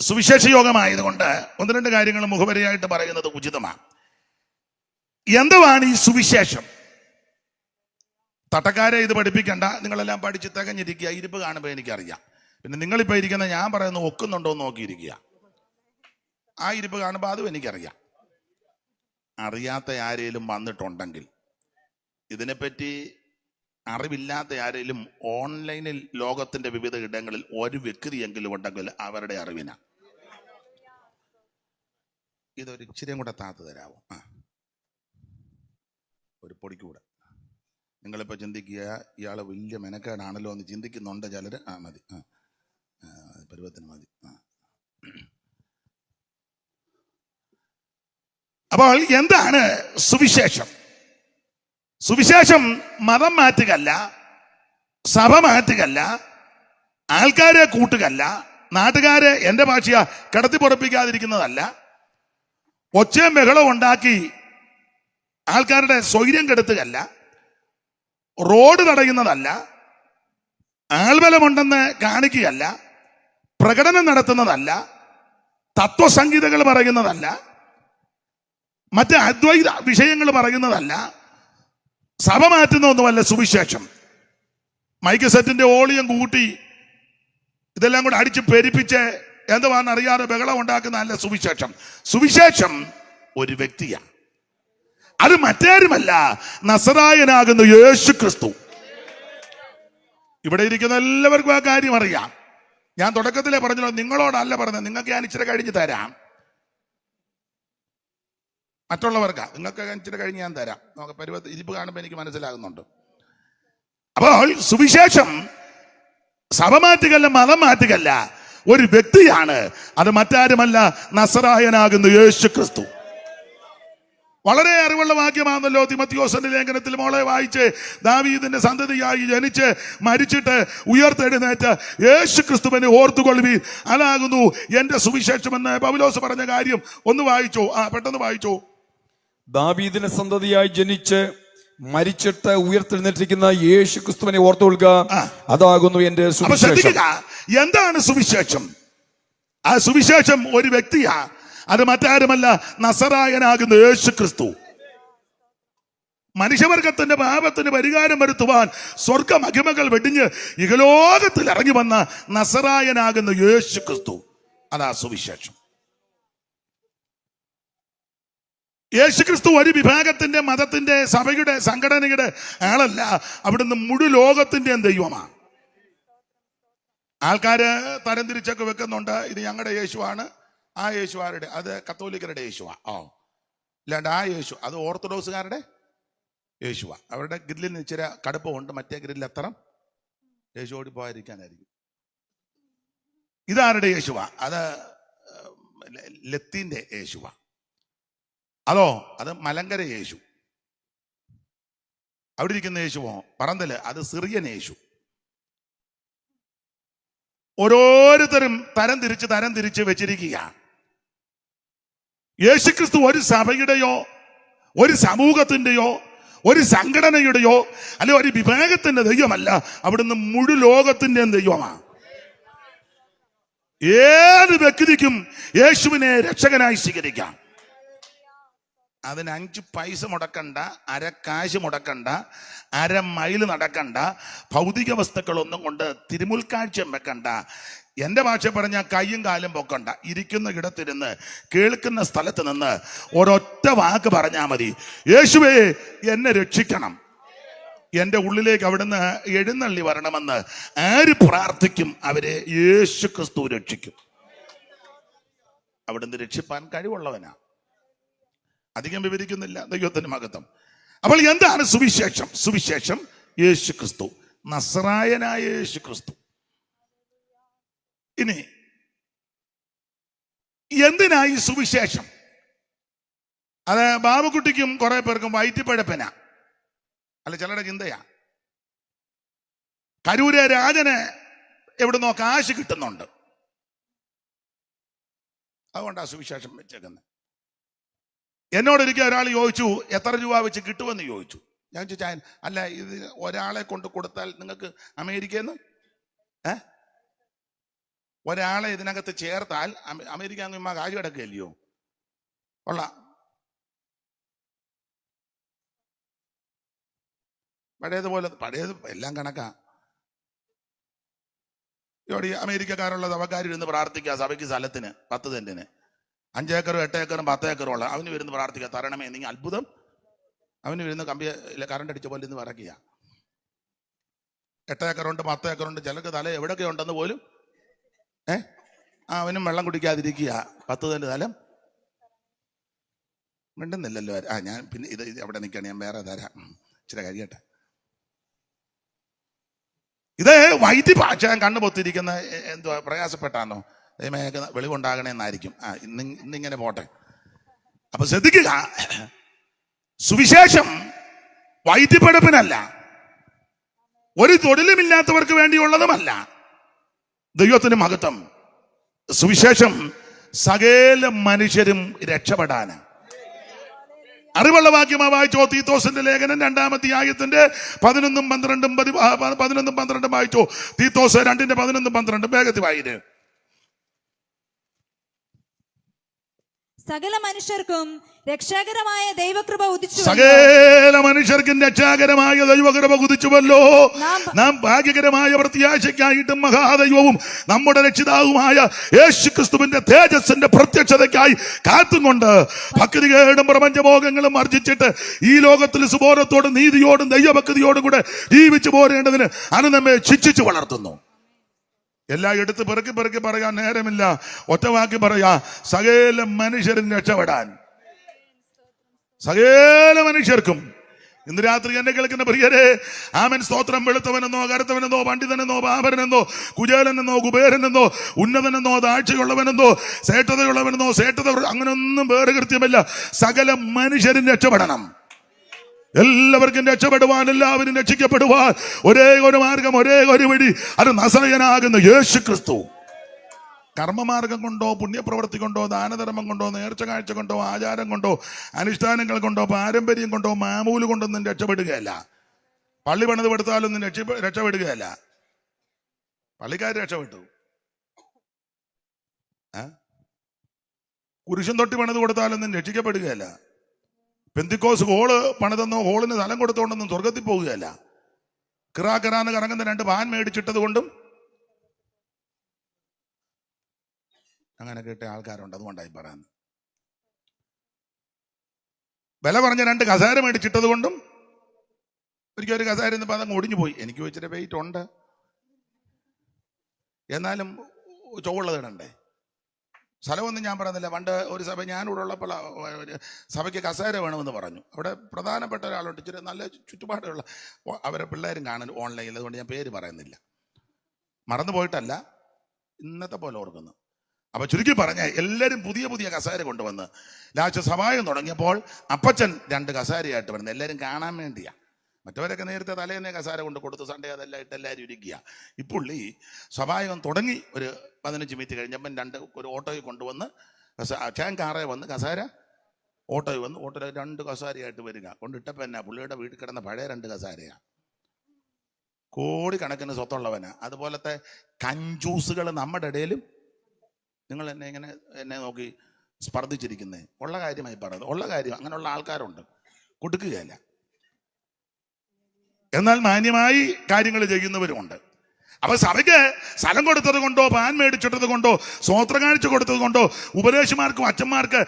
സുവിശേഷ യോഗമായതുകൊണ്ട് ഒന്ന് രണ്ട് കാര്യങ്ങൾ മുഖവരിയായിട്ട് പറയുന്നത് ഉചിതമാണ്. എന്തുവാണ് ഈ സുവിശേഷം? തട്ടക്കാരെ ഇത് പഠിപ്പിക്കണ്ട, നിങ്ങളെല്ലാം പഠിച്ച് തികഞ്ഞിരിക്കുക. ഇരിപ്പ് കാണുമ്പോൾ എനിക്കറിയാം. പിന്നെ നിങ്ങളിപ്പോൾ ഇരിക്കുന്ന ഞാൻ പറയുന്നത് ഒക്കുന്നുണ്ടോ എന്ന് നോക്കിയിരിക്കുക. ആ ഇരിപ്പ് കാണുമ്പോൾ അതും എനിക്കറിയാം. അറിയാത്ത ആരെങ്കിലും വന്നിട്ടുണ്ടെങ്കിൽ, ഇതിനെപ്പറ്റി അറിവില്ലാത്ത ആരെങ്കിലും ഓൺലൈനിൽ ലോകത്തിന്റെ വിവിധ ഇടങ്ങളിൽ ഒരു വ്യക്തിയെങ്കിലും ഉണ്ടെങ്കിൽ അവരുടെ അറിവിനാ. ഇതൊരു ഇച്ചിരിയും കൂടെ താത്തു തരാമോ? ഒരു പൊടിക്കൂടെ. നിങ്ങളിപ്പോൾ ചിന്തിക്കുക ഇയാൾ വലിയ മെനക്കേടാണല്ലോ എന്ന് ചിന്തിക്കുന്നുണ്ട് ചിലർ. മതി, പരുവത്തിന് മതി. അപ്പോൾ എന്താണ് സുവിശേഷം? സുവിശേഷം മതം മാറ്റുകല്ല, സഭ മാറ്റുകല്ല, ആൾക്കാരെ കൂട്ടുകല്ല, നാട്ടുകാരെ എൻ്റെ ഭാഷ കടത്തിപ്പുറപ്പിക്കാതിരിക്കുന്നതല്ല, ഒച്ചയും ബഹളവും ഉണ്ടാക്കി ആൾക്കാരുടെ സ്വൈര്യം കെടുത്തുകല്ല, റോഡ് തടയുന്നതല്ല, ആൾബലമുണ്ടെന്ന് കാണിക്കുകയല്ല, പ്രകടനം നടത്തുന്നതല്ല, തത്വസംഹിതകൾ പറയുന്നതല്ല, മറ്റ് അദ്വൈത വിഷയങ്ങൾ പറയുന്നതല്ല, സഭ മാറ്റുന്ന ഒന്നുമല്ല സുവിശേഷം. മൈക്ക് സെറ്റിന്റെ ഓളിയം കൂട്ടി ഇതെല്ലാം കൂടെ അടിച്ച് പെരിപ്പിച്ച് എന്തുവാണെന്ന് അറിയാതെ ബഹളം ഉണ്ടാക്കുന്നതല്ല സുവിശേഷം. സുവിശേഷം ഒരു വ്യക്തിയാണ്. അത് മറ്റാരുമല്ല, നസറായനാകുന്ന യേശു ക്രിസ്തു. ഇവിടെ ഇരിക്കുന്ന എല്ലാവർക്കും ആ കാര്യം അറിയാം. ഞാൻ തുടക്കത്തിലേ പറഞ്ഞല്ലോ, നിങ്ങളോടല്ല പറഞ്ഞത്, നിങ്ങൾക്ക് ഞാൻ ഇച്ചിരി കഴിഞ്ഞ് തരാം. മറ്റുള്ളവർക്കാ, നിങ്ങൾക്ക് ഇച്ചിരി കഴിഞ്ഞ് ഞാൻ തരാം. നമുക്ക് പരുവത്ത് ഇരിപ്പ് കാണുമ്പോൾ എനിക്ക് മനസ്സിലാകുന്നുണ്ട്. അപ്പോൾ സുവിശേഷം സഭ മാറ്റുകല്ല, മതം മാറ്റുകല്ല, ഒരു വ്യക്തിയാണ്. അത് മറ്റാരുമല്ല, നസറായനാകുന്ന യേശു ക്രിസ്തു. വളരെ അറിവുള്ള വാക്യമാണല്ലോ തിമോഥെയോസിന്റെ ലേഖനത്തിൽ മോളെ വായിച്ച്, ദാവീദിന്റെ സന്തതിയായി ജനിച്ച് മരിച്ചിട്ട് ഉയർത്തെഴുന്നേറ്റ യേശു ക്രിസ്തുവിനെ ഓർത്തുകൊള്ളുവീൻ, അതാകുന്നു എന്റെ സുവിശേഷമെന്ന് പൗലോസ് പറഞ്ഞ കാര്യം ഒന്ന് വായിച്ചോ. പെട്ടെന്ന് വായിച്ചോ. ദാവീദിന്റെ സന്തതിയായി ജനിച്ച് മരിച്ചിട്ട് ഉയർത്തെഴുന്നേറ്റിരിക്കുന്ന യേശു ക്രിസ്തുവിനെ ഓർത്തുകൊള്ളുക, അതാകുന്നു എന്റെ സുവിശേഷം. എന്താണ് സുവിശേഷം? ആ സുവിശേഷം ഒരു വ്യക്തിയാ. അത് മറ്റാരുമല്ല, നസറായനാകുന്ന യേശു ക്രിസ്തു. മനുഷ്യവർഗത്തിന്റെ പാപത്തിന് പരിഹാരം വരുത്തുവാൻ സ്വർഗ മഹിമകൾ വെടിഞ്ഞ് ഇഹലോകത്തിൽ ഇറങ്ങി വന്ന നസറായനാകുന്ന യേശു ക്രിസ്തു. അതാ സുവിശേഷം. യേശു ക്രിസ്തു ഒരു വിഭാഗത്തിന്റെ, മതത്തിന്റെ, സഭയുടെ, സംഘടനയുടെ ആളല്ല. അവിടുന്ന് മുഴുവൻ ലോകത്തിന്റെയും ദൈവമാണ്. ആൾക്കാര് തരംതിരിച്ചൊക്കെ വെക്കുന്നുണ്ട്. ഇത് ഞങ്ങളുടെ യേശുവാണ്, ആ യേശു ആരുടെ? അത് കത്തോലിക്കരുടെ യേശുവാ. ഇല്ലാണ്ട് ആ യേശു അത് ഓർത്തഡോക്സുകാരുടെ യേശുവാ. അവരുടെ ഗ്രില്ലിന് ഇച്ചിരി കടുപ്പമുണ്ട്, മറ്റേ ഗ്രില്ലിൽ അത്ര യേശു ഓടി പോകാതിരിക്കാനായിരിക്കും. ഇതാരുടെ യേശുവാ? അത് ലത്തീന്റെ യേശുവാ. അത് മലങ്കര യേശു. അവിടെ ഇരിക്കുന്ന യേശുവോ പറന്തല്, അത് സിറിയൻ യേശു. ഓരോരുത്തരും തരം തിരിച്ച് വെച്ചിരിക്കുക. യേശുക്രിസ്തു ഒരു സഭയുടെയോ ഒരു സമൂഹത്തിന്റെയോ ഒരു സംഘടനയുടെയോ അല്ലെ ഒരു വിഭാഗത്തിന്റെ ദൈവമല്ല. അവിടുന്ന് മുഴു ലോകത്തിന്റെയും ദൈവമാണ്. ഏത് വ്യക്തിക്കും യേശുവിനെ രക്ഷകനായി സ്വീകരിക്കാം. അതിന് 5 പൈസ മുടക്കണ്ട, അര കാശ് മുടക്കണ്ട, അര മൈൽ നടക്കണ്ട, ഭൗതിക വസ്തുക്കളൊന്നും കൊണ്ട് തിരുമുൽക്കാഴ്ച വെക്കണ്ട. എൻ്റെ ഭാഷ പറഞ്ഞാൽ കയ്യും കാലും പൊക്കണ്ട. ഇരിക്കുന്ന ഇടത്തിരുന്ന് കേൾക്കുന്ന സ്ഥലത്ത് നിന്ന് ഒരൊറ്റ വാക്ക് പറഞ്ഞാൽ മതി, യേശുവേ എന്നെ രക്ഷിക്കണം, എൻ്റെ ഉള്ളിലേക്ക് അവിടുന്ന് എഴുന്നള്ളി വരണമെന്ന് ആര് പ്രാർത്ഥിക്കും അവരെ യേശു ക്രിസ്തു രക്ഷിക്കും. അവിടുന്ന് രക്ഷിപ്പാൻ കഴിവുള്ളവനാ. അധികം വിവരിക്കുന്നില്ല, ദൈവത്തിന് മഹത്വം. അപ്പോൾ എന്താണ് സുവിശേഷം? സുവിശേഷം യേശു ക്രിസ്തു, നസറായനായ യേശു ക്രിസ്തു. ഇനി എന്തിനായി സുവിശേഷം? അത് ബാബുക്കുട്ടിക്കും കുറെ പേർക്കും വയറ്റിപ്പഴപ്പന അല്ല ചിലരുടെ ചിന്തയാ. കരൂരെ രാജന് എവിടുന്നോ കാശ് കിട്ടുന്നുണ്ട്, അതുകൊണ്ടാ സുവിശേഷം വെച്ചേക്കുന്നത്. എന്നോടൊരിക്കൽ ഒരാൾ ചോദിച്ചു, എത്ര രൂപ വെച്ച് കിട്ടുമെന്ന് ചോദിച്ചു. ഞാൻ ചോദിച്ചാൽ, അല്ല ഇത് ഒരാളെ കൊണ്ട് കൊടുത്താൽ നിങ്ങൾക്ക് അമേരിക്കയിൽ നിന്ന് ഒരാളെ ഇതിനകത്ത് ചേർത്താൽ അമേരിക്ക അങ്ങ് കാര്യം കിടക്കുകയല്ലയോ ഉള്ള പഴയത് എല്ലാം കണക്കാ. ഇവിടെ അമേരിക്കക്കാരുള്ള സഭക്കാരിരുന്ന് പ്രാർത്ഥിക്കുക സഭയ്ക്ക് സ്ഥലത്തിന് 10 സെന്റിന് 5 ഏക്കറും 8 ഏക്കറും 10 ഏക്കറും ഉള്ള അവന് വരുന്ന് പ്രാർത്ഥിക്കുക തരണമേ നിങ്ങൾ അത്ഭുതം. അവന് വരുന്ന കറണ്ട് അടിച്ച പോലെ ഇന്ന് പറക്കുക. 8 ഏക്കറുണ്ട് 10 ഏക്കറുണ്ട് ചിലർക്ക് തല എവിടെയൊക്കെ ഉണ്ടെന്ന് പോലും അവനും വെള്ളം കുടിക്കാതിരിക്കുക. 10 സെന്റ് സ്ഥലം മിണ്ടുന്നില്ലല്ലോ. ഞാൻ പിന്നെ ഇത് അവിടെ നിൽക്കുകയാണ്, ഞാൻ വേറെ തരാം, ഇച്ചിരി കഴിയട്ടെ. ഇത് വൈദ്യ ഭാഷ കണ്ണു പൊത്തിരിക്കുന്ന എന്തുവാ പ്രയാസപ്പെട്ടാന്നോ ദൈവമേക്ക് വെളിവുണ്ടാകണേന്നായിരിക്കും. ഇന്നിങ്ങനെ പോട്ടെ. അപ്പൊ ശ്രദ്ധിക്കുക, സുവിശേഷം വൈദ്യപഠിപ്പിനല്ല, ഒരു തൊഴിലുമില്ലാത്തവർക്ക് വേണ്ടിയുള്ളതുമല്ല. ദൈവത്തിന് മഹത്വം. സുവിശേഷം സകല മനുഷ്യരും രക്ഷപ്പെടാന്. അറിവുള്ള വാക്യമാ വായിച്ചോ. തീത്തോസിന്റെ ലേഖനം 2-ാം അധ്യായത്തിന്റെ 11-12 വായിച്ചോ. തീത്തോസ് 2:11-12 വേഗത്തിൽ വായിര്. സകല മനുഷ്യർക്കും രക്ഷാകരമായ ദൈവകൃപ ഉദിച്ചു. സകല മനുഷ്യർക്കും രക്ഷാകരമായ ദൈവകൃപ ഉദിച്ചുവല്ലോ. നാം ഭാഗ്യകരമായ പ്രത്യാശയ്ക്കായിട്ടും മഹാദൈവവും നമ്മുടെ രക്ഷിതാവുമായ യേശുക്രിസ്തുവിന്റെ തേജസ്സിന്റെ പ്രത്യക്ഷതയ്ക്കായി കാത്തുകൊണ്ട് ഭക്തികേടും പ്രപഞ്ചഭോഗങ്ങളും വർജിച്ചിട്ട് ഈ ലോകത്തിൽ സുബോധത്തോടും നീതിയോടും ദൈവഭക്തിയോടും കൂടെ ജീവിച്ചു പോരേണ്ടതിന് അത് നമ്മെ ശിക്ഷിച്ചു വളർത്തുന്നു. എല്ലാം എടുത്ത് പെറുക്കി പറയാൻ നേരമില്ല. ഒറ്റവാക്കി പറയാ, സകല മനുഷ്യരും രക്ഷപ്പെടാൻ. സകല മനുഷ്യർക്കും. ഇന്ന് രാത്രി എന്നെ കേൾക്കുന്ന പ്രിയരെ, ആമൻ സ്തോത്രം. വെളുത്തവനെന്നോ കറുത്തവനെന്നോ പണ്ഡിതനെന്നോ പാപരനെന്നോ കുചേലനെന്നോ കുബേരനെന്നോ ഉന്നതനെന്നോ താഴ്ചയുള്ളവനെന്നോ സേട്ടതയുള്ളവനെന്നോ സേട്ടത അങ്ങനൊന്നും വേറെ കൃത്യമല്ല. സകല മനുഷ്യരും രക്ഷപ്പെടണം. എല്ലാവർക്കും രക്ഷപ്പെടുവാൻ, എല്ലാവരും രക്ഷിക്കപ്പെടുവാൻ ഒരേ ഒരു മാർഗം, ഒരേ ഒരു വഴി, അത് നസറയനാകുന്ന യേശു ക്രിസ്തു. കർമ്മമാർഗം കൊണ്ടോ പുണ്യപ്രവൃത്തി കൊണ്ടോ ദാനധർമ്മം കൊണ്ടോ നേർച്ച കാഴ്ച കൊണ്ടോ ആചാരം കൊണ്ടോ അനുഷ്ഠാനങ്ങൾ കൊണ്ടോ പാരമ്പര്യം കൊണ്ടോ മാമൂല് കൊണ്ടൊന്നും രക്ഷപ്പെടുകയല്ല. പള്ളി പണിത് പെടുത്താലൊന്നും രക്ഷപ്പെടുകയല്ല. പള്ളിക്കാർ രക്ഷപ്പെട്ടു. കുരിശും തൊട്ടി പണിത് കൊടുത്താലൊന്നും രക്ഷിക്കപ്പെടുകയല്ല. പെന്തിക്കോസ് ഹോള് പണിതെന്നോ ഹോളിന് സ്ഥലം കൊടുത്തോണ്ടൊന്നും സ്വർഗത്തിൽ പോകുകയല്ല. കിറാന്ന് കറങ്ങുന്ന 2 പാൻ മേടിച്ചിട്ടത് കൊണ്ടും അങ്ങനെ കേട്ട ആൾക്കാരുണ്ട്. അതുകൊണ്ടായി പറയാൻ. വില പറഞ്ഞ 2 കസേര മേടിച്ചിട്ടത് കൊണ്ടും ഒരിക്കലും ഒരു കസേര ഇന്ന് അതങ്ങ് ഒടിഞ്ഞു പോയി. എനിക്ക് വെച്ചിട്ട് വെയിറ്റ് ഉണ്ട്, എന്നാലും ചൊവ്വുള്ളത് ഇടണ്ടേ. സ്ഥലമൊന്നും ഞാൻ പറയുന്നില്ല. പണ്ട് ഒരു സഭ ഞാനിവിടെ ഉള്ളപ്പോൾ സഭയ്ക്ക് കസേര വേണമെന്ന് പറഞ്ഞു. അവിടെ പ്രധാനപ്പെട്ട ഒരാളുണ്ട്, ഇച്ചിരി നല്ല ചുറ്റുപാടുള്ള, അവരെ പിള്ളേരും കാണും ഓൺലൈനിൽ. അതുകൊണ്ട് ഞാൻ പേര് പറയുന്നില്ല, മറന്നു പോയിട്ടല്ല, ഇന്നത്തെ പോലെ ഓർക്കുന്നു. അപ്പൊ ചുരുക്കി പറഞ്ഞ എല്ലാവരും പുതിയ പുതിയ കസേര കൊണ്ടുവന്ന് ലാസ്റ്റ് സഭായം തുടങ്ങിയപ്പോൾ അപ്പച്ചൻ 2 കസേരയായിട്ട് വരുന്നത് എല്ലാവരും കാണാൻ വേണ്ടിയാ. മറ്റവരൊക്കെ നേരത്തെ തലേന്നേ കസാര കൊണ്ട് കൊടുത്തു, സൺഡേ അതെല്ലാം ഇട്ട് എല്ലാവരും ഇരിക്കുക. ഇപ്പോൾ ഈ സഭായം തുടങ്ങി ഒരു 15 മിനിറ്റ് കഴിഞ്ഞപ്പം ഒരു ഓട്ടോയിൽ കൊണ്ടുവന്ന് കാറേ വന്ന് കസാര ഓട്ടോയിൽ വന്ന് ഓട്ടോയിൽ 2 കസാരയായിട്ട് വരിക. കൊണ്ടിട്ടപ്പോൾ എന്നാ പുള്ളിയുടെ വീട്ടിൽ കിടന്ന പഴയ 2 കസാരയാണ്. കോടിക്കണക്കിന് സ്വത്തുള്ളവനാ. അതുപോലത്തെ കഞ്ചൂസുകൾ നമ്മുടെ ഇടയിലും. നിങ്ങൾ എന്നെ നോക്കി സ്പർദ്ധിച്ചിരിക്കുന്നേ ഉള്ള കാര്യമായി പറയുന്നത്. ഉള്ള കാര്യം, അങ്ങനെയുള്ള ആൾക്കാരുണ്ട്, കൊടുക്കുകയല്ല. എന്നാൽ മാന്യമായി കാര്യങ്ങൾ ചെയ്യുന്നവരുമുണ്ട്. അപ്പൊ സഭയ്ക്ക് സ്ഥലം കൊടുത്തത് കൊണ്ടോ പാൻ മേടിച്ചിട്ടത് കൊണ്ടോ സ്വോത്ര കാഴ്ച കൊടുത്തത് കൊണ്ടോ ഉപദേശമാർക്കും അച്ഛന്മാർക്ക്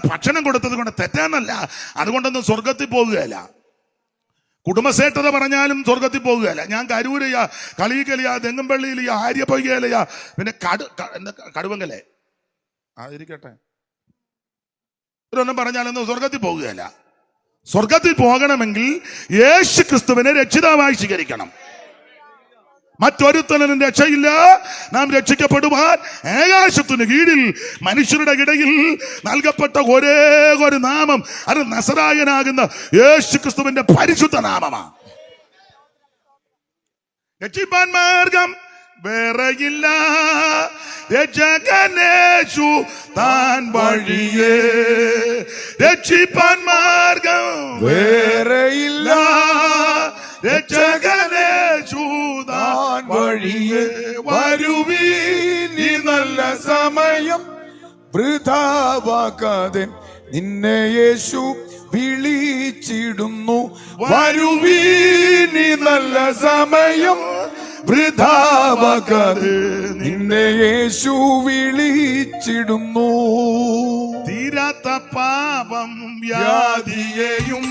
ഭക്ഷണം കൊടുത്തത് കൊണ്ടോ തെറ്റാന്നല്ല. അതുകൊണ്ടൊന്നും സ്വർഗത്തിൽ പോകുകയല്ല. കുടുംബസേട്ടത പറഞ്ഞാലും സ്വർഗത്തിൽ പോകുകയല്ല. ഞാൻ കരൂരയാ, കളീക്കലയാ, തെങ്ങുംപള്ളിയിലെയാ, ആര്യപ്പൊയ്കയിലെയാ, പിന്നെ കടുവങ്കലെ ആയിരിക്കട്ടെ, ഇതൊന്നും പറഞ്ഞാലൊന്നും സ്വർഗത്തിൽ പോകുകയല്ല. സ്വർഗത്തിൽ പോകണമെങ്കിൽ യേശു ക്രിസ്തുവിനെ രക്ഷിതാവായി സ്വീകരിക്കണം. മറ്റൊരുത്തനും രക്ഷയില്ല. നാം രക്ഷിക്കപ്പെടുവാൻ ആകാശത്തിന് കീഴിൽ മനുഷ്യരുടെ ഇടയിൽ നൽകപ്പെട്ട ഒരേ ഒരു നാമം, അത് നസറായനാകുന്ന യേശു ക്രിസ്തുവിന്റെ പരിശുദ്ധ നാമമാണ്. രക്ഷിപ്പാൻ മാർഗം വേറെയില്ല, രക്ഷകനേശു താൻ വഴിയേ. രക്ഷിപ്പാൻ മാർഗം വേറെയില്ല, രക്ഷകനേശു താൻ വഴിയേ. വരുവീൻ സമയം വൃഥാവാക്കാതെ നിന്നെ യേശു വിളിച്ചിടുന്നു. വരുവീനി നല്ല സമയം വൃഥാവാക്കാതെ നിന്നെ യേശു വിളിച്ചിടുന്നു. തീരാത്ത പാപം വ്യാധിയെയും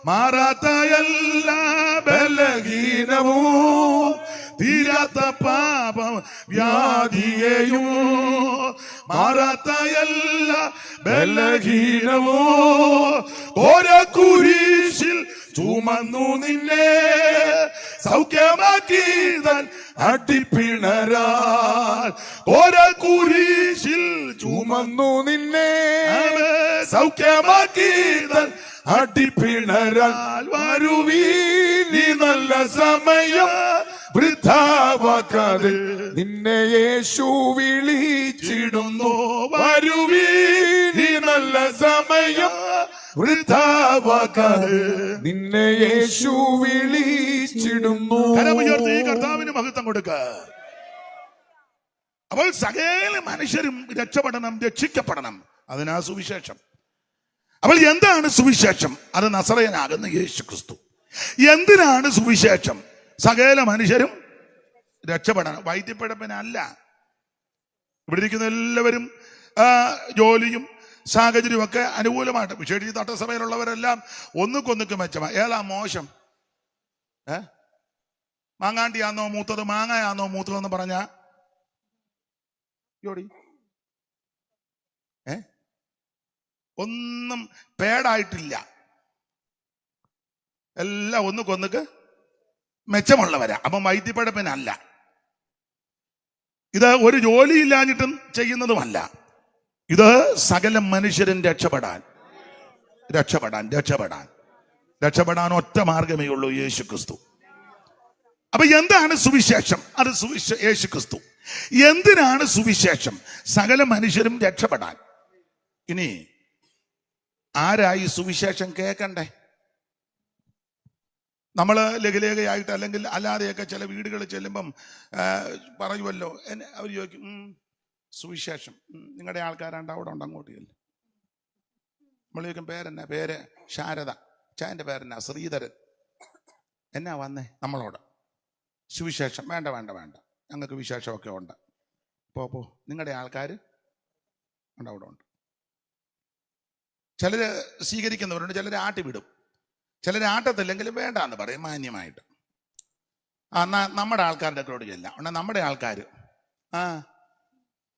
മാറാത്ത എല്ലാ ബലഹീനവും, തീരാത്ത പാപം വ്യാധിയെയും മാറാത്ത എല്ലാ ബലഹീനവും ഓരോ കുരിശിൽ ചുമന്നു നിന്നെ സൗഖ്യമാക്കി താൻ അടിപ്പിണരാൽ. ഓരോ കുരിശിൽ ചുമന്നു നിന്നെ സൗഖ്യമാക്കി താൻ അടിപ്പിണരാൽ. വരുവീനി നല്ല സമയം വൃഥാവാക്കാതെ നിന്നെ യേശു വിളിച്ചിടുന്നു. വരുവീനി നല്ല സമയം വൃഥാവാക്കാതെ നിന്നെ യേശു വിളിച്ചിടുന്നു. കരമുയർത്തി കർത്താവിന് മഹത്വം കൊടുക്ക. അപ്പോൾ സകല മനുഷ്യരും രക്ഷപ്പെടണം, രക്ഷിക്കപ്പെടണം. അതിനാ സുവിശേഷം. അപ്പോൾ എന്താണ് സുവിശേഷം? അത് നസറയനാകുന്ന യേശു ക്രിസ്തു. എന്തിനാണ് സുവിശേഷം? സകല മനുഷ്യരും രക്ഷപ്പെടണം, വൈദ്യപ്പിഴപ്പിനല്ല. ഇവിടെ ഇരിക്കുന്ന എല്ലാവരും ജോലിയും സാഹചര്യവും ഒക്കെ അനുകൂലമായിട്ട്, വിശേഷിച്ച് തട്ടസഭയിലുള്ളവരെല്ലാം ഒന്നുക്കൊന്നുക്ക് മെച്ചമാണ്. ഏതാ മോശം? മാങ്ങാണ്ടിയാന്നോ മൂത്തത്, മാങ്ങയാന്നോ മൂത്തതെന്ന് പറഞ്ഞ ജോഡി ഒന്നും പേടായിട്ടില്ല. എല്ലാം ഒന്നുകൊന്നുക്ക് മെച്ചമുള്ളവരാ. അപ്പം വൈദ്യപ്പഴപ്പിനല്ല. ഇത് ഒരു ജോലിയില്ലാഞ്ഞിട്ടും ചെയ്യുന്നതുമല്ല. ഇത് സകല മനുഷ്യരും രക്ഷപ്പെടാൻ ഒറ്റ മാർഗമേ ഉള്ളൂ, യേശു ക്രിസ്തു. അപ്പൊ എന്താണ് സുവിശേഷം? അത് യേശു ക്രിസ്തു. എന്തിനാണ് സുവിശേഷം? സകല മനുഷ്യരും രക്ഷപ്പെടാൻ. ഇനി ആരായി സുവിശേഷം കേൾക്കണ്ടേ? നമ്മൾ ലഘുലേഖയായിട്ട് അല്ലെങ്കിൽ അല്ലാതെയൊക്കെ ചില വീടുകളിൽ ചെല്ലുമ്പം പറയുമല്ലോ, അവർ ചോദിക്കും സുവിശേഷം നിങ്ങളുടെ ആൾക്കാരാണ്ട് അവിടെ ഉണ്ട്, അങ്ങോട്ട് ചെല്ലും. നമ്മൾ ചോദിക്കും പേരെന്നാ? പേര് ശാരദ. ചായൻ്റെ പേരെന്നാ? ശ്രീധരൻ. എന്നാ വന്നേ നമ്മളോട്? സുവിശേഷം. വേണ്ട ഞങ്ങൾക്ക് വിശേഷമൊക്കെ ഉണ്ട്. പോ നിങ്ങളുടെ ആൾക്കാർ ഉണ്ട്, അവിടെ ഉണ്ട്. ചിലർ സ്വീകരിക്കുന്നവരുണ്ട്, ചിലർ ആട്ടി വിടും, ചിലർ ആട്ടത്തില്ലെങ്കിലും വേണ്ടാന്ന് പറയും മാന്യമായിട്ട്. എന്നാ നമ്മുടെ ആൾക്കാരുടെ കൂടെ ചെല്ലാം. എന്നാ നമ്മുടെ ആൾക്കാർ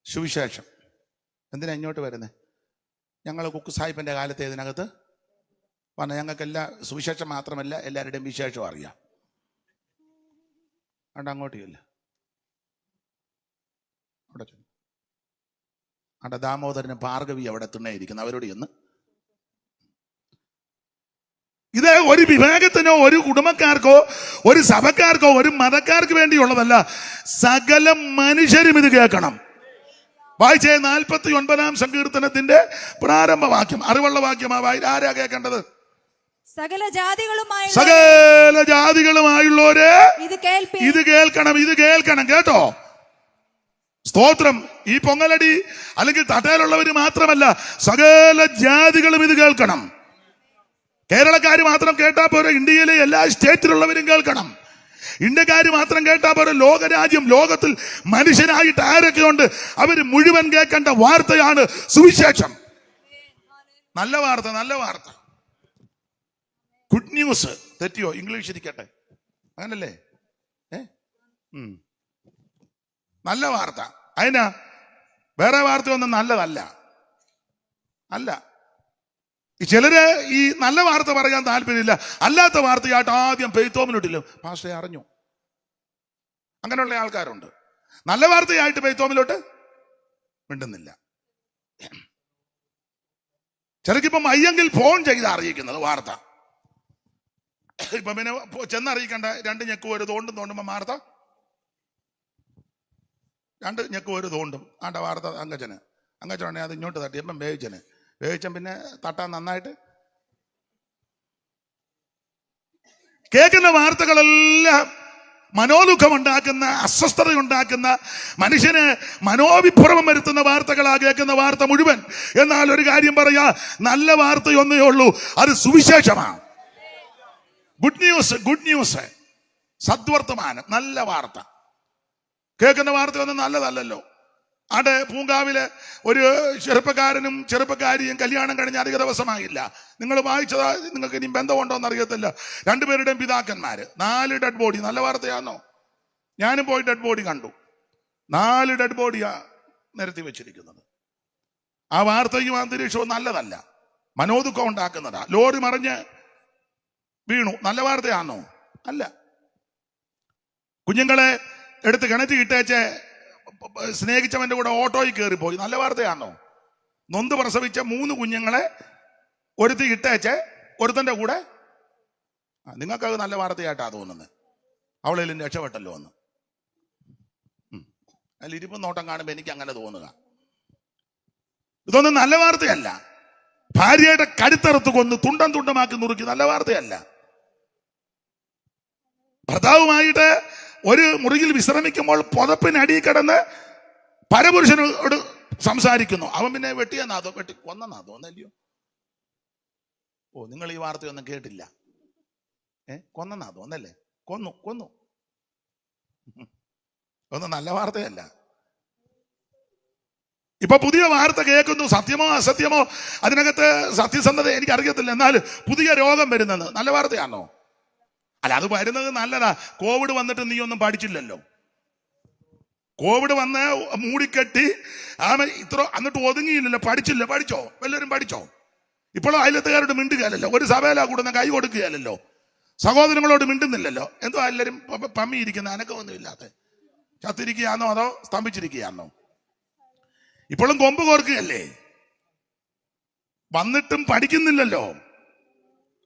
സുവിശേഷം എന്തിനാ ഇങ്ങോട്ട് വരുന്നത്? ഞങ്ങൾ കുക്ക് സാഹിബിൻ്റെ കാലത്ത് ഇതിനകത്ത് പറഞ്ഞ ഞങ്ങൾക്കെല്ലാ സുവിശേഷം മാത്രമല്ല എല്ലാവരുടെയും വിശേഷം അറിയാം. അവിടെ അങ്ങോട്ട് ചെല്ല. അവിടെ ചെന്നു. അവിടെ ദാമോദരനും ഭാർഗവി അവിടെ തിണ്ണയിരിക്കുന്നു, അവരോട് ചെന്ന്. ഇത് ഒരു വിഭാഗത്തിനോ ഒരു കുടുംബക്കാർക്കോ ഒരു സഭക്കാർക്കോ ഒരു മതക്കാർക്ക് വേണ്ടിയുള്ളതല്ല. സകല മനുഷ്യരും ഇത് കേൾക്കണം. വായിച്ചേ 49-ാം സങ്കീർത്തനത്തിന്റെ പ്രാരംഭവാക്യം, അറിവുള്ള വാക്യമാ. ആരാ കേൾക്കേണ്ടത്? സകല ജാതികളുമായുള്ളവരെ ഇത് കേൾക്കണം. കേട്ടോ? സ്തോത്രം. ഈ പൊങ്ങലടി അല്ലെങ്കിൽ തട്ടയിലുള്ളവർ മാത്രമല്ല, സകല ജാതികളും ഇത് കേൾക്കണം. കേരളക്കാർ മാത്രം കേട്ടാ പോരെ, ഇന്ത്യയിലെ എല്ലാ സ്റ്റേറ്റിലുള്ളവരും കേൾക്കണം. ഇന്ത്യക്കാർ മാത്രം കേട്ടാ പോരെ, ലോകരാജ്യം, ലോകത്തിൽ മനുഷ്യരായിട്ട് ആരൊക്കെയുണ്ട് അവർ മുഴുവൻ കേൾക്കേണ്ട വാർത്തയാണ് സുവിശേഷം. നല്ല വാർത്ത. Good news. തെറ്റിയോ? ഇംഗ്ലീഷ് ഇരിക്കട്ടെ, അങ്ങനല്ലേ? നല്ല വാർത്ത. അതിനാ വേറെ വാർത്തയൊന്നും നല്ലതല്ല. ചിലര് ഈ നല്ല വാർത്ത പറയാൻ താല്പര്യമില്ല, അല്ലാത്ത വാർത്തയായിട്ട് ആദ്യം പെയ്ത്തോമിലോട്ടില്ല. പാസ്റ്ററെ അറിഞ്ഞു? അങ്ങനെയുള്ള ആൾക്കാരുണ്ട്. നല്ല വാർത്തയായിട്ട് പെയ്ത്തോമിലോട്ട് മിണ്ടുന്നില്ല. ചിലക്കിപ്പം അയ്യെങ്കിൽ ഫോൺ ചെയ്ത് അറിയിക്കുന്നത് വാർത്ത. ഇപ്പൊ പിന്നെ ചെന്നറിയിക്കണ്ട, 2 ഞെക്കും ഒരു തോണ്ടുമ്പോ വാർത്ത 2 ഞെക്കും ഒരു തോണ്ടും. ആണ്ട വാർത്ത അങ്കച്ചന് അത് ഇങ്ങോട്ട് തട്ടി. എപ്പം വേവിച്ചൻ പിന്നെ തട്ടാൻ നന്നായിട്ട് കേൾക്കുന്ന വാർത്തകളെല്ലാം മനോദുഃഖമുണ്ടാക്കുന്ന, അസ്വസ്ഥതയുണ്ടാക്കുന്ന, മനുഷ്യന് മനോവിഭ്രമം വരുത്തുന്ന വാർത്തകളാ കേൾക്കുന്ന വാർത്ത മുഴുവൻ. എന്നാൽ ഒരു കാര്യം പറയാ, നല്ല വാർത്തയൊന്നേ ഉള്ളൂ, അത് സുവിശേഷമാണ്. ഗുഡ് ന്യൂസ്, ഗുഡ് ന്യൂസ്, സദ്വർത്തമാനം, നല്ല വാർത്ത. കേൾക്കുന്ന വാർത്തയൊന്നും നല്ലതല്ലല്ലോ. അവിടെ പൂങ്കാവിലെ ഒരു ചെറുപ്പക്കാരനും ചെറുപ്പക്കാരിയും കല്യാണം കഴിഞ്ഞ അധിക ദിവസമായില്ല. നിങ്ങൾ വായിച്ചതാ, നിങ്ങൾക്ക് ഇനി ബന്ധമുണ്ടോ എന്ന് അറിയത്തില്ല. രണ്ടുപേരുടെയും പിതാക്കന്മാര് 4 ഡെഡ് ബോഡി. നല്ല വാർത്തയാണോ? ഞാനും പോയി ഡെഡ് ബോഡി കണ്ടു. 4 ഡെഡ് ബോഡിയാ നിരത്തി വെച്ചിരിക്കുന്നത്. ആ വാർത്തയും അന്തരീക്ഷവും നല്ലതല്ല, മനോദുഃഖം ഉണ്ടാക്കുന്നതാ. ലോറി മറിഞ്ഞ് വീണു. നല്ല വാർത്തയാണോ? അല്ല. കുഞ്ഞുങ്ങളെ എടുത്ത് കിണറ്റി ഇട്ടേച്ച് സ്നേഹിച്ചവന്റെ കൂടെ ഓട്ടോയിൽ കയറിപ്പോയി. നല്ല വാർത്തയാണോ? നൊന്ത് പ്രസവിച്ച 3 കുഞ്ഞുങ്ങളെ ഒരുത്തി ഇട്ടേച്ച് ഒരുത്തന്റെ കൂടെ. നിങ്ങൾക്കത് നല്ല വാർത്തയായിട്ടാ തോന്നുന്നത്. അവളേലും രക്ഷപ്പെട്ടല്ലോ എന്ന്. അതിൽ ഇരിപ്പം നോട്ടം കാണുമ്പോൾ എനിക്ക് അങ്ങനെ തോന്നുക. ഇതൊന്നും നല്ല വാർത്തയല്ല. ഭാര്യയുടെ കരുത്തറുത്ത് കൊന്ന് തുണ്ടം തുണ്ടമാക്കി നുറുക്കി, നല്ല വാർത്തയല്ല. ഭർത്താവുമായിട്ട് ഒരു മുറിയിൽ വിശ്രമിക്കുമ്പോൾ പുതപ്പിനടിയിൽ കിടന്ന് പരപുരുഷനോട് സംസാരിക്കുന്നു. അവൻ പിന്നെ വെട്ടിയെന്നാതോ, കൊന്നെന്നാതോ ഒന്നല്ലയോ? ഓ, നിങ്ങൾ ഈ വാർത്തയൊന്നും കേട്ടില്ല. കൊന്നെന്നാതോ ഒന്നല്ലേ? കൊന്നു. ഒന്നും നല്ല വാർത്തയല്ല. ഇപ്പൊ പുതിയ വാർത്ത കേൾക്കുന്നു. സത്യമോ അസത്യമോ അതിനകത്ത് സത്യസന്ധത എനിക്കറിയത്തില്ല. എന്നാൽ പുതിയ രോഗം വരുന്നത് നല്ല വാർത്തയാണോ? അല്ല, അത് വരുന്നത് നല്ലതാ. കോവിഡ് വന്നിട്ട് നീ ഒന്നും പഠിച്ചില്ലല്ലോ. കോവിഡ് വന്ന് മൂടിക്കെട്ടി എന്നിട്ട് ഒതുങ്ങിയില്ലല്ലോ. പഠിച്ചോ? വല്ലവരും പഠിച്ചോ? ഇപ്പോഴും അയലത്തുകാരോട് മിണ്ടുകയല്ലോ. ഒരു സഭയിലാ കൂടുന്ന കൈ കൊടുക്കുകയല്ലോ. സഹോദരങ്ങളോട് മിണ്ടുന്നില്ലല്ലോ. എന്തോ എല്ലാവരും പമ്മിയിരിക്കുന്ന, അനക്കമൊന്നും ഇല്ലാത്ത. ചത്തിരിക്കുകയാണോ അതോ സ്തംഭിച്ചിരിക്കുകയാണോ? ഇപ്പോഴും കൊമ്പ് കോർക്കുകയല്ലേ. വന്നിട്ടും പഠിക്കുന്നില്ലല്ലോ.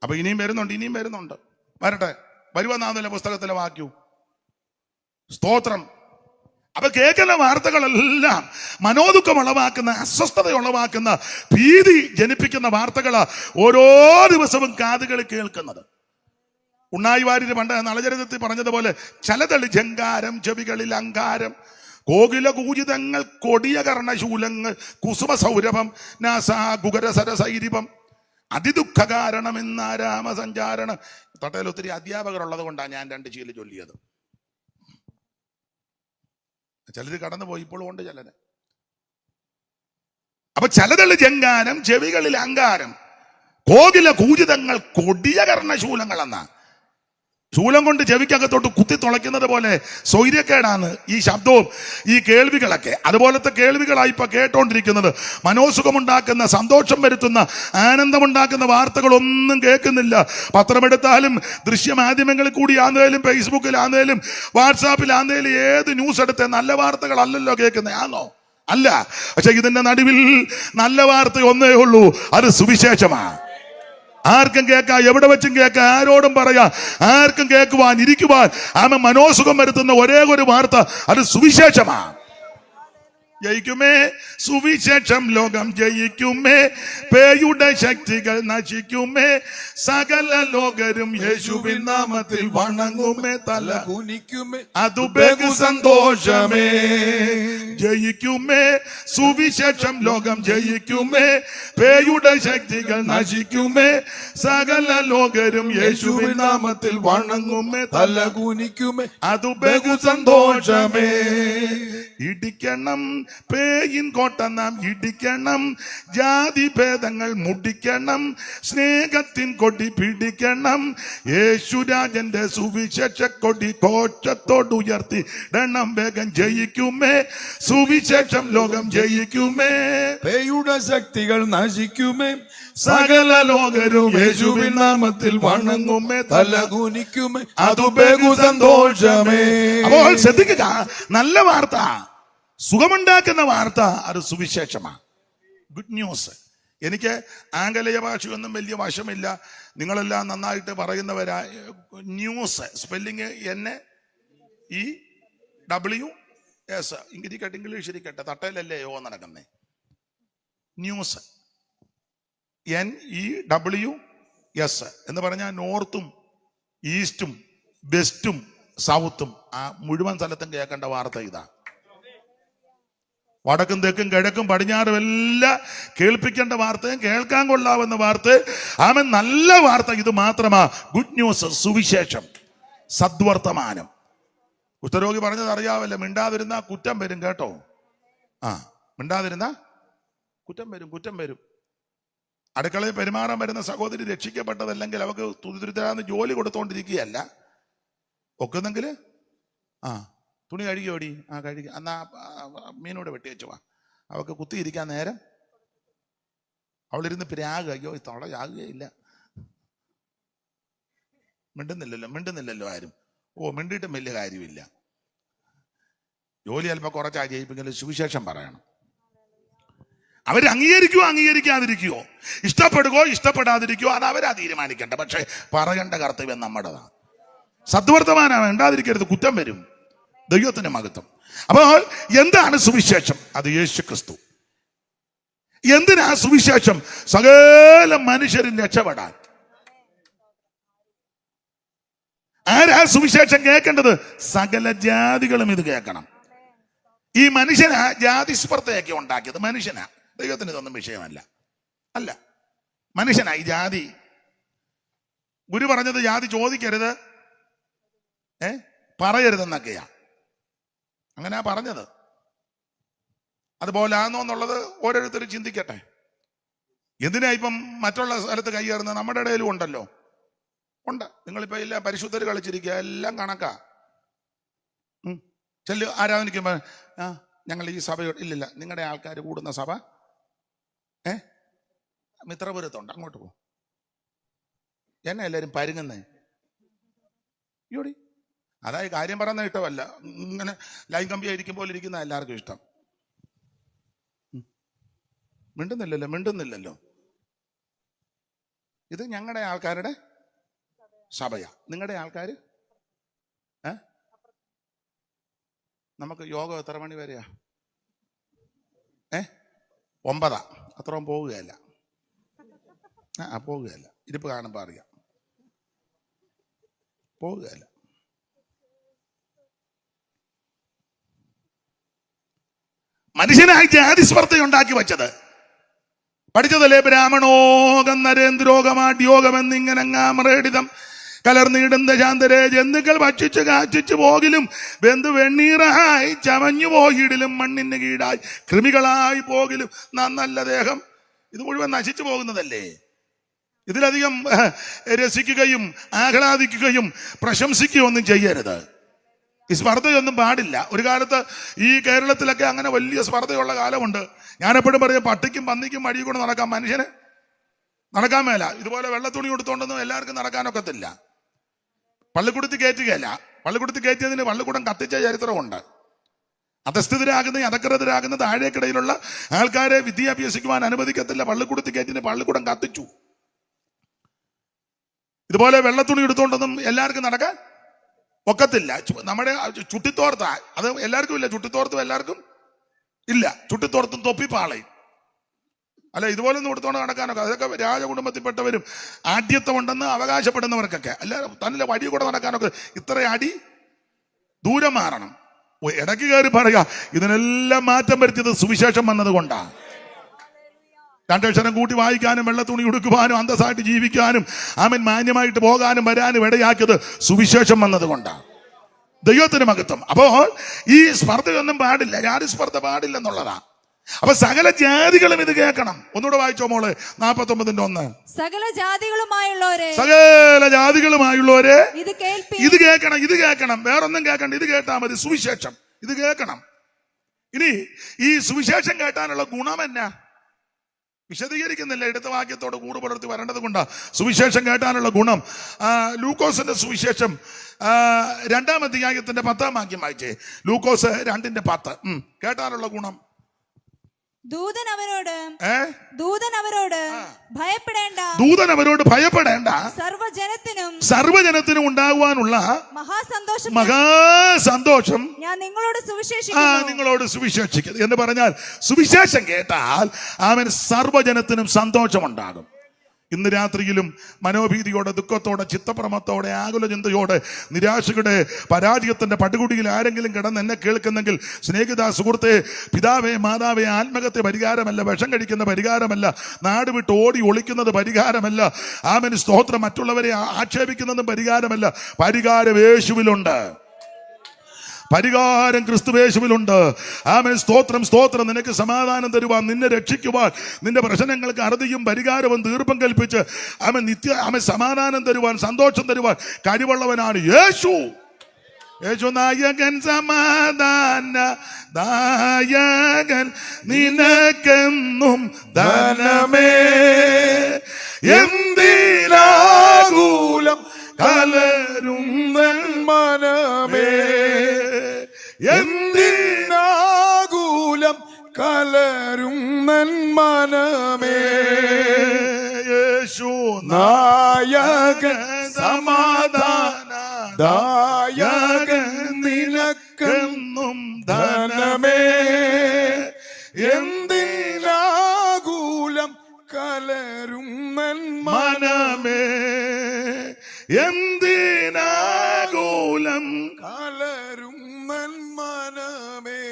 അപ്പൊ ഇനിയും വരുന്നുണ്ട്. വരട്ടെ, വരുവെന്നാന്നല്ലോ പുസ്തകത്തിലെ വാക്യു. സ്തോത്രം. അപ്പൊ കേൾക്കുന്ന വാർത്തകളെല്ലാം മനോദുഃഖം ഉളവാക്കുന്ന, അസ്വസ്ഥത ഉളവാക്കുന്ന, ഭീതി ജനിപ്പിക്കുന്ന വാർത്തകളാ ഓരോ ദിവസവും കാതുകൾ കേൾക്കുന്നത്. ഉണ്ണായി വാര്യർ പണ്ട് നളചരിതത്തിൽ പറഞ്ഞതുപോലെ, ചലതളി ജങ്കാരം ചെവികളിൽ അങ്കാരം, കോകില കൂജിതങ്ങൾ കൊടിയ കർണശൂലങ്ങൾ, കുസുമ സൗരഭം നാസാകുകരസരസൈരിപം, അതിദുഃഖകാരണമെന്നാരാമസഞ്ചാരണം. തട്ടയിൽ ഒത്തിരി അധ്യാപകരുള്ളത് കൊണ്ടാണ് ഞാൻ 2 ചീല് ചൊല്ലിയത്. ചിലര് കടന്നുപോയി, ഇപ്പോഴും ഉണ്ട് ചിലര്. അപ്പൊ ചലതളി ജങ്കാരം ചെവികളിൽ അങ്കാരം, കോകില കൂജിതങ്ങൾ കൊടിയ കർണശൂലങ്ങൾ എന്നാ. ശൂലം കൊണ്ട് ചെവിക്കകത്തോട്ട് കുത്തി തുളയ്ക്കുന്നത് പോലെ സ്വൈര്യക്കേടാണ് ഈ ശബ്ദവും ഈ കേൾവികളൊക്കെ. അതുപോലത്തെ കേൾവികളായി ഇപ്പൊ കേട്ടോണ്ടിരിക്കുന്നത്. മനോസുഖമുണ്ടാക്കുന്ന, സന്തോഷം വരുത്തുന്ന, ആനന്ദമുണ്ടാക്കുന്ന വാർത്തകളൊന്നും കേൾക്കുന്നില്ല. പത്രമെടുത്താലും ദൃശ്യമാധ്യമങ്ങളിൽ കൂടി ആന്നേലും ഫേസ്ബുക്കിലാന്നേലും വാട്സാപ്പിലാന്നേലും ഏത് ന്യൂസ് എടുത്തേ നല്ല വാർത്തകളല്ലല്ലോ കേൾക്കുന്നത്. ആണോ? അല്ല. പക്ഷെ ഇതിന്റെ നടുവിൽ നല്ല വാർത്ത ഒന്നേ ഉള്ളൂ, അത് സുവിശേഷമാണ്. ആർക്കും കേൾക്കാം, എവിടെ വെച്ചും കേൾക്കാം, ആരോടും പറയാം, ആർക്കും കേൾക്കുവാൻ, ഇരിക്കുവാൻ മനോസുഖം വരുത്തുന്ന ഒരേ ഒരു വാർത്ത, അത് സുവിശേഷമാണ്. ജയിക്കുമേ സുവിശേഷം, ലോകം ജയിക്കുമേ, പേയുടെ ശക്തികൾ നശിക്കുമേ, സകല ലോകരും യേശുവിൻ നാമത്തിൽ വണങ്ങുമേ, തല കുനിക്കുമേ, അതു ബഹു സന്തോഷമേ. ജയിക്കുമേ സുവിശേഷം, ലോകം ജയിക്കുമേ, പേയുടെ ശക്തികൾ നശിക്കുമേ, സകല ലോകരും യേശുവിൻ നാമത്തിൽ വണങ്ങുമേ, തല കുനിക്കുമേ, അതു ബഹു സന്തോഷമേ. ഇടിക്കണം പേയിൻ കോട്ട നാം ഇടിക്കണം, ജാതി ഭേദങ്ങൾ മുടിക്കണം, സ്നേഹത്തിൻ കൊടി പിടിക്കണം, യേശുരാജന്റെ സുവിശേഷ കൊടി കോശത്തോടുയർത്തി ഡണം വേഗം ജയിക്കുമേ, സുവിശേഷം ലോകം ജയിക്കുമേ, പേയുടെ ശക്തികൾ നശിക്കുമേ, സകല ലോകരും യേശുവിൻ നാമത്തിൽ വണങ്ങുമേ, തല കുനിക്കുമേ, അതു ബഹു സന്തോഷമേ. അപ്പോൾ ശ്രദ്ധിക്കുക, നല്ല വാർത്ത, സുഖമുണ്ടാക്കുന്ന വാർത്ത, അത് സുവിശേഷമാണ്. Good news. എനിക്ക് ആംഗലേയ ഭാഷയൊന്നും വലിയ വശമില്ല. നിങ്ങളെല്ലാം നന്നായിട്ട് പറയുന്നവരാ. News spelling NEWS. ഇംഗ്ലീഷ് ഇരിക്കട്ടെ, തട്ടയിലല്ലേ യോ നടക്കുന്നേ. ന്യൂസ് NEWS എന്ന് പറഞ്ഞാൽ നോർത്തും ഈസ്റ്റും വെസ്റ്റും സൗത്തും ആ മുഴുവൻ സ്ഥലത്തും കേൾക്കേണ്ട വാർത്ത ഇതാ. വടക്കും തെക്കും കിഴക്കും പടിഞ്ഞാറും എല്ലാം കേൾപ്പിക്കേണ്ട വാർത്തയും കേൾക്കാൻ കൊള്ളാവുന്ന വാർത്ത. ആമൻ, നല്ല വാർത്ത ഇത് മാത്രമാ. ഗുഡ് ന്യൂസ്, സുവിശേഷം, സദ്വർത്തമാനം. കുഷ്ഠരോഗി പറഞ്ഞത് അറിയാവല്ലോ, മിണ്ടാതിരുന്ന കുറ്റം വരും കേട്ടോ. മിണ്ടാതിരുന്ന കുറ്റം വരും. അടുക്കളയിൽ പെരുമാറാൻ വരുന്ന സഹോദരി രക്ഷിക്കപ്പെട്ടതല്ലെങ്കിൽ അവർക്ക് തുരിതുരാന്ന് ജോലി കൊടുത്തോണ്ടിരിക്കുകയല്ല. ഒക്കുന്നെങ്കിൽ തുണി കഴുകിയോടി, കഴുകി, എന്നാ മീനോട് വെട്ടി വെച്ചു വാ. അവൾക്ക് കുത്തിയിരിക്കാൻ നേരം അവളിരുന്ന് പിരാകുക. അയ്യോ തൊളയാകുകയില്ല. മിണ്ടുന്നില്ലല്ലോ ആരും. മിണ്ടിയിട്ടും വലിയ കാര്യമില്ല. ജോലി അല്പം കുറച്ചാ ജയിപ്പിക്കലും സുവിശേഷം പറയണം. അവർ അംഗീകരിക്കുവോ അംഗീകരിക്കാതിരിക്കുവോ, ഇഷ്ടപ്പെടുകയോ ഇഷ്ടപ്പെടാതിരിക്കുവോ, അത് അവരാ തീരുമാനിക്കേണ്ട. പക്ഷെ പറയേണ്ട കർത്തവ്യം നമ്മുടേതാണ്. സദ്വർത്തമാനം വേണ്ടാതിരിക്കരുത്, കുറ്റം വരും. ദൈവത്തിന്റെ മഹത്വം. അപ്പോൾ എന്താണ് സുവിശേഷം? അത് യേശു ക്രിസ്തു. എന്തിനാ സുവിശേഷം? സകല മനുഷ്യരും രക്ഷപ്പെടാൻ. ആരാ സുവിശേഷം കേൾക്കേണ്ടത്? സകല ജാതികളും ഇത് കേൾക്കണം. ഈ മനുഷ്യനാ ജാതിസ്പർദ്ധയൊക്കെ ഉണ്ടാക്കിയത്. മനുഷ്യനാ, ദൈവത്തിന് ഇതൊന്നും വിഷയമല്ല. അല്ല, മനുഷ്യനാ ഈ ജാതി. ഗുരു പറഞ്ഞത് ജാതി ചോദിക്കരുത്, പറയരുതെന്നൊക്കെയാ. അങ്ങനെയാ പറഞ്ഞത്. അതുപോലാന്നോ എന്നുള്ളത് ഓരോരുത്തരും ചിന്തിക്കട്ടെ. എന്തിനാ ഇപ്പം മറ്റുള്ള സ്ഥലത്ത് കയ്യേറുന്നത്? നമ്മുടെ ഇടയിലും ഉണ്ടല്ലോ, ഉണ്ട്. നിങ്ങളിപ്പോ ഇല്ല പരിശുദ്ധർ കളിച്ചിരിക്കുക, എല്ലാം കണക്കാ. ചെല്ലു ആരാധനിക്കുമ്പോ ഞങ്ങൾ ഈ സഭയോട് ഇല്ലില്ല, നിങ്ങളുടെ ആൾക്കാർ കൂടുന്ന സഭ മിത്രപുരത്തുണ്ട്, അങ്ങോട്ട് പോകും. എന്നെ എല്ലാരും പരുങ്ങുന്നേ യോടി. അതായത് കാര്യം പറയുന്ന ഇഷ്ടമല്ല, ഇങ്ങനെ ലൈൻ കമ്പി ആയിരിക്കുമ്പോൾ ഇരിക്കുന്ന എല്ലാവർക്കും ഇഷ്ടം. മിണ്ടുന്നില്ലല്ലോ. ഇത് ഞങ്ങളുടെ ആൾക്കാരുടെ സഭയാ. നിങ്ങളുടെ ആൾക്കാർ നമുക്ക് യോഗം എത്ര മണി വരെയാ? 9. അത്രയും പോവുകയല്ല. പോവുകയല്ല. ഇരിപ്പ് കാണുമ്പോൾ അറിയാം, പോവുകയല്ല. മനുഷ്യനായി ജാതിസ്പർദ്ധ ഉണ്ടാക്കി വെച്ചത്. പഠിച്ചതല്ലേ? ബ്രാഹ്മണോകം നരേന്ദ്രോഗമാഡ്യോഗം എന്നിങ്ങനങ്ങാമറേടിതം കലർന്നിടുന്ന ശാന്തരെ ജന്തുക്കൾ ഭക്ഷിച്ച് കാച്ചിച്ചു പോകിലും വെന്തു വെണ്ണീറായി ചമഞ്ഞു പോയിടിലും മണ്ണിന് കീഴായി കൃമികളായി പോകിലും നല്ല ദേഹം. ഇത് മുഴുവൻ നശിച്ചു പോകുന്നതല്ലേ? ഇതിലധികം രസിക്കുകയും ആഹ്ലാദിക്കുകയും പ്രശംസിക്കുകയും ഒന്നും ചെയ്യരുത്. ഈ സ്പർദ്ധയൊന്നും പാടില്ല. ഒരു കാലത്ത് ഈ കേരളത്തിലൊക്കെ അങ്ങനെ വലിയ സ്പർദ്ധയുള്ള കാലമുണ്ട്. ഞാനെപ്പോഴും പറയും, പട്ടിക്കും പന്നിക്കും വഴി കൊണ്ട് നടക്കാൻ മനുഷ്യന് നടക്കാൻ മേല. ഇതുപോലെ വെള്ളത്തുണി കൊടുത്തോണ്ടൊന്നും എല്ലാവർക്കും നടക്കാനൊക്കത്തില്ല. പള്ളിക്കൂടത്തിൽ കയറ്റുകയല്ല. പള്ളിക്കൂടത്തിൽ കയറ്റിയതിന് പള്ളിക്കൂടം കത്തിച്ച ചരിത്രമുണ്ട്. അധസ്ഥിതരാകുന്ന അധകൃതരാകുന്ന താഴേക്കിടയിലുള്ള ആൾക്കാരെ വിദ്യാഭ്യസിക്കുവാൻ അനുവദിക്കത്തില്ല. പള്ളിക്കൂടത്തിൽ കയറ്റിന് പള്ളിക്കൂടം കത്തിച്ചു. ഇതുപോലെ വെള്ളത്തുണി എടുത്തോണ്ടൊന്നും എല്ലാവർക്കും നടക്കാൻ ഒക്കത്തില്ല. നമ്മുടെ ചുട്ടിത്തോർത്ത അത് എല്ലാവർക്കും ഇല്ല. ചുട്ടിത്തോർത്തും എല്ലാവർക്കും ഇല്ല. ചുട്ടിത്തോർത്തും തൊപ്പിപ്പാളയും അല്ല, ഇതുപോലെ ഒന്നും കൊടുത്തോണ്ട് നടക്കാനൊക്കെ. അതൊക്കെ രാജകുടുംബത്തിൽപ്പെട്ടവരും ആഢ്യത്വം ഉണ്ടെന്ന് അവകാശപ്പെടുന്നവർക്കൊക്കെ. അല്ല, തന്നെ വഴി കൂടെ നടക്കാനൊക്കെ ഇത്ര അടി ദൂരം മാറണം. ഇടയ്ക്ക് കയറി പറയുക, ഇതിനെല്ലാം മാറ്റം വരുത്തിയത് സുവിശേഷം വന്നത് കൊണ്ടാണ്. 2 അക്ഷരം കൂട്ടി വായിക്കാനും വെള്ളത്തുണി ഉടുക്കുവാനും അന്തസ്സായിട്ട് ജീവിക്കാനും ആമൻ മാന്യമായിട്ട് പോകാനും വരാനും ഇടയാക്കിയത് സുവിശേഷം വന്നത് കൊണ്ടാണ്. ദൈവത്തിന് മഹത്വം. അപ്പോൾ ഈ സ്പർദ്ധയൊന്നും പാടില്ല, ജാതി സ്പർദ്ധ പാടില്ലെന്നുള്ളതാ. അപ്പൊ സകല ജാതികളും ഇത് കേൾക്കണം. ഒന്നുകൂടെ വായിച്ചോ മോള്, 49:1. സകല ജാതികളുമായുള്ളവരെ ഇത് കേൾക്കണം. വേറൊന്നും കേൾക്കണ്ട, ഇത് കേട്ടാ മതി. സുവിശേഷം ഇത് കേൾക്കണം. ഇനി ഈ സുവിശേഷം കേട്ടാനുള്ള ഗുണം എന്നാ വിശദീകരിക്കുന്നില്ല. എടുത്ത വാക്യത്തോട് കൂറ് പുലർത്തി വരേണ്ടത് കൊണ്ടാ സുവിശേഷം കേട്ടാനുള്ള ഗുണം. ലൂക്കോസിന്റെ സുവിശേഷം 2-ാം അധ്യായത്തിന്റെ 10-ാം വാക്യം വായിച്ചേ. ലൂക്കോസ് 2:10. കേട്ടാനുള്ള ഗുണം. ദൂതൻ അവരോട് ഭയപ്പെടേണ്ട സർവ്വജനത്തിനും ഉണ്ടാകുവാനുള്ള മഹാസന്തോഷം ഞാൻ നിങ്ങളോട് സുവിശേഷിക്കുന്നു എന്ന് പറഞ്ഞാൽ, സുവിശേഷം കേട്ടാൽ അവൻ സർവ്വജനത്തിനും സന്തോഷം ഉണ്ടാകും. ഇന്ന് രാത്രിയിലും മനോഭീതിയോടെ, ദുഃഖത്തോടെ, ചിത്തപ്രമത്തോടെ, ആകുല ചിന്തയോടെ, നിരാശയുടെ പരാജയത്തിന്റെ പടുകുടിയിൽ ആരെങ്കിലും കിടന്ന് എന്നെ കേൾക്കുന്നെങ്കിൽ, സ്നേഹിത, സുഹൃത്തെ, പിതാവേ, മാതാവേ, ആത്മഹത്യ പരിഹാരമല്ല, വിഷം കഴിക്കുന്ന പരിഹാരമല്ല, നാട് വിട്ട് ഓടി ഒളിക്കുന്നത് പരിഹാരമല്ല, ആമേൻ, സ്തോത്രം, മറ്റുള്ളവരെ ആക്ഷേപിക്കുന്നതും പരിഹാരമല്ല. പരിഹാരം യേശുവിലുണ്ട്. പരിഹാരം ക്രിസ്തുവേശുവിലുണ്ട്. ആമേൻ, സ്തോത്രം, സ്തോത്രം. നിനക്ക് സമാധാനം തരുവാൻ, നിന്നെ രക്ഷിക്കുവാൻ, നിന്റെ പ്രശ്നങ്ങൾക്ക് അറുതിയും പരിഹാരവും തീർപ്പും കൽപ്പിച്ച് ആമേൻ സമാധാനം തരുവാൻ, സന്തോഷം തരുവാൻ കഴിവുള്ളവനാണ് യേശു. യേശു നായകൻ, സമാധാന ദായകൻ, നിനക്കെന്നും ധനമേ, എന്തിനാകുലം കലരും മനമേ, എന്തിനാകുലം കലരും മനമേ. യേശു നായകൻ, സമാധാന ദായകൻ, നിനക്കെന്നും ധനമേ, എന്തിനാകുലം കലരും മനമേ, എന്തിനാകുലം കലരും മനമേ.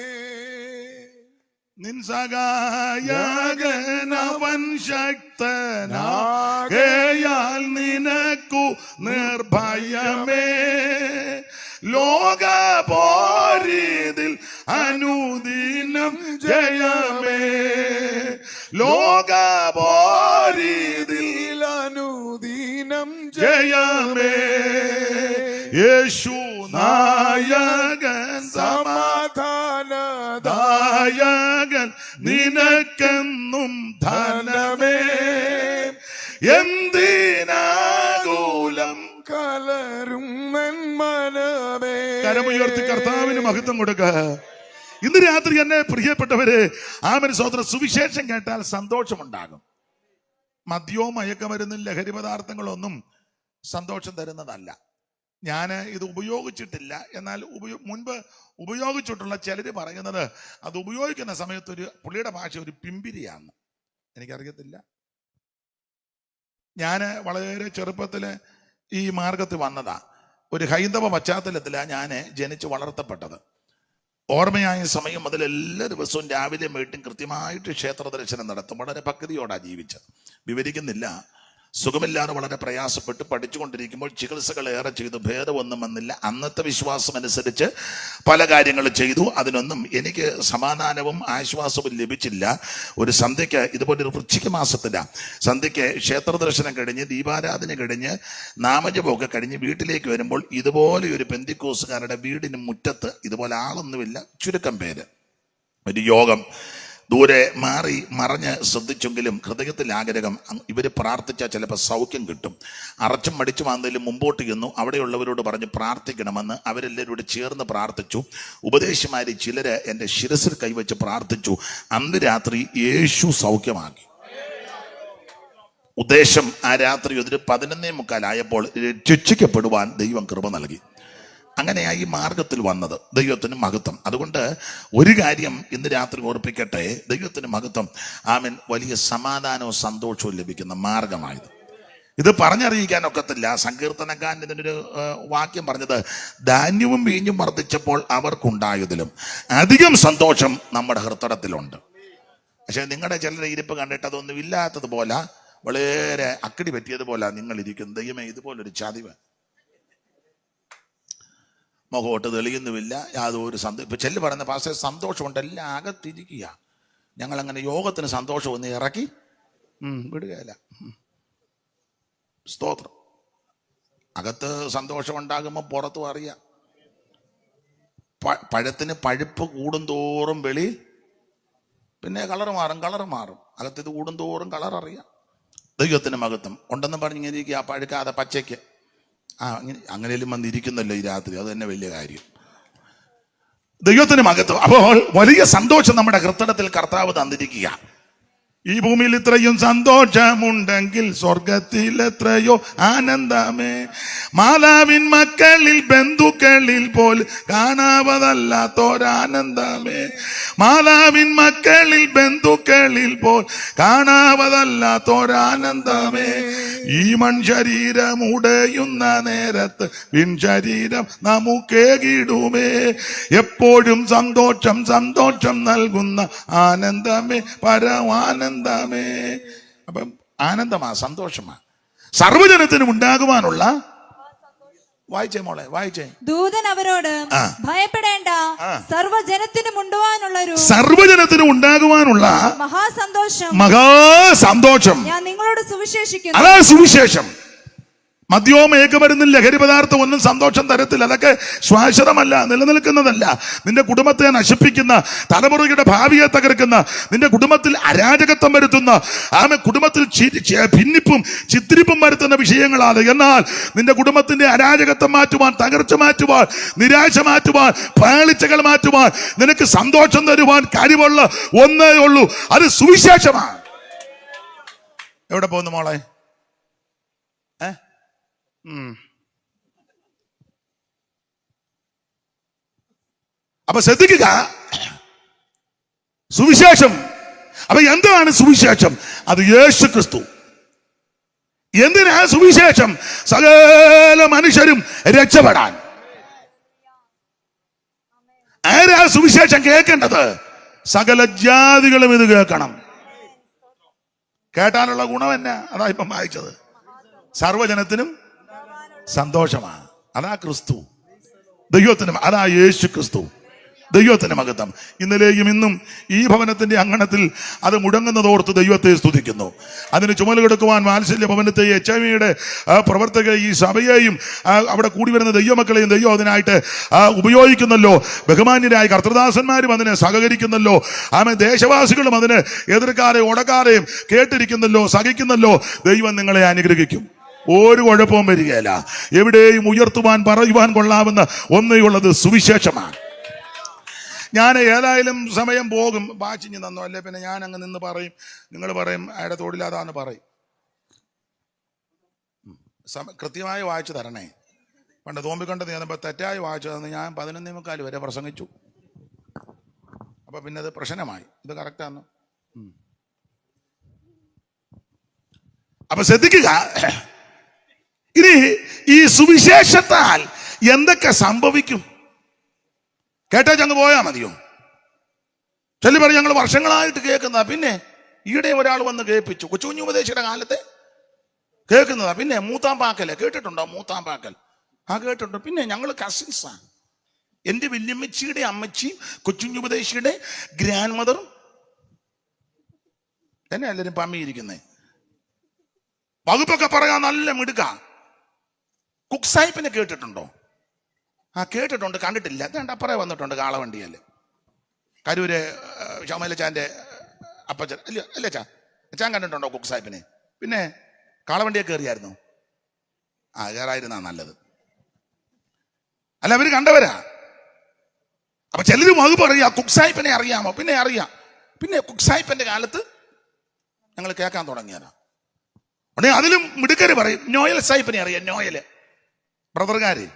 നിൻ സഹായകനവൻ ശക്തനാകയാൽ നിനക്കു നിർഭയമേ, ലോകപോരിതിൽ അനുദിനം ജയമേ, ലോകപോരിതിൽ അനുദിനം ജയമേ. യേശു നായകൻ, സമാധാന ദായകൻ, നിനക്കെന്നും ധനമേ, എന്തിനാകുലം കലരും മനമേ. കരമുയർത്തി കർത്താവിന് മഹത്വം കൊടുക്കുക. ഇന്ന് രാത്രി എന്നെ പ്രിയപ്പെട്ടവരെ, ആമേൻ, സ്തോത്രം, സുവിശേഷം കേട്ടാൽ സന്തോഷമുണ്ടാകും. മദ്യവും മയക്കമരുന്നും ലഹരി പദാർത്ഥങ്ങളൊന്നും സന്തോഷം തരുന്നതല്ല. ഞാൻ ഇത് ഉപയോഗിച്ചിട്ടില്ല, എന്നാൽ മുൻപ് ഉപയോഗിച്ചിട്ടുള്ള ചിലർ പറയുന്നത് അത് ഉപയോഗിക്കുന്ന സമയത്ത് പുള്ളിയുടെ ഭാഷ ഒരു പിമ്പിരിയാന്ന്. എനിക്കറിയത്തില്ല. ഞാൻ വളരെ ചെറുപ്പത്തിൽ ഈ മാർഗത്തിൽ വന്നതാ. ഒരു ഹൈന്ദവ പശ്ചാത്തലത്തിലാണ് ഞാൻ ജനിച്ച് വളർത്തപ്പെട്ടത്. ഓർമ്മയായ സമയം മുതൽ എല്ലാ ദിവസവും രാവിലെ വീട്ടിൽ കൃത്യമായിട്ട് ക്ഷേത്ര ദർശനം നടത്തും. വളരെ ഭക്തിയോടാണ് ജീവിച്ചത്. വിവരിക്കുന്നില്ല. സുഖമില്ലാതെ വളരെ പ്രയാസപ്പെട്ട് പഠിച്ചുകൊണ്ടിരിക്കുമ്പോൾ ചികിത്സകൾ ഏറെ ചെയ്തു, ഭേദമൊന്നും വന്നില്ല. അന്നത്തെ വിശ്വാസം അനുസരിച്ച് പല കാര്യങ്ങളും ചെയ്തു. അതിനൊന്നും എനിക്ക് സമാധാനവും ആശ്വാസവും ലഭിച്ചില്ല. ഒരു സന്ധ്യയ്ക്ക്, ഇതുപോലൊരു വൃശ്ചിക മാസത്തിലാണ്, സന്ധ്യയ്ക്ക് ക്ഷേത്ര ദർശനം കഴിഞ്ഞ്, ദീപാരാധന കഴിഞ്ഞ്, നാമജപമൊക്കെ കഴിഞ്ഞ് വീട്ടിലേക്ക് വരുമ്പോൾ ഇതുപോലെ ഒരു പെന്തിക്കോസുകാരുടെ വീടിന് മുറ്റത്ത് ഇതുപോലെ ആളൊന്നുമില്ല, ചുരുക്കം പേര്, ഒരു യോഗം. ദൂരെ മാറി മറഞ്ഞ് ശ്രദ്ധിച്ചെങ്കിലും ഹൃദയത്തിൽ ആഗ്രഹം, ഇവർ പ്രാർത്ഥിച്ചാൽ ചിലപ്പോൾ സൗഖ്യം കിട്ടും. അറച്ചും മടിച്ചും ആണെങ്കിലും മുമ്പോട്ട് ചെന്നു അവിടെയുള്ളവരോട് പറഞ്ഞ് പ്രാർത്ഥിക്കണമെന്ന് അവരെല്ലാവരോട് ചേർന്ന് പ്രാർത്ഥിച്ചു. ഉപദേശിമാർ ചിലര് എൻ്റെ ശിരസിൽ കൈവച്ച് പ്രാർത്ഥിച്ചു. അന്ന് രാത്രി യേശു സൗഖ്യമാക്കി. ഉദ്ദേശം ആ രാത്രി ഒരു 11:45 രക്ഷിക്കപ്പെടുവാൻ ദൈവം കൃപ നൽകി. അങ്ങനെയായി ഈ മാർഗത്തിൽ വന്നത്. ദൈവത്തിന് മഹത്വം. അതുകൊണ്ട് ഒരു കാര്യം ഇന്ന് രാത്രി ഓർപ്പിക്കട്ടെ, ദൈവത്തിന് മഹത്വം. ആമേൻ. വലിയ സമാധാനവും സന്തോഷവും ലഭിക്കുന്ന മാർഗമായത്. ഇത് പറഞ്ഞറിയിക്കാനൊക്കത്തില്ല. സങ്കീർത്തനക്കാരൻ ഇതിനൊരു വാക്യം പറഞ്ഞത്, ധാന്യവും വീഞ്ഞും വർദ്ധിച്ചപ്പോൾ അവർക്കുണ്ടായതിലും അധികം സന്തോഷം നമ്മുടെ ഹൃദയത്തിലുണ്ട്. പക്ഷെ നിങ്ങളുടെ ചിലരുടെ ഇരിപ്പ് കണ്ടിട്ട് അതൊന്നും ഇല്ലാത്തതുപോലെ, വളരെ അക്കടി പറ്റിയതുപോലെ നിങ്ങൾ ഇരിക്കും. ദൈവമേ, ഇതുപോലൊരു ചതിവ്. മുഖോട്ട് തെളിയുന്നുമില്ല, യാതൊരു ഇപ്പൊ ചെല്ലു പറയുന്ന പാസ്റ്റർ സന്തോഷമുണ്ട്, എല്ലാം അകത്തിരിക്കുക. ഞങ്ങളങ്ങനെ യോഗത്തിന് സന്തോഷം ഒന്ന് ഇറക്കി വിടുകയല്ല. സ്തോത്രം. അകത്ത് സന്തോഷം ഉണ്ടാകുമ്പോൾ പുറത്തും അറിയാം. പഴത്തിന് പഴുപ്പ് കൂടുന്തോറും വെളിയിൽ പിന്നെ കളർ മാറും. അകത്ത് കൂടുന്തോറും കളർ അറിയാം. ദൈവത്തിന് മഹത്വം. ഉണ്ടെന്ന് പറഞ്ഞിങ്ങനെ ഇരിക്കുക, പഴുക്കാതെ പച്ചയ്ക്ക്. അങ്ങനെയും വന്നിരിക്കുന്നല്ലോ ഈ രാത്രി, അത് തന്നെ വലിയ കാര്യം. ദൈവത്തിന് മഹത്വം. അപ്പോൾ വലിയ സന്തോഷം നമ്മുടെ ഹൃദയത്തിൽ കർത്താവ് തന്നിരിക്കുക. ഈ ഭൂമിയിൽ ഇത്രയും സന്തോഷമുണ്ടെങ്കിൽ സ്വർഗത്തിൽ എത്രയോ ആനന്ദമേ. മാതാവിൻ മക്കളിൽ ബന്ധുക്കളിൽ പോൽ കാണാവതല്ലാത്തോരാനന്ദമേ. മാതാവിൻ മക്കളിൽ ബന്ധുക്കളിൽ പോൽ കാണാവതല്ലാത്തോരാനന്ദമേ. ഈ മൺശരീരം ഉടയുന്ന നേരത്ത് പിൻ ശരീരം നമുക്കേകിടുമേ. എപ്പോഴും സന്തോഷം സന്തോഷം നൽകുന്ന ആനന്ദമേ, പരമാനന്ദമേ. അപ്പം ആനന്ദമാ, സന്തോഷമാ, സർവജനത്തിനും ഉണ്ടാകുവാനുള്ള. വായിച്ചേ മോളെ, വായിച്ചേ. ദൂതൻ അവരോട് ഭയപ്പെടേണ്ട, സർവ്വജനത്തിനും ഉണ്ടാകുവാനുള്ള മഹാസന്തോഷം ഞാൻ നിങ്ങളോട് സുവിശേഷിക്കുന്നു. അതാ സുവിശേഷം. മദ്യവും മയക്കുമരുന്നും ലഹരി പദാർത്ഥം ഒന്നും സന്തോഷം തരത്തില്ല. അതൊക്കെ ശാശ്വതമല്ല, നിലനിൽക്കുന്നതല്ല. നിന്റെ കുടുംബത്തെ നശിപ്പിക്കുന്ന, തലമുറയുടെ ഭാവിയെ തകർക്കുന്ന, നിന്റെ കുടുംബത്തിൽ അരാജകത്വം വരുത്തുന്ന, കുടുംബത്തിൽ ഭിന്നിപ്പും ചിത്തിരിപ്പും വരുത്തുന്ന വിഷയങ്ങളാണ്. എന്നാൽ നിന്റെ കുടുംബത്തിന്റെ അരാജകത്വം മാറ്റുവാൻ, തകർച്ച മാറ്റുവാൻ, നിരാശ മാറ്റുവാൻ, പാളിച്ചകൾ മാറ്റുവാൻ, നിനക്ക് സന്തോഷം തരുവാൻ കഴിവുള്ള ഒന്നേ ഉള്ളൂ, അത് സുവിശേഷമാണ്. എവിടെ പോകുന്നു മോളെ? അപ്പൊ ശ്രദ്ധിക്കുക, സുവിശേഷം. അപ്പൊ എന്താണ് സുവിശേഷം? അത് യേശു ക്രിസ്തു. എന്തിനാ സുവിശേഷം? സകല മനുഷ്യരും രക്ഷപ്പെടാൻ. ആരാ സുവിശേഷം കേൾക്കേണ്ടത്? സകല ജാതികളും ഇത് കേൾക്കണം. കേട്ടാനുള്ള ഗുണം എന്നാ? അതാ ഇപ്പം വായിച്ചത്. സർവജനത്തിനും സന്തോഷമാണ്. അതാ ക്രിസ്തു. ദൈവത്തിന്, അതാ യേശു ക്രിസ്തു. ദൈവത്തിന്റെ മഹത്വം. ഇന്നലെയും ഇന്നും ഈ ഭവനത്തിന്റെ അങ്കണത്തിൽ അത് മുടങ്ങുന്നതോർത്ത് ദൈവത്തെ സ്തുതിക്കുന്നു. അതിന് ചുമലുകൊടുക്കുവാൻ വാത്സല്യ ഭവനത്തെ HMയുടെ പ്രവർത്തക ഈ സഭയെയും അവിടെ കൂടി വരുന്ന ദൈവമക്കളെയും ദൈവം അതിനായിട്ട് ഉപയോഗിക്കുന്നല്ലോ. ബഹുമാന്യരായ കർത്തൃദാസന്മാരും അതിനെ സഹകരിക്കുന്നല്ലോ. ദേശവാസികളും അതിന് എതിർക്കാതെ ഉടക്കാതെയും കേട്ടിരിക്കുന്നല്ലോ, സഹിക്കുന്നല്ലോ. ദൈവം നിങ്ങളെ അനുഗ്രഹിക്കും. ഒരു കുഴപ്പവും വരികയില്ല. എവിടെയും ഉയർത്തുവാൻ പറയുവാൻ കൊള്ളാവുന്ന ഒന്നേയുള്ളത് സുവിശേഷമാണ്. ഞാൻ ഏതായാലും സമയം പോകും. വാച്ചിഞ്ഞ് തന്നോ, അല്ലേ പിന്നെ ഞാൻ അങ്ങ് നിന്ന് പറയും. നിങ്ങൾ പറയും അയാളുടെ തൊഴിലാതാന്ന് പറയും. കൃത്യമായി വായിച്ചു തരണേ. പണ്ട് തോമ്പിക്കണ്ടത് ഞാനിപ്പോൾ തെറ്റായി വായിച്ചു തന്നു. ഞാൻ 11:45 വരെ പ്രസംഗിച്ചു. അപ്പൊ പിന്നെ അത് പ്രശ്നമായി. ഇത് കറക്റ്റാന്ന്. അപ്പൊ ശ്രദ്ധിക്കുക, ഇനി ഈ സുവിശേഷത്താൽ എന്തൊക്കെ സംഭവിക്കും? കേട്ടാ ചങ്ങ് പോയാ മതിയോ? ചൊല്ലി പറയും ഞങ്ങൾ വർഷങ്ങളായിട്ട് കേൾക്കുന്നതാ. പിന്നെ ഈയിടെ ഒരാൾ വന്ന് കേൾപ്പിച്ചു. കൊച്ചുകുഞ്ഞു ഉപദേശിയുടെ കാലത്തെ കേൾക്കുന്നതാ. പിന്നെ മൂത്താമ്പാക്കല് കേട്ടിട്ടുണ്ടോ? മൂത്താമ്പാക്കൽ കേട്ടിട്ടുണ്ടോ? പിന്നെ ഞങ്ങൾ കസിൻസാ. എൻ്റെ വല്യമ്മച്ചിയുടെ അമ്മച്ചിയും കൊച്ചുകുഞ്ഞു ഉപദേശിയുടെ ഗ്രാൻഡ് മദറും എന്നെ എല്ലാവരും പമ്മിയിരിക്കുന്നേ. വകുപ്പൊക്കെ പറയാൻ നല്ല മിടുക്ക. കുക്സായിപ്പിനെ കേട്ടിട്ടുണ്ടോ? കേട്ടിട്ടുണ്ട്, കണ്ടിട്ടില്ല. അതുകൊണ്ട് അപ്പറേ വന്നിട്ടുണ്ട് കാളവണ്ടിയല്ലേ. കരൂര് ഷമലച്ചാൻ്റെ അപ്പച്ചൻ അല്ല അല്ലേ ചാ? അച്ചാൻ കണ്ടിട്ടുണ്ടോ കുക്സായിപ്പിനെ? പിന്നെ കാളവണ്ടിയെ കയറിയായിരുന്നു? കയറായിരുന്നാ നല്ലത്. അല്ല, അവര് കണ്ടവരാ. അപ്പൊ ചിലര് വകുപ്പ് അറിയാം. കുക്സായിപ്പിനെ അറിയാമോ? പിന്നെ അറിയാം. പിന്നെ കുക്സായിപ്പന്റെ കാലത്ത് ഞങ്ങൾ കേൾക്കാൻ തുടങ്ങിയതാ. ഉടനെ അതിലും മിടുക്കര് പറയും നോയൽ സാഹിബിനെ അറിയാം. നോയല് ബ്രദർകാര്,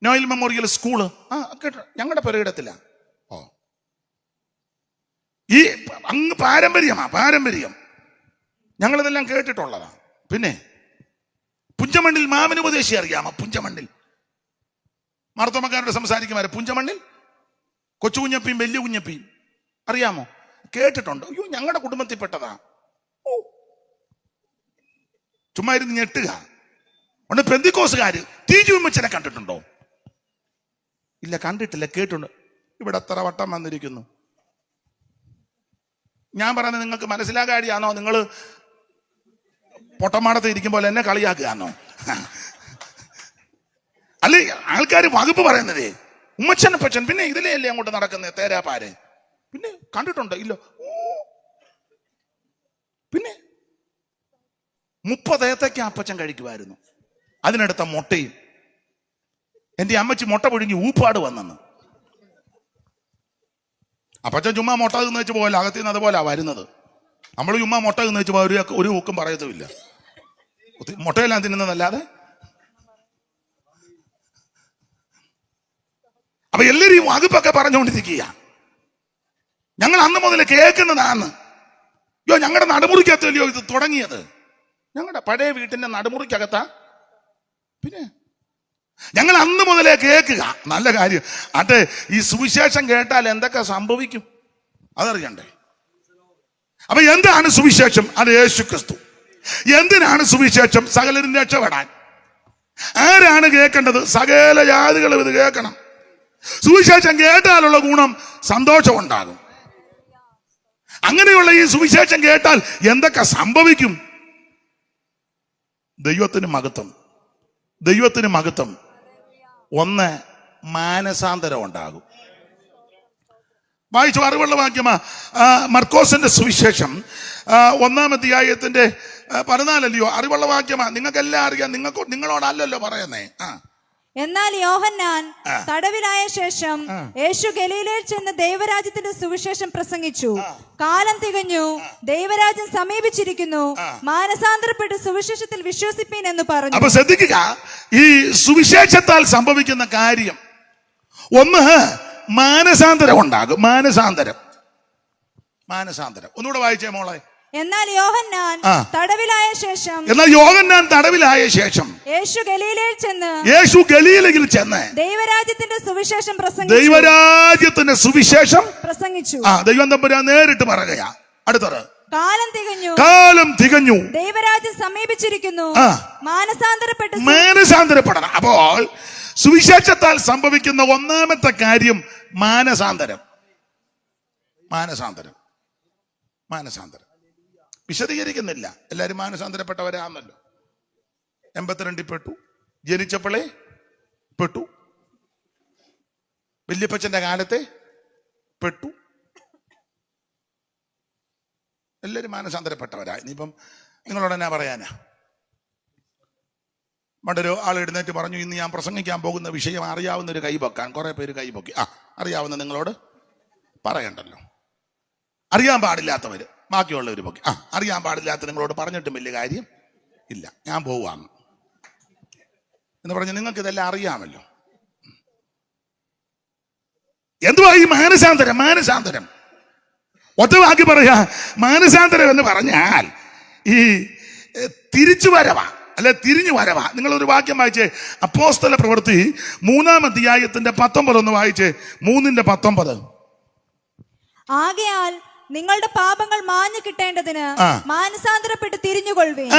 നോയൽ മെമ്മോറിയൽ സ്കൂള് കേട്ടോ, ഞങ്ങളുടെ പെരയിടത്തില്ല. ഈ അങ്ങ് പാരമ്പര്യം. ഞങ്ങളിതെല്ലാം കേട്ടിട്ടുള്ളതാ. പിന്നെ പുഞ്ചമണ്ണിൽ മാമനുപദേശി അറിയാമോ? പുഞ്ചമണ്ണിൽ മാർത്തോമക്കാരോട് സംസാരിക്കുമാരെ. പുഞ്ചമണ്ണിൽ കൊച്ചു കുഞ്ഞപ്പിയും വലിയ കുഞ്ഞപ്പിയും അറിയാമോ? കേട്ടിട്ടുണ്ടോ? അയ്യോ, ഞങ്ങളുടെ കുടുംബത്തിൽപ്പെട്ടതാ. ചുമ്മാ ഇരുന്ന് ഞെട്ടുക. ഉണ്ട് പെന്തിക്കോസുകാര് TG ഉമ്മച്ചനെ കണ്ടിട്ടുണ്ടോ? ഇല്ല, കണ്ടിട്ടില്ല, കേട്ടിട്ടുണ്ട്. ഇവിടെ എത്ര വട്ടം വന്നിരിക്കുന്നു. ഞാൻ പറയുന്നത് നിങ്ങൾക്ക് മനസ്സിലാകാടിയാണോ? നിങ്ങൾ പൊട്ടമാടത്ത് ഇരിക്കുമ്പോൾ എന്നെ കളിയാക്കുകയാണോ? അല്ലേ ആൾക്കാർ വകുപ്പ് പറയുന്നതേ ഉമ്മച്ചനെ പച്ചൻ. പിന്നെ ഇതിലേ അല്ലേ അങ്ങോട്ട് നടക്കുന്നത് തേരാപ്പാര്. പിന്നെ കണ്ടിട്ടുണ്ടോ? ഇല്ല. പിന്നെ 30 ഏത്തയ്ക്ക അപ്പച്ചൻ കഴിക്കുമായിരുന്നു. അതിനടുത്ത മുട്ടയും. എൻ്റെ അമ്മച്ചി മുട്ട പുഴുങ്ങി ഊപ്പാട് വന്നെന്ന്. അപ്പച്ചൻ ചുമ്മാ മുട്ട തിന്ന് വെച്ച് പോകല്ല, അകത്ത് നിന്ന് അതുപോലെ വരുന്നത്. നമ്മൾ ചുമ്മാ മുട്ട തിന്ന് വെച്ച് ഒരു ഊക്കും പറയത്തുമില്ല. മുട്ടയെല്ലാം തിന്നുന്നതല്ലാതെ. അപ്പൊ എല്ലാവരും ഈ വകുപ്പൊക്കെ പറഞ്ഞുകൊണ്ടിരിക്കുക. ഞങ്ങൾ അന്ന് മുതൽ കേൾക്കുന്നതാണ്. അയ്യോ, ഞങ്ങളുടെ നടുമുറിക്കകത്തല്ലയോ ഇത് തുടങ്ങിയത്? ഞങ്ങളുടെ പഴയ വീട്ടിന്റെ നടുമുറിക്കകത്താ. പിന്നെ ഞങ്ങൾ അന്ന് മുതലേ കേൾക്കുക. നല്ല കാര്യം. അത് ഈ സുവിശേഷം കേട്ടാൽ എന്തൊക്കെ സംഭവിക്കും അതറിയണ്ടേ? അപ്പൊ എന്താണ് സുവിശേഷം? അത് യേശു ക്രിസ്തു. എന്തിനാണ് സുവിശേഷം? സകലരും രക്ഷപ്പെടാൻ. ആരാണ് കേൾക്കേണ്ടത്? സകല ജാതികളും ഇത് കേൾക്കണം. സുവിശേഷം കേട്ടാലുള്ള ഗുണം സന്തോഷം ഉണ്ടാകും. അങ്ങനെയുള്ള ഈ സുവിശേഷം കേട്ടാൽ എന്തൊക്കെ സംഭവിക്കും? ദൈവത്തിന് മഹത്വം, ദൈവത്തിന് മഹത്വം. ഒന്ന്, മാനസാന്തരം ഉണ്ടാകും. വായിച്ചു, അറിവുള്ള വാക്യമാ. മർക്കോസിന്റെ സുവിശേഷം 1-ാം അധ്യായത്തിന്റെ 14 അറിവുള്ള വാക്യമാ. നിങ്ങൾക്കെല്ലാം അറിയാം, നിങ്ങളോടല്ലല്ലോ പറയുന്നേ. എന്നാൽ യോഹന്നാൻ തടവിലായ ശേഷം യേശു ഗലീലയിൽ ചെന്ന് ദൈവരാജ്യത്തിന്റെ സുവിശേഷം പ്രസംഗിച്ചു. കാലം തികഞ്ഞു, ദൈവരാജ്യം സമീപിച്ചിരിക്കുന്നു, മാനസാന്തരപ്പെട്ട് സുവിശേഷത്തിൽ വിശ്വസിപ്പീൻ എന്ന് പറഞ്ഞു. അപ്പൊ ശ്രദ്ധിക്കുക, ഈ സുവിശേഷത്താൽ സംഭവിക്കുന്ന കാര്യം ഒന്ന്, മാനസാന്തരം ഉണ്ടാകും. മാനസാന്തരം. ഒന്നുകൂടെ വായിച്ചേ മോളെ. എന്നാൽ യോഹന്നാൻ തടവിലായ ശേഷം യേശു ഗലീലയിൽ ചെന്ന് ദൈവരാജ്യത്തിന്റെ സുവിശേഷം പ്രസംഗിച്ചു. ദൈവം തമ്പുരാൻ നേരിട്ട് പറയുക. അടുത്തത്, കാലം തികഞ്ഞു, ദൈവരാജ്യം സമീപിച്ചിരിക്കുന്നു, മാനസാന്തരപ്പെടണം. അപ്പോൾ സുവിശേഷത്താൽ സംഭവിക്കുന്ന ഒന്നാമത്തെ കാര്യം മാനസാന്തരം. വിശദീകരിക്കുന്നില്ല. എല്ലാവരും മാനസാന്തരപ്പെട്ടവരാണല്ലോ. 82 പെട്ടു, ജനിച്ചപ്പോഴേ പെട്ടു, വല്യപ്പച്ചന്റെ കാലത്തെ പെട്ടു. എല്ലാവരും മാനസാന്തരപ്പെട്ടവരാ. ഇനിയിപ്പം നിങ്ങളോട് എന്നാ പറയാനാ? പണ്ടൊരു ആൾ എഴുന്നേറ്റ് പറഞ്ഞു, ഇന്ന് ഞാൻ പ്രസംഗിക്കാൻ പോകുന്ന വിഷയം അറിയാവുന്ന ഒരു കൈപൊക്കാൻ. കുറെ പേര് കൈപൊക്കി. അറിയാവുന്ന നിങ്ങളോട് പറയണ്ടല്ലോ. അറിയാൻ പാടില്ലാത്തവര് ബാക്കിയുള്ളവർ പൊക്കി. അറിയാൻ പാടില്ലാത്ത നിങ്ങളോട് പറഞ്ഞിട്ടും വലിയ കാര്യം ഇല്ല, ഞാൻ പോവാന്ന് എന്ന് പറഞ്ഞ് നിങ്ങൾക്ക് ഇതെല്ലാം അറിയാമല്ലോ. എന്തുവാ ഈ മാനസാന്തരം? ഒറ്റ വാക്കി പറയാ, മാനസാന്തരം എന്ന് പറഞ്ഞാൽ ഈ തിരിച്ചു വരവാ, അല്ലെ തിരിഞ്ഞു വരവാ. നിങ്ങളൊരു വാക്യം വായിച്ചേ, അപ്പോസ്തല പ്രവൃത്തി 3-ാം അധ്യായത്തിന്റെ 19 ഒന്ന് വായിച്ചേ. 3:19. ആകയാൽ നിങ്ങളുടെ പാപങ്ങൾ മാഞ്ഞു കിട്ടേണ്ടതിന് മാനസാന്തരപ്പെട്ട് തിരിഞ്ഞുകൊള്ളുവീൻ.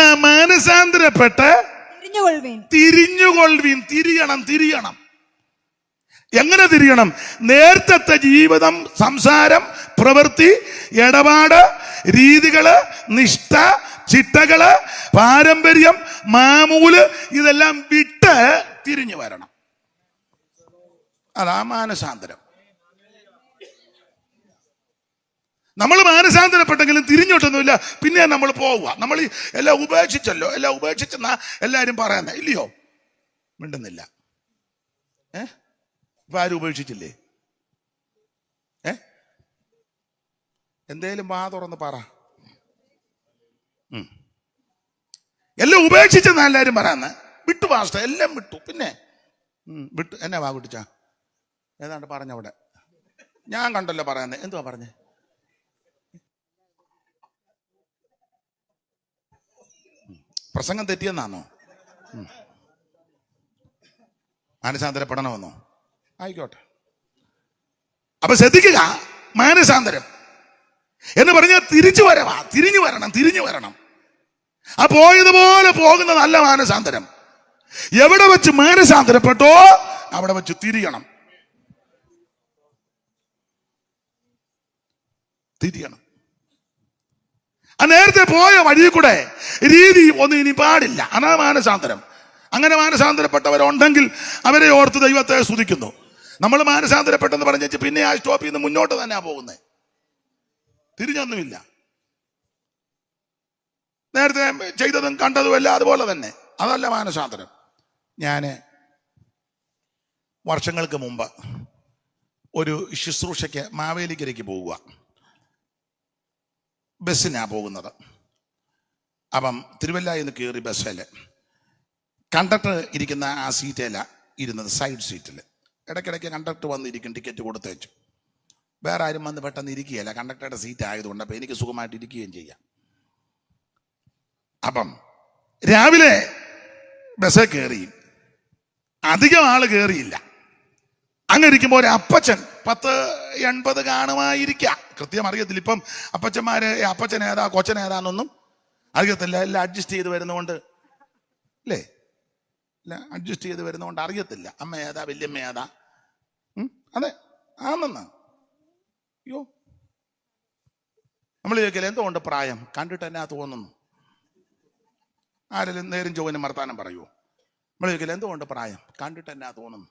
തിരിയണം. എങ്ങനെ തിരിയണം? നേരത്തെ ജീവിതം, സംസാരം, പ്രവൃത്തി, ഇടപാട്, രീതികള്, നിഷ്ഠ, ചിട്ടകള്, പാരമ്പര്യം, മാമൂല് ഇതെല്ലാം വിട്ട് തിരിഞ്ഞു വരണം. അതാ മാനസാന്തരം. നമ്മൾ മാനസാന്തരപ്പെട്ടെങ്കിലും തിരിഞ്ഞോട്ടൊന്നുമില്ല, പിന്നെ നമ്മൾ പോവുക. നമ്മൾ എല്ലാം ഉപേക്ഷിച്ചല്ലോ, എല്ലാം ഉപേക്ഷിച്ചെന്നാ എല്ലാരും പറയുന്നത്, ഇല്ലയോ? മിണ്ടുന്നില്ല. ഇപ്പൊ ആരും ഉപേക്ഷിച്ചില്ലേ? എന്തേലും വാ തുറന്ന് പറ. എല്ലാം ഉപേക്ഷിച്ചെന്നാ എല്ലാരും പറയുന്നത്. വിട്ടു പാസ്റ്റർ, എല്ലാം വിട്ടു. പിന്നെ വിട്ടു എന്നെ വാ വിട്ടിച്ച ഏതാണ്ട് പറഞ്ഞവിടെ ഞാൻ കണ്ടല്ലോ പറയുന്നത്. എന്തുവാ പറഞ്ഞേ? പ്രസംഗം തെറ്റിയെന്നാണോ? മാനസാന്തരപ്പെടണമെന്നോ? ആയിക്കോട്ടെ. അപ്പൊ ശ്രദ്ധിക്കുക, മാനസാന്തരം എന്ന് പറഞ്ഞാൽ തിരിച്ചു വരവാ. തിരിഞ്ഞു വരണം. ആ പോയതുപോലെ പോകുന്ന നല്ല മാനസാന്തരം. എവിടെ വെച്ച് മാനസാന്തരപ്പെട്ടോ അവിടെ വെച്ച് തിരിയണം. ആ നേരത്തെ പോയ വഴി കൂടെ രീതി ഒന്നും ഇനി പാടില്ല. അതാ മാനസാന്തരം. അങ്ങനെ മാനസാന്തരപ്പെട്ടവരുണ്ടെങ്കിൽ അവരെ ഓർത്ത് ദൈവത്തെ സ്തുതിക്കുന്നു. നമ്മൾ മാനസാന്തരപ്പെട്ടെന്ന് പറഞ്ഞു പിന്നെ ആ സ്റ്റോപ്പിൽ നിന്ന് മുന്നോട്ട് തന്നെയാ പോകുന്നത്, തിരിഞ്ഞൊന്നുമില്ല. നേരത്തെ ചെയ്തതും കണ്ടതുമല്ല അതുപോലെ തന്നെ. അതല്ല മാനസാന്തരം. ഞാൻ വർഷങ്ങൾക്ക് മുമ്പ് ഒരു ശുശ്രൂഷയ്ക്ക് മാവേലിക്കരയ്ക്ക് പോവുക. ബസ്സിനാണ് പോകുന്നത്. അപ്പം തിരുവല്ലയിൽ നിന്ന് കയറി ബസ്സിൽ കണ്ടക്ടർ ഇരിക്കുന്ന ആ സീറ്റേല ഇരുന്നത്, സൈഡ് സീറ്റിൽ. ഇടയ്ക്കിടയ്ക്ക് കണ്ടക്ടർ വന്നിരിക്കും, ടിക്കറ്റ് കൊടുത്തേച്ചു. വേറെ ആരും വന്ന് പെട്ടെന്ന് ഇരിക്കുകയല്ല, കണ്ടക്ടറുടെ സീറ്റ് ആയതുകൊണ്ട്. അപ്പം എനിക്ക് സുഖമായിട്ട് ഇരിക്കുകയും ചെയ്യാം. അപ്പം രാവിലെ ബസ്സിൽ കയറി, അധികം ആള് കയറിയില്ല. അങ്ങനെ ഇരിക്കുമ്പോൾ ഒരു അപ്പച്ചൻ 10-80 കാണുമായിരിക്കാം, കൃത്യം അറിയത്തില്ല. ഇപ്പം അപ്പച്ചന്മാര് അപ്പച്ചൻ ഏതാ കൊച്ചൻ ഏതാന്നൊന്നും അറിയത്തില്ല. എല്ലാം അഡ്ജസ്റ്റ് ചെയ്ത് വരുന്നതുകൊണ്ട് അല്ലേ, എല്ലാം അഡ്ജസ്റ്റ് ചെയ്ത് വരുന്നതുകൊണ്ട് അറിയത്തില്ല അമ്മ ഏതാ വല്യമ്മ ഏതാ. അതെ ആണെന്ന്. അയ്യോ, നമ്മൾ ചോദിക്കല്ലേ എന്തുകൊണ്ട് പ്രായം കണ്ടിട്ട് എന്നാ തോന്നുന്നു? ആരെങ്കിലും നേരും ചൊവ്വനും വർത്താനം പറയുമോ? നമ്മൾ ചോദിക്കല്ലേ എന്തുകൊണ്ട് പ്രായം കണ്ടിട്ട് എന്നാ തോന്നുന്നു?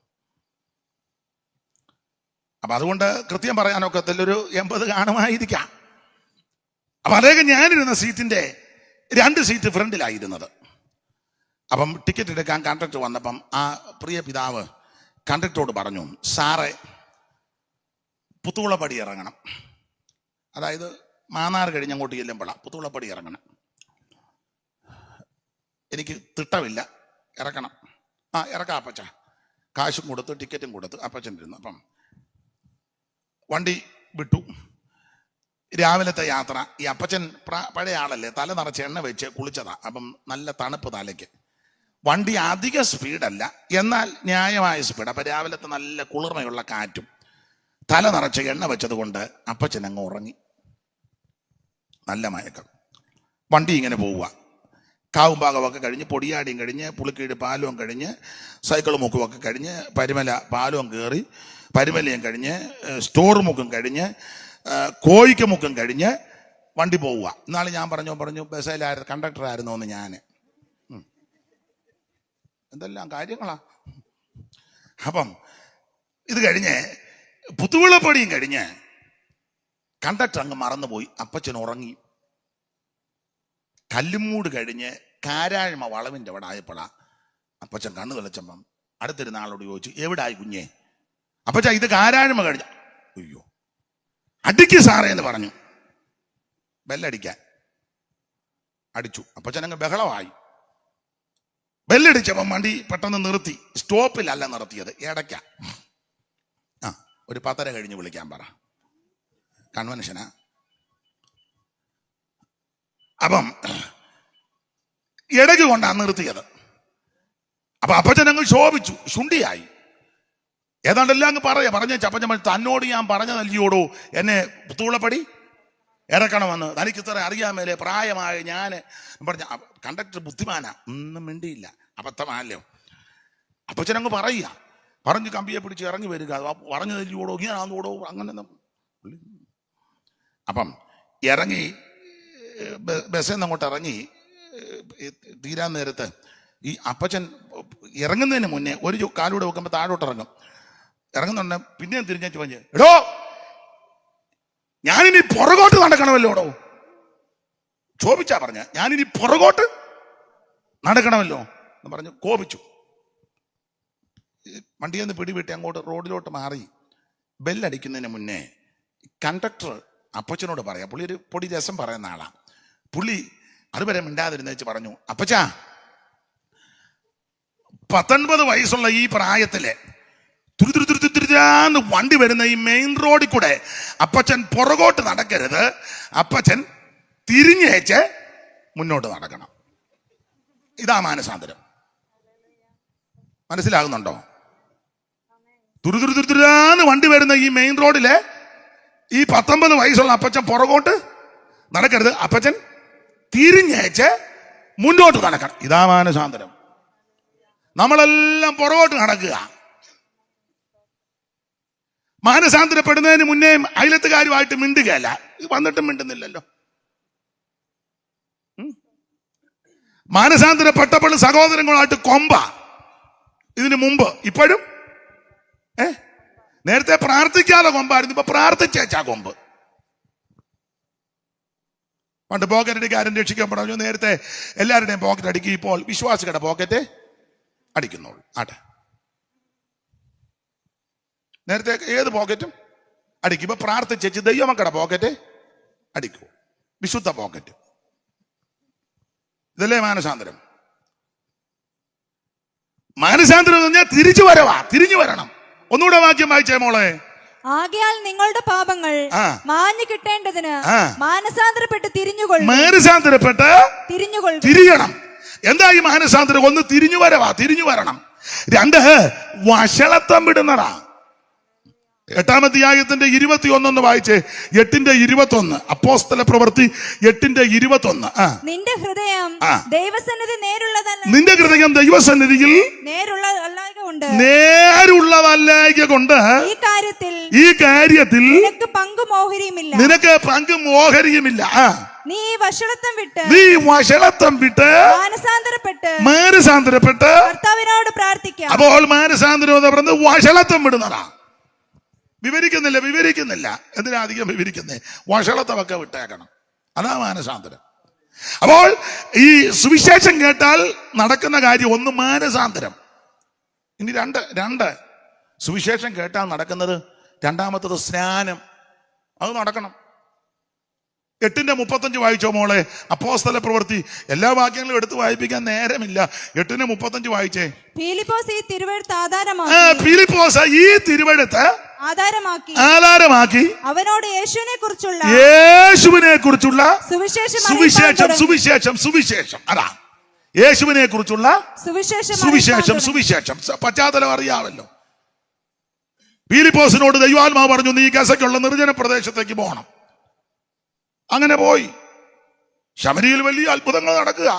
അപ്പൊ അതുകൊണ്ട് കൃത്യം പറയാനൊക്കത്തില്ല, ഒരു 80 കാണുമായിരിക്കാം. അപ്പൊ അദ്ദേഹം ഞാനിരുന്ന സീറ്റിന്റെ 2 സീറ്റ് ഫ്രണ്ടിലായിരുന്നത്. അപ്പം ടിക്കറ്റ് എടുക്കാൻ കണ്ടക്ടർ വന്നപ്പം ആ പ്രിയ പിതാവ് കണ്ടക്ടറോട് പറഞ്ഞു, സാറേ പുത്തുകുളപ്പടി ഇറങ്ങണം. അതായത് മാന്നാർ കഴിഞ്ഞ് അങ്ങോട്ട് ചെല്ലുമ്പോഴാണ് പുത്തുകുളപ്പടി ഇറങ്ങണം. എനിക്ക് തിട്ടമില്ല, ഇറക്കണം. ഇറക്കാം അപ്പച്ച. കാശും കൊടുത്ത് ടിക്കറ്റും കൊടുത്ത് അപ്പച്ചൻ ഇരുന്നു. അപ്പം വണ്ടി വിട്ടു. രാവിലത്തെ യാത്ര. ഈ അപ്പച്ചൻ പഴയ ആളല്ലേ, തല നിറച്ച് എണ്ണ വെച്ച് കുളിച്ചതാ. അപ്പം നല്ല തണുപ്പ് തലയ്ക്ക്. വണ്ടി അധിക സ്പീഡല്ല, എന്നാൽ ന്യായമായ സ്പീഡ്. അപ്പം രാവിലത്തെ നല്ല കുളിർമയുള്ള കാറ്റും തല നിറച്ച് എണ്ണ വെച്ചത് കൊണ്ട് അപ്പച്ചൻ അങ്ങ് ഉറങ്ങി. നല്ല മയക്കം. വണ്ടി ഇങ്ങനെ പോവുക. കാവും ഭാഗമൊക്കെ കഴിഞ്ഞ്, പൊടിയാടിയും കഴിഞ്ഞ്, പുളിക്കീട് പാലവും കഴിഞ്ഞ്, സൈക്കിൾ മുക്കുമൊക്കെ കഴിഞ്ഞ്, പരുമല പാലവും കയറി, പരുമലയും കഴിഞ്ഞ്, സ്റ്റോർ മുക്കും കഴിഞ്ഞ്, കോഴിക്ക് മുക്കും കഴിഞ്ഞ് വണ്ടി പോവുക. ഇന്നാൾ ഞാൻ പറഞ്ഞു ബസ്സിലായിരുന്നു, കണ്ടക്ടറായിരുന്നു എന്ന് ഞാൻ. എന്തെല്ലാം കാര്യങ്ങളാ. അപ്പം ഇത് കഴിഞ്ഞ് പുത്തുവിളപ്പടിയും കഴിഞ്ഞ് കണ്ടക്ടർ അങ്ങ് മറന്നുപോയി. അപ്പച്ചൻ ഉറങ്ങി. കല്ലുമൂട് കഴിഞ്ഞ് കാരാഴ്മ വളവിൻ്റെ അവിടെ ആയപ്പോഴാ അപ്പച്ചൻ കണ്ണു തെളിച്ചപ്പം അടുത്തിരുന്ന ആളോട് ചോദിച്ചു, എവിടായി കുഞ്ഞേ? അപ്പച്ച ഇത് കാരാഴ്മ കഴിഞ്ഞ. അയ്യോ, അടിക്ക് സാറേ എന്ന് പറഞ്ഞു. ബെല്ലടിക്കാൻ അടിച്ചു. അപ്പച്ചൻ അങ്ങ് ബഹളമായി. ബെല്ലടിച്ചപ്പം വണ്ടി പെട്ടെന്ന് നിർത്തി. സ്റ്റോപ്പിലല്ല നിർത്തിയത്, ഇടയ്ക്ക. ഒരു 10:30 കഴിഞ്ഞ് വിളിക്കാൻ പറ, കൺവെൻഷനാ. അപ്പം ഇടയ്ക്ക് കൊണ്ടാണ് നിർത്തിയത്. അപ്പൊ അപ്പച്ചൻ അങ്ങ് ശോഭിച്ചു, ശുണ്ടിയായി. ഏതാണ്ടെല്ലാം അങ്ങ് പറഞ്ഞ ചപ്പച്ചൻ തന്നോട് ഞാൻ പറഞ്ഞതല്ലയോടോ എന്നെ പുത്തുകുളപ്പടി ഇറക്കണമെന്ന്, തനിക്ക് ഇത്ര അറിയാൻ മേലെ പ്രായമായ ഞാൻ പറഞ്ഞ. കണ്ടക്ടർ ബുദ്ധിമാനാ, ഒന്നും മിണ്ടിയില്ല. അബദ്ധമാണല്ലോ. അപ്പച്ചനങ്ങ് പറയുക, പറഞ്ഞ് കമ്പിയെ പിടിച്ച് ഇറങ്ങി വരിക. പറഞ്ഞതല്ലയോടോ ഇങ്ങനാന്നോടോ അങ്ങനെ. അപ്പം ഇറങ്ങി ബസ്സിൽ നിന്ന് അങ്ങോട്ട് ഇറങ്ങി തീരാൻ നേരത്ത് ഈ അപ്പച്ചൻ ഇറങ്ങുന്നതിന് മുന്നേ ഒരു കാലൂടെ വെക്കുമ്പോൾ താഴോട്ട് ഇറങ്ങും. ഇറങ്ങുന്നുണ്ട്. പിന്നെയും തിരിഞ്ഞു പറഞ്ഞ്, എടോ ഞാനിനി പുറകോട്ട് നടക്കണമല്ലോടോ. ചോദിച്ചാ പറഞ്ഞ ഞാനിനി പുറകോട്ട് നടക്കണമല്ലോ എന്ന് പറഞ്ഞു. കോപിച്ചു. വണ്ടിയിൽ നിന്ന് പിടിവിട്ട് അങ്ങോട്ട് റോഡിലോട്ട് മാറി. ബെല്ലടിക്കുന്നതിന് മുന്നേ കണ്ടക്ടർ അപ്പച്ചനോട് പറയാം. പുള്ളി ഒരു പൊടി രസം പറയുന്ന ആളാ. പുള്ളി അതുവരെ മിണ്ടാതിരുന്ന വെച്ച് പറഞ്ഞു, അപ്പച്ചാ 19 വയസ്സുള്ള ഈ പ്രായത്തില് തുരുതുരുന്ന് വണ്ടി വരുന്ന ഈ മെയിൻ റോഡിൽ കൂടെ അപ്പച്ചൻ പുറകോട്ട് നടക്കരുത്. അപ്പച്ചൻ തിരിഞ്ഞേച്ച് മുന്നോട്ട് നടക്കണം. ഇതാ മാനസാന്തരം. മനസ്സിലാകുന്നുണ്ടോ? തുരുതുരുന്ന് വണ്ടി വരുന്ന ഈ മെയിൻ റോഡിലെ ഈ 19 വയസ്സുള്ള അപ്പച്ചൻ പുറകോട്ട് നടക്കരുത്. അപ്പച്ചൻ തിരിഞ്ഞേച്ച് മുന്നോട്ട് നടക്കണം. ഇതാ മാനസാന്തരം. നമ്മളെല്ലാം പുറകോട്ട് നടക്കുക. മാനസാന്തരപ്പെടുന്നതിന് മുന്നേ അയലത്തുകാരുമായിട്ട് മിണ്ടുകയല്ല. വന്നിട്ടും മിണ്ടുന്നില്ലല്ലോ. മാനസാന്തരപ്പെട്ടപ്പോൾ സഹോദരങ്ങളുമായിട്ട് കൊമ്പ. ഇതിനു മുമ്പ് ഇപ്പോഴും നേരത്തെ പ്രാർത്ഥിക്കാതെ കൊമ്പായിരുന്നു, ഇപ്പൊ പ്രാർത്ഥിച്ചാ കൊമ്പ്. പണ്ട് പോക്കറ്റ് അടിക്കാരൻ രക്ഷിക്കപ്പെടുന്നു. നേരത്തെ എല്ലാവരുടെയും പോക്കറ്റ് അടിക്കും, ഇപ്പോൾ വിശ്വാസികളുടെ പോക്കറ്റ് അടിക്കുന്നുള്ളൂ. ആട്ടെ, നേരത്തെ ഏത് പോക്കറ്റും അടിക്കും. ഇപ്പൊ പ്രാർത്ഥിച്ചു ദൈവമക്കളുടെ പോക്കറ്റ് അടിക്കൂ, വിശുദ്ധ പോക്കറ്റ്. ഇതല്ലേ മാനസാന്തരം? മാനസാന്തരം എന്ന് പറഞ്ഞാൽ തിരിഞ്ഞു വരണം. ഒന്നുകൂടെ വാക്യം വായിച്ചേ മോളെ. ആകയാൽ നിങ്ങളുടെ പാപങ്ങൾ മാഞ്ഞു കിട്ടേണ്ടതിന് മാനസാന്തരപ്പെട്ട് തിരിയണം. എന്താ ഈ മാനസാന്തരം? ഒന്ന് തിരിഞ്ഞു വരണം. രണ്ട് വഷളത്വം വിടുന്നതാ. 8-ാം അധ്യായത്തിന്റെ 21 വായിച്ചേ. 8:21 അപ്പോസ്തല പ്രവൃത്തി 8:21. നിന്റെ ഹൃദയം ദൈവസന്നിധിയിൽ നേരുള്ളതല്ലായ്ക കൊണ്ട് ഈ കാര്യത്തിൽ നിനക്ക് പങ്കും ഓഹരിയുമില്ല. നീ വഷളത്വം വിട്ട് മാനസാന്തരപ്പെട്ട് കർത്താവിനോട് പ്രാർത്ഥിക്കാം. അപ്പോൾ മാനസാന്തരം എന്ന് പറയുന്നത് വഷളത്വം വിടുന്നതാ. വിവരിക്കുന്നില്ല. എന്തിനാ അധികം വിവരിക്കുന്നേ? വഷളത്വമൊക്കെ വിട്ടേക്കണം. അതാ മാനസാന്തരം. അപ്പോൾ ഈ സുവിശേഷം കേട്ടാൽ നടക്കുന്ന കാര്യം ഒന്ന് മാനസാന്തരം. ഇനി രണ്ട് സുവിശേഷം കേട്ടാൽ നടക്കുന്നത് രണ്ടാമത്തത് സ്നാനം. അത് നടക്കണം. 8:35 വായിച്ചോ മോളെ. അപ്പോസ്തല പ്രവൃത്തി എല്ലാ വാക്യങ്ങളും എടുത്ത് വായിപ്പിക്കാൻ നേരമില്ല. 8:35 വായിച്ചേ. ഫിലിപ്പോസ് ഈ തിരുവെഴുത്ത് ആധാരമാക്കി അവനോട് യേശുവിനെ കുറിച്ചുള്ള സുവിശേഷം അതാ യേശുവിനെ കുറിച്ചുള്ള സുവിശേഷം. പശ്ചാത്തലം അറിയാമല്ലോ. ഫിലിപ്പോസിനോട് ദൈവാത്മാവ് പറഞ്ഞു, നീ ഗസയ്ക്കുള്ള നിർജ്ജന പ്രദേശത്തേക്ക് പോകണം. അങ്ങനെ പോയി. ശമരിയിൽ വലിയ അത്ഭുതങ്ങൾ നടക്കുക.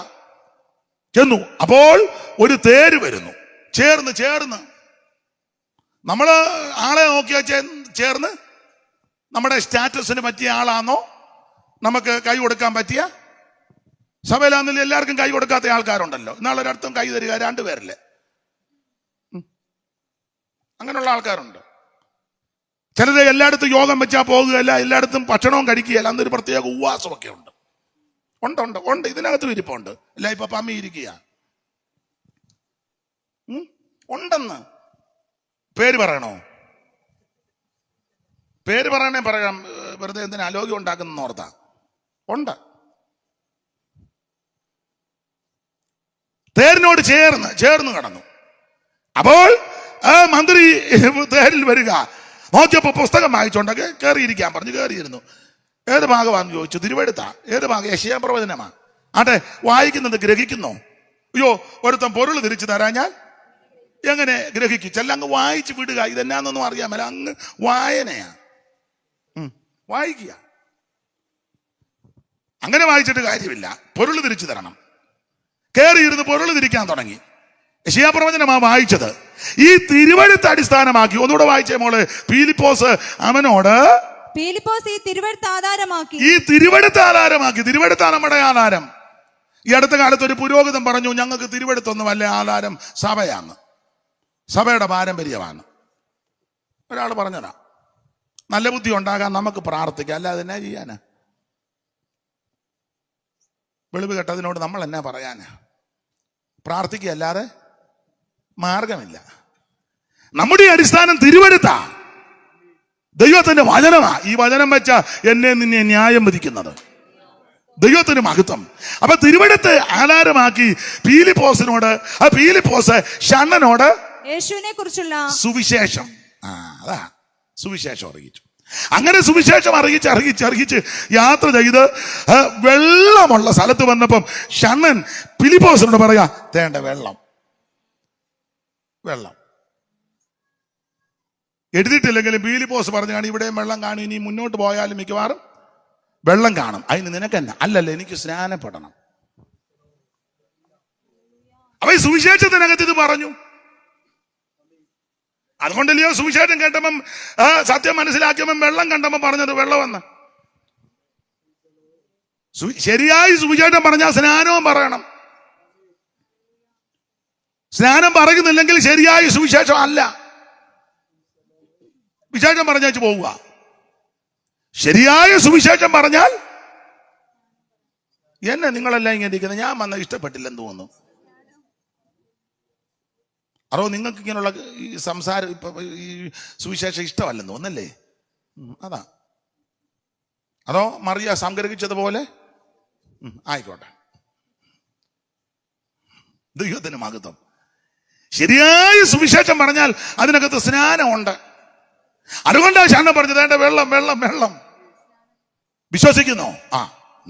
ചെന്നു. അപ്പോൾ ഒരു തേര് വരുന്നു. ചേർന്ന് നമ്മള് ആളെ നോക്കിയാ ചേർന്ന് നമ്മുടെ സ്റ്റാറ്റസിന് പറ്റിയ ആളാണോ? നമുക്ക് കൈ കൊടുക്കാൻ പറ്റിയ സഭയിലാന്നില്ല. എല്ലാവർക്കും കൈ കൊടുക്കാത്ത ആൾക്കാരുണ്ടല്ലോ. ഇന്നാളൊരിടത്തും കൈ തരിക 2 പേരല്ലേ. അങ്ങനെയുള്ള ആൾക്കാരുണ്ട്. ചിലത് എല്ലായിടത്തും യോഗം വെച്ചാൽ പോകുകയല്ല, എല്ലായിടത്തും ഭക്ഷണവും കഴിക്കുകയല്ല. അന്നൊരു പ്രത്യേക ഉപവാസമൊക്കെ ഉണ്ട്. ഇതിനകത്ത് ഇരിപ്പുണ്ട്. അല്ല ഇപ്പൊ പമ്മി ഇരിക്കുക ഉണ്ടെന്ന്. പേര് പറയണോ? പേര് പറയാം. വെറുതെ എന്തിനാ അലോഗ്യം ഉണ്ടാക്കുന്ന ഓർത്താ. ഉണ്ട്. തേരിനോട് ചേർന്ന് കടന്നു. അപ്പോൾ ആ മന്ത്രി തേരിൽ വരിക. നോക്കിയപ്പോ പുസ്തകം വായിച്ചോണ്ട് കയറിയിരിക്കാൻ പറഞ്ഞു. കയറിയിരുന്നു. ഏത് ഭാഗമാണെന്ന് ചോദിച്ചു. തിരുവെഴുത്താ. ഏത് ഭാഗം? യെശയ്യാ പ്രവചനമാ. ആട്ടെ, വായിക്കുന്നത് ഗ്രഹിക്കുന്നോ? അയ്യോ, ഒരുത്തൻ പൊരുൾ തിരിച്ചു തരാൻ ഞാൻ എങ്ങനെ ഗ്രഹിക്കും? ചെല്ലങ്ങ് വായിച്ചു വിടുക. ഇതെന്നാന്നൊന്നും അറിയാമല്ല. അങ്ങ് വായനയാ. വായിക്കുക. അങ്ങനെ വായിച്ചിട്ട് കാര്യമില്ല. പൊരുൾ തിരിച്ചു തരണം. കയറിയിരുന്ന് പൊരുൾ തിരിക്കാൻ തുടങ്ങി. യെശയ്യാ പ്രവചനമാ വായിച്ചത്. ഈ തിരുവെഴുത്ത് അടിസ്ഥാനമാക്കി ഒന്നുകൂടെ വായിച്ചേ മോള്. ഫിലിപ്പോസ് ഈ തിരുവെഴുത്ത് ആധാരമാക്കി. തിരുവെഴുത്താണ് നമ്മുടെ ആധാരം. ഈ അടുത്ത കാലത്ത് ഒരു പുരോഹിതൻ പറഞ്ഞു, ഞങ്ങൾക്ക് തിരുവെഴുത്തൊന്നും അല്ല ആധാരം, സഭയാണ്, സഭയുടെ പാരമ്പര്യമാണ്. ഒരാൾ പറഞ്ഞതാ. നല്ല ബുദ്ധി ഉണ്ടാകാൻ നമുക്ക് പ്രാർത്ഥിക്കാം, അല്ലാതെ എന്നാ ചെയ്യാനാ? വെളിവ് കേട്ടതിനോട് നമ്മൾ എന്നാ പറയാനാ? പ്രാർത്ഥിക്കുക അല്ലാതെ മാർഗമില്ല. നമ്മുടെ അടിസ്ഥാനം തിരുവെഴുത്താ, ദൈവത്തിന്റെ വചനമാ. ഈ വചനം വെച്ച എന്നെ നിന്നെ ന്യായം വിധിക്കുന്നത്. ദൈവത്തിന് മഹത്വം. അപ്പൊ തിരുവെഴുത്ത് ആധാരമാക്കി ഫിലിപ്പോസ് ഷണ്ണനോട് യേശുവിനെ കുറിച്ചുള്ള സുവിശേഷം അതാ സുവിശേഷം അറിയിച്ചു. അങ്ങനെ സുവിശേഷം അറിയിച്ച് യാത്ര ചെയ്ത് വെള്ളമുള്ള സ്ഥലത്ത് വന്നപ്പം ഷണ്ണൻ ഫിലിപ്പോസിനോട് പറയാ, തേണ്ട വെള്ളം എഴുതിയിട്ടില്ലെങ്കിലും ഫിലിപ്പോസ് പറഞ്ഞു കാണും, ഇവിടെയും വെള്ളം കാണും, ഇനി മുന്നോട്ട് പോയാലും മിക്കവാറും വെള്ളം കാണും. അതിന് നിനക്കെന്നാ? അല്ലല്ല, എനിക്ക് സ്നാനപ്പെടണം. അപ്പൊ ഈ സുവിശേഷത്തിനകത്ത് ഇത് പറഞ്ഞു. അതുകൊണ്ടല്ലയോ സുവിശേഷം കേട്ടപ്പം സത്യം മനസ്സിലാക്കിയപ്പം വെള്ളം കണ്ടപ്പം പറഞ്ഞത് വെള്ളമെന്ന്. ശരിയായി സുവിശേഷം പറഞ്ഞാൽ സ്നാനവും പറയണം. സ്നാനം പറയുന്നില്ലെങ്കിൽ ശരിയായ സുവിശേഷം അല്ല. വിശേഷം പറഞ്ഞു പോവുക. ശരിയായ സുവിശേഷം പറഞ്ഞാൽ എന്നെ നിങ്ങളെല്ലാം ഇങ്ങനെ ഇരിക്കുന്നത് ഞാൻ വന്ന ഇഷ്ടപ്പെട്ടില്ലെന്ന് തോന്നുന്നു. അതോ നിങ്ങൾക്ക് ഇങ്ങനെയുള്ള ഈ സംസാരം ഇപ്പൊ ഈ സുവിശേഷം ഇഷ്ടമല്ലെന്ന് ഒന്നല്ലേ? അതാ. അതോ മറിയ സംഗ്രഹിച്ചതുപോലെ ആയിക്കോട്ടെ. ദൈവത്തിന് മഹത്വം. ശരിയായ സുവിശേഷം പറഞ്ഞാൽ അതിനകത്ത് സ്നാനമുണ്ട്. അതുകൊണ്ടാണ് ശാന്ത പറഞ്ഞത് വേണ്ട വെള്ളം വെള്ളം വെള്ളം. വിശ്വസിക്കുന്നോ?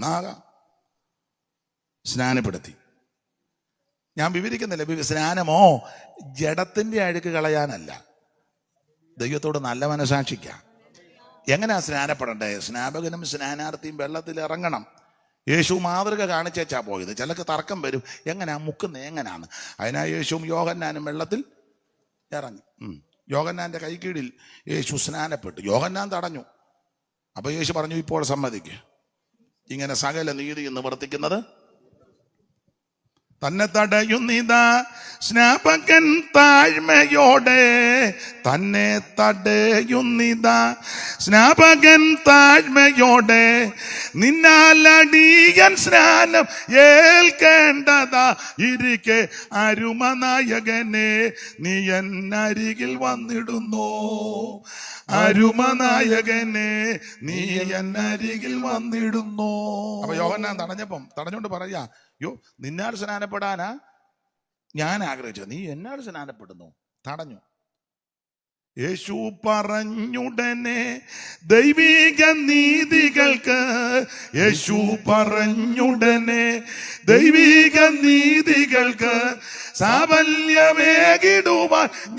നാഗാം സ്നാനപ്പെടുത്തി. ഞാൻ വിവരിക്കുന്നില്ല. സ്നാനമോ ജഡത്തിന്റെ അഴുക്ക് കളയാനല്ല, ദൈവത്തോട് നല്ല മനസാക്ഷിക്കാം. എങ്ങനെയാ സ്നാനപ്പെടണ്ടേ? സ്നാപകനും സ്നാനാർത്ഥിയും വെള്ളത്തിൽ ഇറങ്ങണം. യേശു മാതൃക കാണിച്ചാ പോയത്. ചിലക്ക് തർക്കം വരും, എങ്ങനെയാ മുക്കുന്നത് എങ്ങനെയാന്ന്. അതിനാ യേശുവും യോഹന്നാനും വെള്ളത്തിൽ ഇറങ്ങി. യോഹന്നാന്റെ കൈക്കീഴിൽ യേശു സ്നാനപ്പെട്ടു. യോഹന്നാൻ തടഞ്ഞു. അപ്പൊ യേശു പറഞ്ഞു, ഇപ്പോൾ സമ്മതിക്ക്, ഇങ്ങനെ സകല നീതി നിവർത്തിക്കുന്നത് തന്നെ തടയുന്നിതാ സ്നാപകൻ താഴ്മയോടെ, തന്നെ തടയുന്നിതാ സ്നാപകൻ താഴ്മയോടെ, നിന്നാലടിയൻ സ്നാനം ഏൽക്കേണ്ടതാ ഇരിക്കെ അരുമനായകനെ നീ എന്നരികിൽ വന്നിടുന്നു. അരുമനായകനെ നീ എന്നരികിൽ വന്നിടുന്നു. അപ്പൊ യോഹന്നാൻ തടഞ്ഞോണ്ട് പറയാ, യോ നിന്നാൽ സ്നാനപ്പെടാനാ ഞാൻ ആഗ്രഹിച്ചത്, നീ എന്നാൽ സ്നാനപ്പെടുന്നു. തടഞ്ഞു. യേശു പറഞ്ഞുടനെ ദൈവിക നീതികൾക്ക്, യേശു പറഞ്ഞുടനെ ദൈവിക നീതികൾക്ക് സാഫല്യമേകിടുവാൻ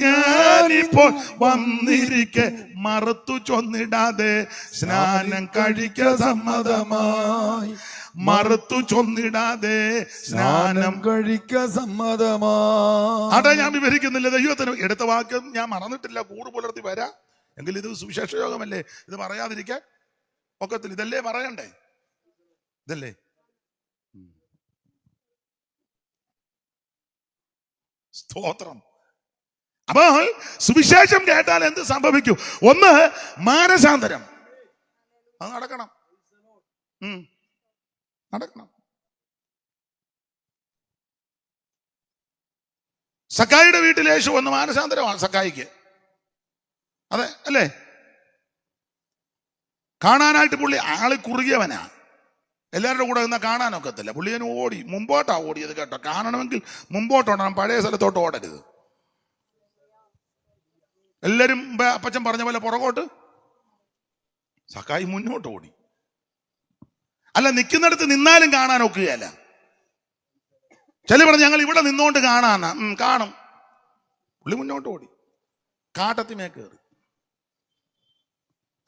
ഞാനിപ്പോൾ വന്നിരിക്കെ മറുത്തു ചൊന്നിടാതെ സ്നാനം കഴിക്ക സമ്മതമായി. മറുത്തു ചൊന്നിടാതെ സ്നാനം കഴിക്ക സമ്മതമാ. അതാ ഞാൻ വിവരിക്കുന്നില്ല. ദൈവത്തിന് എടുത്ത വാക്യം ഞാൻ മറന്നിട്ടില്ല. കൂറ് പുലർത്തി വരാം. എങ്കിൽ ഇത് സുവിശേഷ യോഗമല്ലേ, ഇത് പറയാതിരിക്കാൻ ഒക്കത്തില്ല. ഇതല്ലേ പറയണ്ടേ? ഇതല്ലേ? സ്തോത്രം. അപ്പോൾ സുവിശേഷം കേട്ടാൽ എന്ത് സംഭവിക്കും? ഒന്ന്, മാനസാന്തരം. അത് നടക്കണം. നടക്കണം. സക്കായിയുടെ വീട്ടിൽ യേശു വന്ന് മാനസാന്തരമാണ് സക്കായിക്ക്. അതെ അല്ലേ? കാണാനായിട്ട് പുള്ളി ആള് കുറുകിയവനാ. എല്ലാവരുടെ കൂടെ നിന്നാ കാണാനൊക്കത്തില്ല. പുള്ളിയന് ഓടി, മുമ്പോട്ടാ ഓടിയത് കേട്ടോ. കാണണമെങ്കിൽ മുമ്പോട്ടോടണം, പഴയ സ്ഥലത്തോട്ട് ഓടരുത്. എല്ലാരും അപ്പച്ചൻ പറഞ്ഞ പോലെ പുറകോട്ട്. സക്കായി മുന്നോട്ട് ഓടി. അല്ല, നിൽക്കുന്നിടത്ത് നിന്നാലും കാണാൻ ഒക്കുകയല്ല. ചില പറഞ്ഞു ഞങ്ങൾ ഇവിടെ നിന്നോണ്ട് കാണാന്ന. കാണും. പുള്ളി മുന്നോട്ട് ഓടി, കാട്ടത്തിമേ കയറി,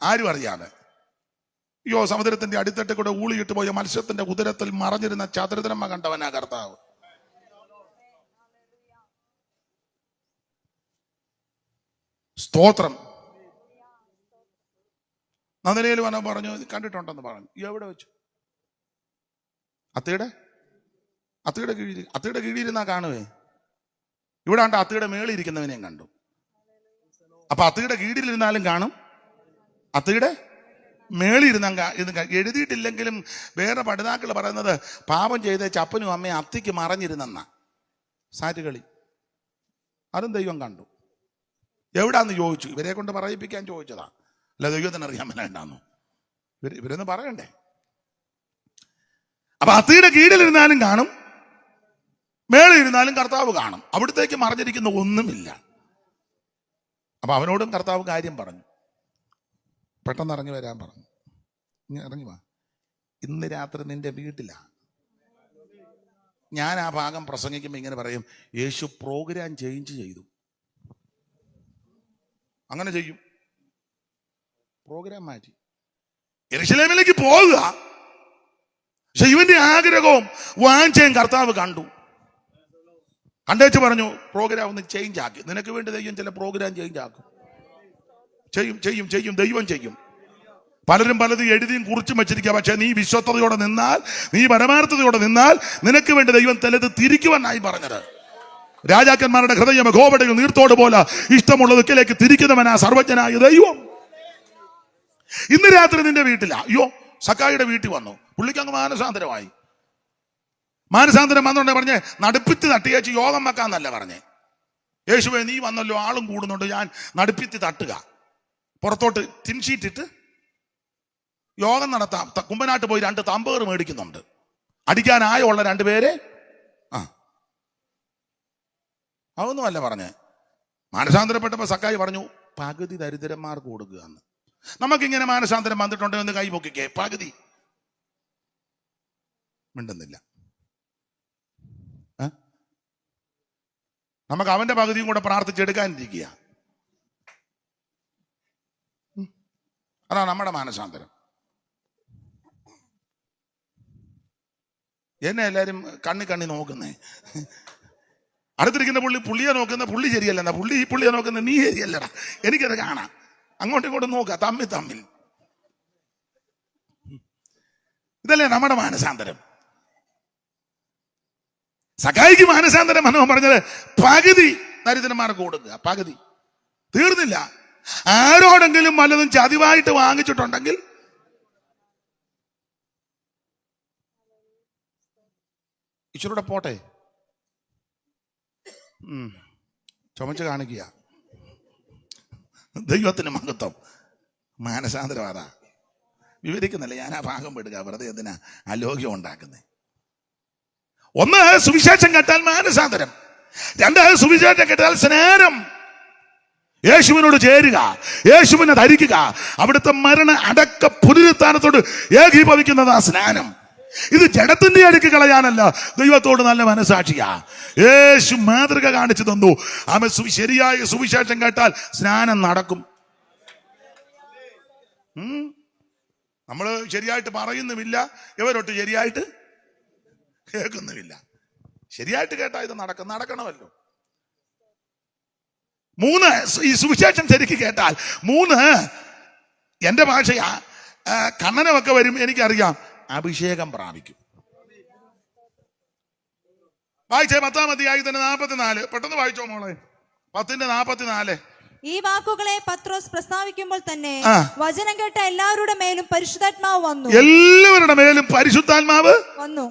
ആരും അറിയാതെ. അയ്യോ, സമുദ്രത്തിന്റെ അടിത്തട്ടിൽ കൂടെ ഊളിയിട്ട് പോയ മത്സ്യത്തിന്റെ ഉദരത്തിൽ മറഞ്ഞിരുന്ന ചതുരതരമ്മ കണ്ടവനാ കർത്താവ്. സ്തോത്രം. നന്ദനയിൽ വന്ന പറഞ്ഞു, കണ്ടിട്ടുണ്ടെന്ന് പറഞ്ഞു. എവിടെ വെച്ചു? അത്തിയുടെ കീഴിലിരുന്നാ കാണുവേ. ഇവിടെ ആണ്ട് അത്തിയുടെ മേളിൽ ഇരിക്കുന്നവനെയും കണ്ടു. അപ്പൊ അത്തിയുടെ കീഴിലിരുന്നാലും കാണും, അത്തിയുടെ മേളിൽ ഇരുന്ന എഴുതിയിട്ടില്ലെങ്കിലും വേറെ പഠിതാക്കൾ പറയുന്നത് പാപം ചെയ്ത ചപ്പനും അമ്മയും അത്തിക്ക് മറഞ്ഞിരുന്നെന്ന സാറ്റുകളി. അതും ദൈവം കണ്ടു. എവിടാന്ന് ചോദിച്ചു. ഇവരെ കൊണ്ട് പറയിപ്പിക്കാൻ ചോദിച്ചതാ. അല്ല, ദൈവത്തിന് അറിയാൻ മേലാണ്ടാന്നു. ഇവരൊന്ന് പറയണ്ടേ? അപ്പൊ അത്തിയുടെ കീഴിലിരുന്നാലും കാണും, മേളിൽ ഇരുന്നാലും കർത്താവ് കാണും. അവിടത്തേക്ക് മറഞ്ഞിരിക്കുന്ന ഒന്നുമില്ല. അപ്പൊ അവനോടും കർത്താവ് കാര്യം പറഞ്ഞു. പെട്ടെന്ന് ഇറങ്ങി വരാൻ പറഞ്ഞു. ഇറങ്ങി വാ, ഇന്ന് രാത്രി നിന്റെ വീട്ടിലാ. ഞാൻ ആ ഭാഗം പ്രസംഗിക്കുമ്പോൾ ഇങ്ങനെ പറയും, യേശു പ്രോഗ്രാം ചേഞ്ച് ചെയ്തു. അങ്ങനെ ചെയ്യും. പ്രോഗ്രാം മാറ്റി യെരൂശലേമിലേക്ക് പോകുക. പക്ഷെ ഇവന്റെ ആഗ്രഹവും വാഞ്ചയും കർത്താവ് കണ്ടു. കണ്ടേച്ച് പറഞ്ഞു, പ്രോഗ്രാം ഒന്ന് ചേഞ്ച് ആക്കി. നിനക്ക് വേണ്ടി ദൈവം ചില പ്രോഗ്രാം ചേഞ്ച് ആക്കും. ചെയ്യും ദൈവം ചെയ്യും. പലരും പലതും എഴുതിയും കുറിച്ചും വെച്ചിരിക്കുക. പക്ഷെ നീ വിശ്വസ്തയോടെ നിന്നാൽ, നീ പരമാർത്ഥതയോടെ നിന്നാൽ നിനക്ക് വേണ്ടി ദൈവം ചിലത് തിരിക്കുവാനായി പറഞ്ഞത്. രാജാക്കന്മാരുടെ ഹൃദയം ഗോപടയിൽ നീർത്തോട് പോലെ ഇഷ്ടമുള്ള ദിക്കിലേക്ക് തിരിക്കുന്നവനാ സർവജ്ഞനായ ദൈവം. ഇന്ന് രാത്രി നിന്റെ വീട്ടിലാ. അയ്യോ, സക്കായിയുടെ വീട്ടിൽ വന്നു. പുള്ളിക്ക് അങ്ങ് മാനസാന്തരമായി. മാനസാന്തരം വന്നോണ്ടേ പറഞ്ഞേ, നടുപ്പിച്ച് തട്ടിയേച്ച് യോഗം വെക്കാന്നല്ല പറഞ്ഞേ. യേശുവേ നീ വന്നല്ലോ, ആളും കൂടുന്നുണ്ട്, ഞാൻ നടുപ്പിത്തി തട്ടുക, പുറത്തോട്ട് ടിൻഷീറ്റിട്ട് യോഗം നടത്താം. കുമ്പനാട്ട് പോയി 2 തമ്പേർ മേടിക്കുന്നുണ്ട്, അടിക്കാനായുള്ള 2 പേര്. അതൊന്നുമല്ല പറഞ്ഞ്. മാനസാന്തരപ്പെട്ടപ്പോൾ സക്കായി പറഞ്ഞു പകുതി ദരിദ്രന്മാർക്ക് കൊടുക്കുക എന്ന്. നമുക്കിങ്ങനെ മാനസാന്തരം വന്നിട്ടുണ്ടോ എന്ന് കൈ പൊക്കിക്കേ. പകുതി മിണ്ടുന്നില്ല. നമുക്ക് അവന്റെ പകുതിയും കൂടെ പ്രാർത്ഥിച്ചെടുക്കാനിരിക്കുക. അതാണ് നമ്മുടെ മാനസാന്തരം. എന്നെ എല്ലാരും കണ്ണി നോക്കുന്നേ. അടുത്തിരിക്കുന്ന പുള്ളിയെ നോക്കുന്ന പുള്ളി ശരിയല്ല, പുള്ളി ഈ പുള്ളിയെ നോക്കുന്ന നീ ശരിയല്ലടാ. എനിക്കത് കാണാം. അങ്ങോട്ടും ഇങ്ങോട്ടും നോക്കുക, തമ്മിൽ. ഇതല്ലേ നമ്മുടെ മാനസാന്തരം. സഖായിക്ക് മാനസാന്തരം മനോഹം പറഞ്ഞത് പകുതി ദരിദ്രന്മാർക്ക് കൊടുക്കുക. പകുതി തീർന്നില്ല. ആരോടെങ്കിലും വല്ലതും ചതിവായിട്ട് വാങ്ങിച്ചിട്ടുണ്ടെങ്കിൽ ഈശ്വരൂടെ പോട്ടെ, ചുമച്ച് കാണിക്കുക. ദൈവത്തിന് മഹത്വം. മാനസാന്തരം അതാ. വിവരിക്കുന്നില്ല, ഞാൻ ആ ഭാഗം വിടുക, വെറുതെ എന്തിനാ അലോക്യം ഉണ്ടാക്കുന്നത്. 1 സുവിശേഷം കേട്ടാൽ മാനസാന്തരം, 2 സുവിശേഷം കേട്ടാൽ സ്നാനം. യേശുവിനോട് ചേരുക, യേശുവിനെ ധരിക്കുക, അവിടുത്തെ മരണ അടക്ക പുനരുത്ഥാനത്തോട് ഏകീഭവിക്കുന്നത് ആ സ്നാനം. ഇത് ജഡത്തിന്റെ അടുക്ക് കളയാനല്ല, ദൈവത്തോട് നല്ല മനസാക്ഷിയാ. യേശു മാതൃക കാണിച്ചു തന്നു. ആമേ. ശരിയായ സുവിശേഷം കേട്ടാൽ സ്നാനം നടക്കും. നമ്മൾ ശരിയായിട്ട് പറയുന്നുമില്ല, ഇവരൊട്ട് ശരിയായിട്ട് കേൾക്കുന്നുമില്ല. ശരിയായിട്ട് കേട്ടാ ഇത് നടക്കണമല്ലോ. 3 ഈ സുവിശേഷം ശരിക്ക് കേട്ടാൽ 3 എന്റെ ഭാഷയാ. കണ്ണനമൊക്കെ വരും, എനിക്കറിയാം. അഭിഷേകം പ്രാപിക്കും. വായിച്ചേ 10-ാം അധ്യായത്തിന്റെ 44. പെട്ടെന്ന് വായിച്ചോ മോളെ. 10:44. ഈ വാക്കുകളെ പത്രോസ് പ്രസ്താവിക്കുമ്പോൾ തന്നെ വചനം കേട്ട എല്ലാവരുടെ മേലും പരിശുദ്ധാത്മാവ് വന്നു. എല്ലാവരുടെ മേലും പരിശുദ്ധാത്മാവ്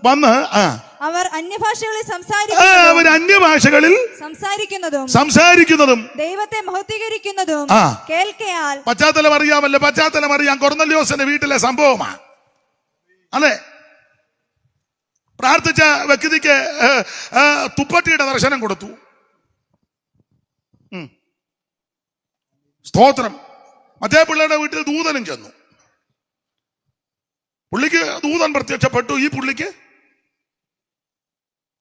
വന്ന് അവർ അന്യഭാഷകളിൽ സംസാരിക്കുന്നതും ദൈവത്തെ മഹത്വീകരിക്കുന്നതും കേൾക്കയാൽ. പശ്ചാത്തലം അറിയാമല്ലോ, പശ്ചാത്തലം അറിയാം. കൊർന്നല്യോസിന്റെ വീട്ടിലെ സംഭവമാ അല്ലെ. പ്രാർത്ഥിച്ച വ്യക്തിക്ക് തുപ്പട്ടിയുടെ ദർശനം കൊടുത്തു. സ്തോത്രം. മറ്റേ പിള്ളേരുടെ വീട്ടിൽ ദൂതനും ചെന്നു. പുള്ളിക്ക് ദൂതൻ പ്രത്യക്ഷപ്പെട്ടു. ഈ പുള്ളിക്ക്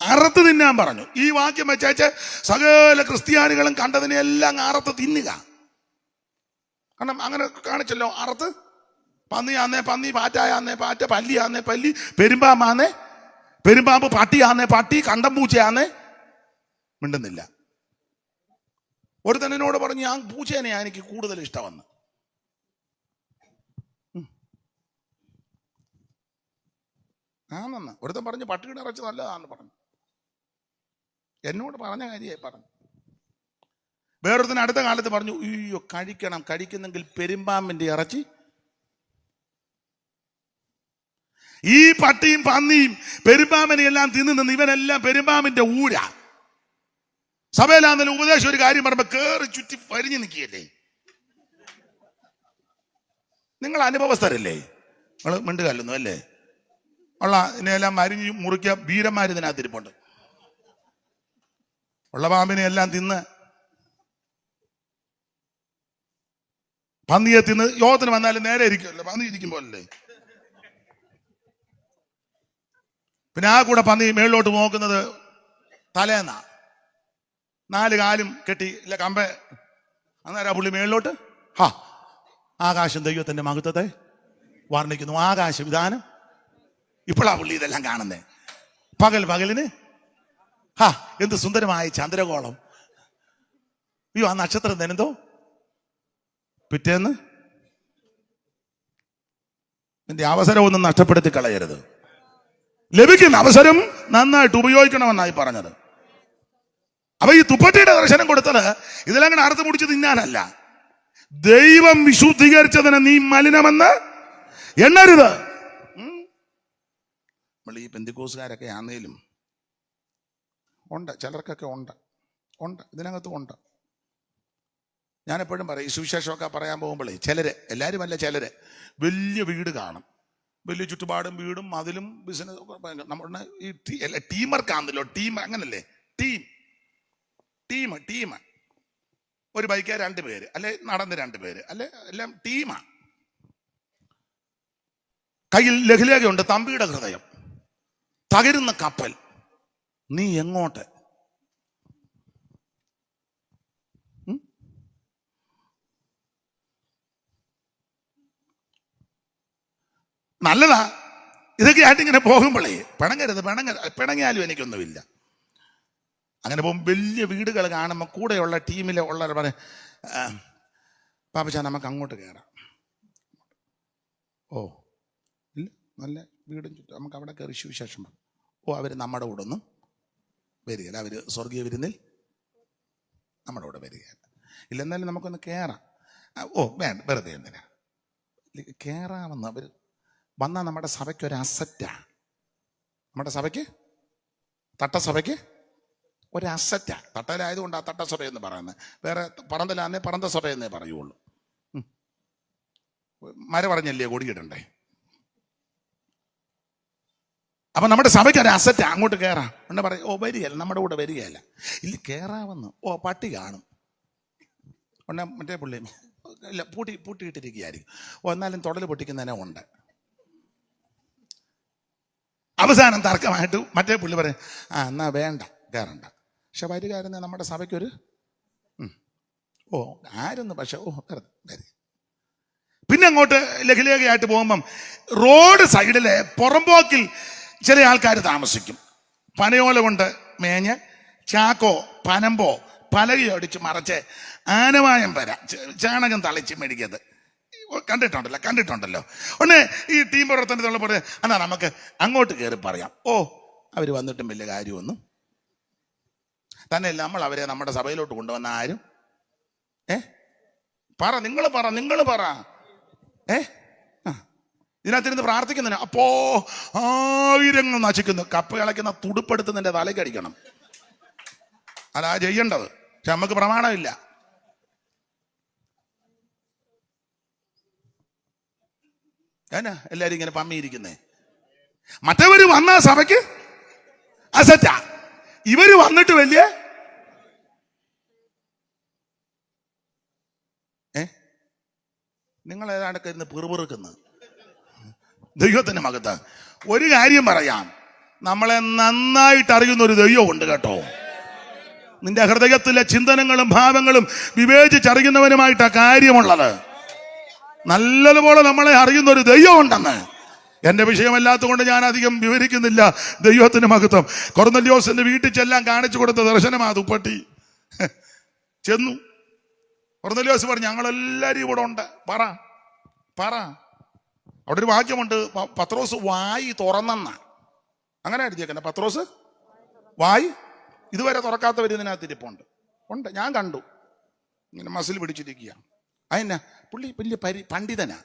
അറുത്ത് തിന്നാൻ പറഞ്ഞു. ഈ വാക്യം വെച്ചേച്ച് സകല ക്രിസ്ത്യാനികളും കണ്ടതിനെല്ലാം അറുത്ത് തിന്നുക. കാരണം അങ്ങനെ കാണിച്ചല്ലോ. അറുത്ത് പന്നിയാന്നേ പന്നി, പാറ്റായാന്നേ പാറ്റ, പല്ലിയാന്നേ പല്ലി, പെരുമ്പാമ്പാന്നേ പെരുമ്പാമ്പ്, പട്ടിയാന്നേ പട്ടി, കണ്ടം പൂച്ചയാന്നേ. മിണ്ടുന്നില്ല. ഒരുത്തൻ എന്നോട് പറഞ്ഞു ഞാൻ പൂച്ചേനെയാ എനിക്ക് കൂടുതൽ ഇഷ്ടമെന്ന്. ആണെന്ന് ഒരുത്തൻ പറഞ്ഞു പട്ടിയുടെ ഇറച്ചി നല്ലതാണെന്ന് പറഞ്ഞു. എന്നോട് പറഞ്ഞ കാര്യമായി പറഞ്ഞു. വേറൊരുത്തൻ അടുത്ത കാലത്ത് പറഞ്ഞു അയ്യോ കഴിക്കുന്നെങ്കിൽ പെരുമ്പാമ്പിന്റെ ഇറച്ചി. ഈ പട്ടിയും പന്നിയും പെരുമ്പാമ്പിനെ എല്ലാം തിന്നു ഇവനെല്ലാം പെരുമ്പാമ്പിന്റെ ഊര. സഭയിലാണെങ്കിലും ഉപദേശം ഒരു കാര്യം പറയുമ്പോ കേറി ചുറ്റി പരിഞ്ഞു നിൽക്കുകയല്ലേ. നിങ്ങൾ അനുഭവസ്ഥരല്ലേ? നിങ്ങൾ മിണ്ടുകല്ലുന്നു അല്ലേ? ഉള്ള ഇതിനെല്ലാം മരിഞ്ഞ് മുറിക്കുക. വീരന്മാർ ഇതിനകത്തിരിപ്പുണ്ട്. ഉള്ള പാമ്പിനെ എല്ലാം തിന്ന് പന്നിയെ തിന്ന് യോഗത്തിന് വന്നാലും നേരെ ഇരിക്കുമല്ലോ. പന്നി ഇരിക്കുമ്പോഴല്ലേ. പിന്നെ ആ കൂടെ പന്നി മേളിലോട്ട് നോക്കുന്നത് തലേന്നാ. 4 കാലും കെട്ടി ഇല്ല കമ്പ. അന്നേരം പുള്ളി മേളിലോട്ട് ആകാശം ദൈവത്തിന്റെ മഹത്വത്തെ വർണ്ണിക്കുന്നു. ആകാശ വിധാനം. ഇപ്പോഴാ പുള്ളി ഇതെല്ലാം കാണുന്നേ. പകലിന് എന്ത് സുന്ദരമായ ചന്ദ്രകോളം. അയ്യോ ആ നക്ഷത്രം തന്നെന്തോ. പിറ്റേന്ന് എന്റെ അവസരമൊന്നും നഷ്ടപ്പെടുത്തി കളയരുത്. ലഭിക്കുന്ന അവസരം നന്നായിട്ട് ഉപയോഗിക്കണമെന്നായി പറഞ്ഞത്. അപ്പൊ ഈ തുപ്പട്ടിയുടെ ദർശനം കൊടുത്തത് ഇതെല്ലാം കൂടെ അറുത്ത് മുടിച്ച് തിന്നാനല്ല. ദൈവം വിശുദ്ധീകരിച്ചതിന് നീ മലിനമെന്ന് എണ്ണരുത്. നമ്മൾ ഈ പെന്തിക്കോസുകാരൊക്കെ ആന്നേലും ഉണ്ട്, ചിലർക്കൊക്കെ ഉണ്ട്. ഉണ്ട്, ഇതിനകത്തും ഉണ്ട്. ഞാനെപ്പോഴും പറയും, ഈ സുവിശേഷമൊക്കെ പറയാൻ പോകുമ്പോഴേ ചിലര്, എല്ലാവരും അല്ല, ചിലര് വലിയ വീട് കാണും, വലിയ ചുറ്റുപാടും വീടും മതിലും ബിസിനസ്. നമ്മുടെ ഈ ടീമർക്കാണല്ലോ, ടീം അങ്ങനല്ലേ, ടീം ഒരു ബൈക്ക് 2 പേര്, അല്ലെ നടന്ന് 2 പേര്, അല്ലെ എല്ലാം ടീമാ. കയ്യിൽ ലഘുലേഖയുണ്ട്, തമ്പിയുടെ ഹൃദയം, തകരുന്ന കപ്പൽ, നീ എങ്ങോട്ട്? നല്ലതാ ഇതൊക്കെ ആയിട്ട് ഇങ്ങനെ പോകുമ്പോഴേ പിണങ്ങിയാലും എനിക്കൊന്നുമില്ല. അങ്ങനെ പോകുമ്പോൾ വലിയ വീടുകൾ കാണുമ്പോൾ കൂടെയുള്ള ടീമിലെ ഉള്ളവർ പറയും, പാപ്പച്ചാ നമുക്ക് അങ്ങോട്ട് കയറാം. ഓ ഇല്ല, നല്ല വീടും ചുറ്റും, നമുക്ക് അവിടെ കയറി സുവിശേഷം പറയും. ഓ അവർ നമ്മുടെ കൂടെ ഒന്നും വരികയില്ല, അവർ സ്വർഗീയ വിരുന്നിൽ നമ്മുടെ കൂടെ വരികയില്ല. ഇല്ലെന്നാലും നമുക്കൊന്ന് കയറാം. ഓ വേണ്ട, വെറുതെ എന്തിനാ കയറാമെന്ന്. അവർ വന്നാൽ നമ്മുടെ സഭയ്ക്ക് ഒരു അസറ്റാ. നമ്മുടെ സഭയ്ക്ക്, തട്ടസഭയ്ക്ക് ഒരു അസറ്റാ. തട്ടയിലായതുകൊണ്ട് ആ തട്ടസഭ എന്ന് പറയുന്നത്. വേറെ പറന്തലാന്നേ പറന്ത സഭ എന്നേ പറയുള്ളൂ. മര പറഞ്ഞല്ലേ കൊടിയിടണ്ടേ. അപ്പൊ നമ്മുടെ സഭയ്ക്ക് ഒരു അസറ്റാ. അങ്ങോട്ട് കയറാം എന്ന് പറയും. ഓ വരികയല്ല, നമ്മുടെ കൂടെ വരികയല്ല. ഇല്ല കയറാമെന്ന്. ഓ പട്ടി കാണും. ഉടനെ മറ്റേ പുള്ളി ഇല്ല പൂട്ടിയിട്ടിരിക്കുകയായിരിക്കും. ഓ എന്നാലും തൊടൽ പൊട്ടിക്കുന്നതിനെ ഉണ്ട്. അവസാനം തർക്കമായിട്ട് മറ്റേ പുള്ളി പറയും, എന്നാ വേണ്ട, കയറണ്ട. പക്ഷെ വരികാരുന്ന നമ്മുടെ സഭയ്ക്കൊരു ഓ ആയിരുന്നു. പക്ഷെ ഓ വരി. പിന്നെ അങ്ങോട്ട് ലഘുലേഖയായിട്ട് പോകുമ്പം റോഡ് സൈഡിലെ പുറമ്പോക്കിൽ ചില ആൾക്കാർ താമസിക്കും. പനയോല കൊണ്ട് മേഞ്ഞ് ചാക്കോ പനമ്പോ പലകയടിച്ച് മറച്ച് ആനവായം വരാം, ചാണകം തളിച്ച് മേടിക്കത് കണ്ടിട്ടുണ്ടല്ലോ. ഒന്ന് ഈ ടീം പ്രവർത്തനത്തിലുള്ള പോലെ എന്നാ നമുക്ക് അങ്ങോട്ട് കയറി പറയാം. ഓ അവർ വന്നിട്ടും വലിയ കാര്യമൊന്നും തന്നെയല്ല. നമ്മൾ അവരെ നമ്മുടെ സഭയിലോട്ട് കൊണ്ടുവന്ന ആരും നിങ്ങൾ പറ ഇതിനകത്തിരുന്ന് പ്രാർത്ഥിക്കുന്നതിന് അപ്പോ 1000 നശിക്കുന്നു. കപ്പ ഇളക്കുന്ന തുടുപ്പെടുത്തുന്നതിന്റെ തലയ്ക്ക് അടിക്കണം. അതാ ചെയ്യേണ്ടത്. പക്ഷെ നമുക്ക് പ്രമാണമില്ല. എന്നാ എല്ലാരും ഇങ്ങനെ പമ്മിയിരിക്കുന്നേ. മറ്റവര് വന്ന സഭയ്ക്ക് അസറ്റാ, ഇവര് വന്നിട്ട് വലിയ നിങ്ങൾ ഏതാണ്ടൊക്കെ ഇന്ന് പിറുപിറുക്കുന്നത്. ദൈവത്തിന്റെ മകത്ത് ഒരു കാര്യം പറയാം, നമ്മളെ നന്നായിട്ട് അറിയുന്ന ഒരു ദൈവമുണ്ട് കേട്ടോ. നിന്റെ ഹൃദയത്തിലെ ചിന്തനങ്ങളും ഭാവങ്ങളും വിവേചിച്ചറിയുന്നവനുമായിട്ടാ കാര്യമുള്ളത്. നല്ലതുപോലെ നമ്മളെ അറിയുന്ന ഒരു ദൈവം ഉണ്ടെന്ന്. എന്റെ വിഷയമല്ലാത്ത കൊണ്ട് ഞാൻ അധികം വിവരിക്കുന്നില്ല. ദൈവത്തിന് മഹത്വം. കൊർന്നല്യോസിന്റെ വീട്ടിൽ ചെല്ലാൻ കാണിച്ചു കൊടുത്ത ദർശനമാ തുപ്പട്ടി. ചെന്നു കൊർന്നല്യോസ് പറഞ്ഞു, ഞങ്ങളെല്ലാരും ഇവിടെ ഉണ്ട്, പറ. അവിടെ ഒരു വാക്യമുണ്ട്, പത്രോസ് വായി തുറന്നെന്ന. അങ്ങനെ എഴുതിയേക്കന്നെ, പത്രോസ് വായി ഇതുവരെ തുറക്കാത്തവർ ഇതിനകത്ത് ഇരിപ്പുണ്ട്. ഞാൻ കണ്ടു, ഇങ്ങനെ മസിൽ പിടിച്ചിരിക്കുക. അതിനാ പുള്ളി വലിയ പണ്ഡിതനാ.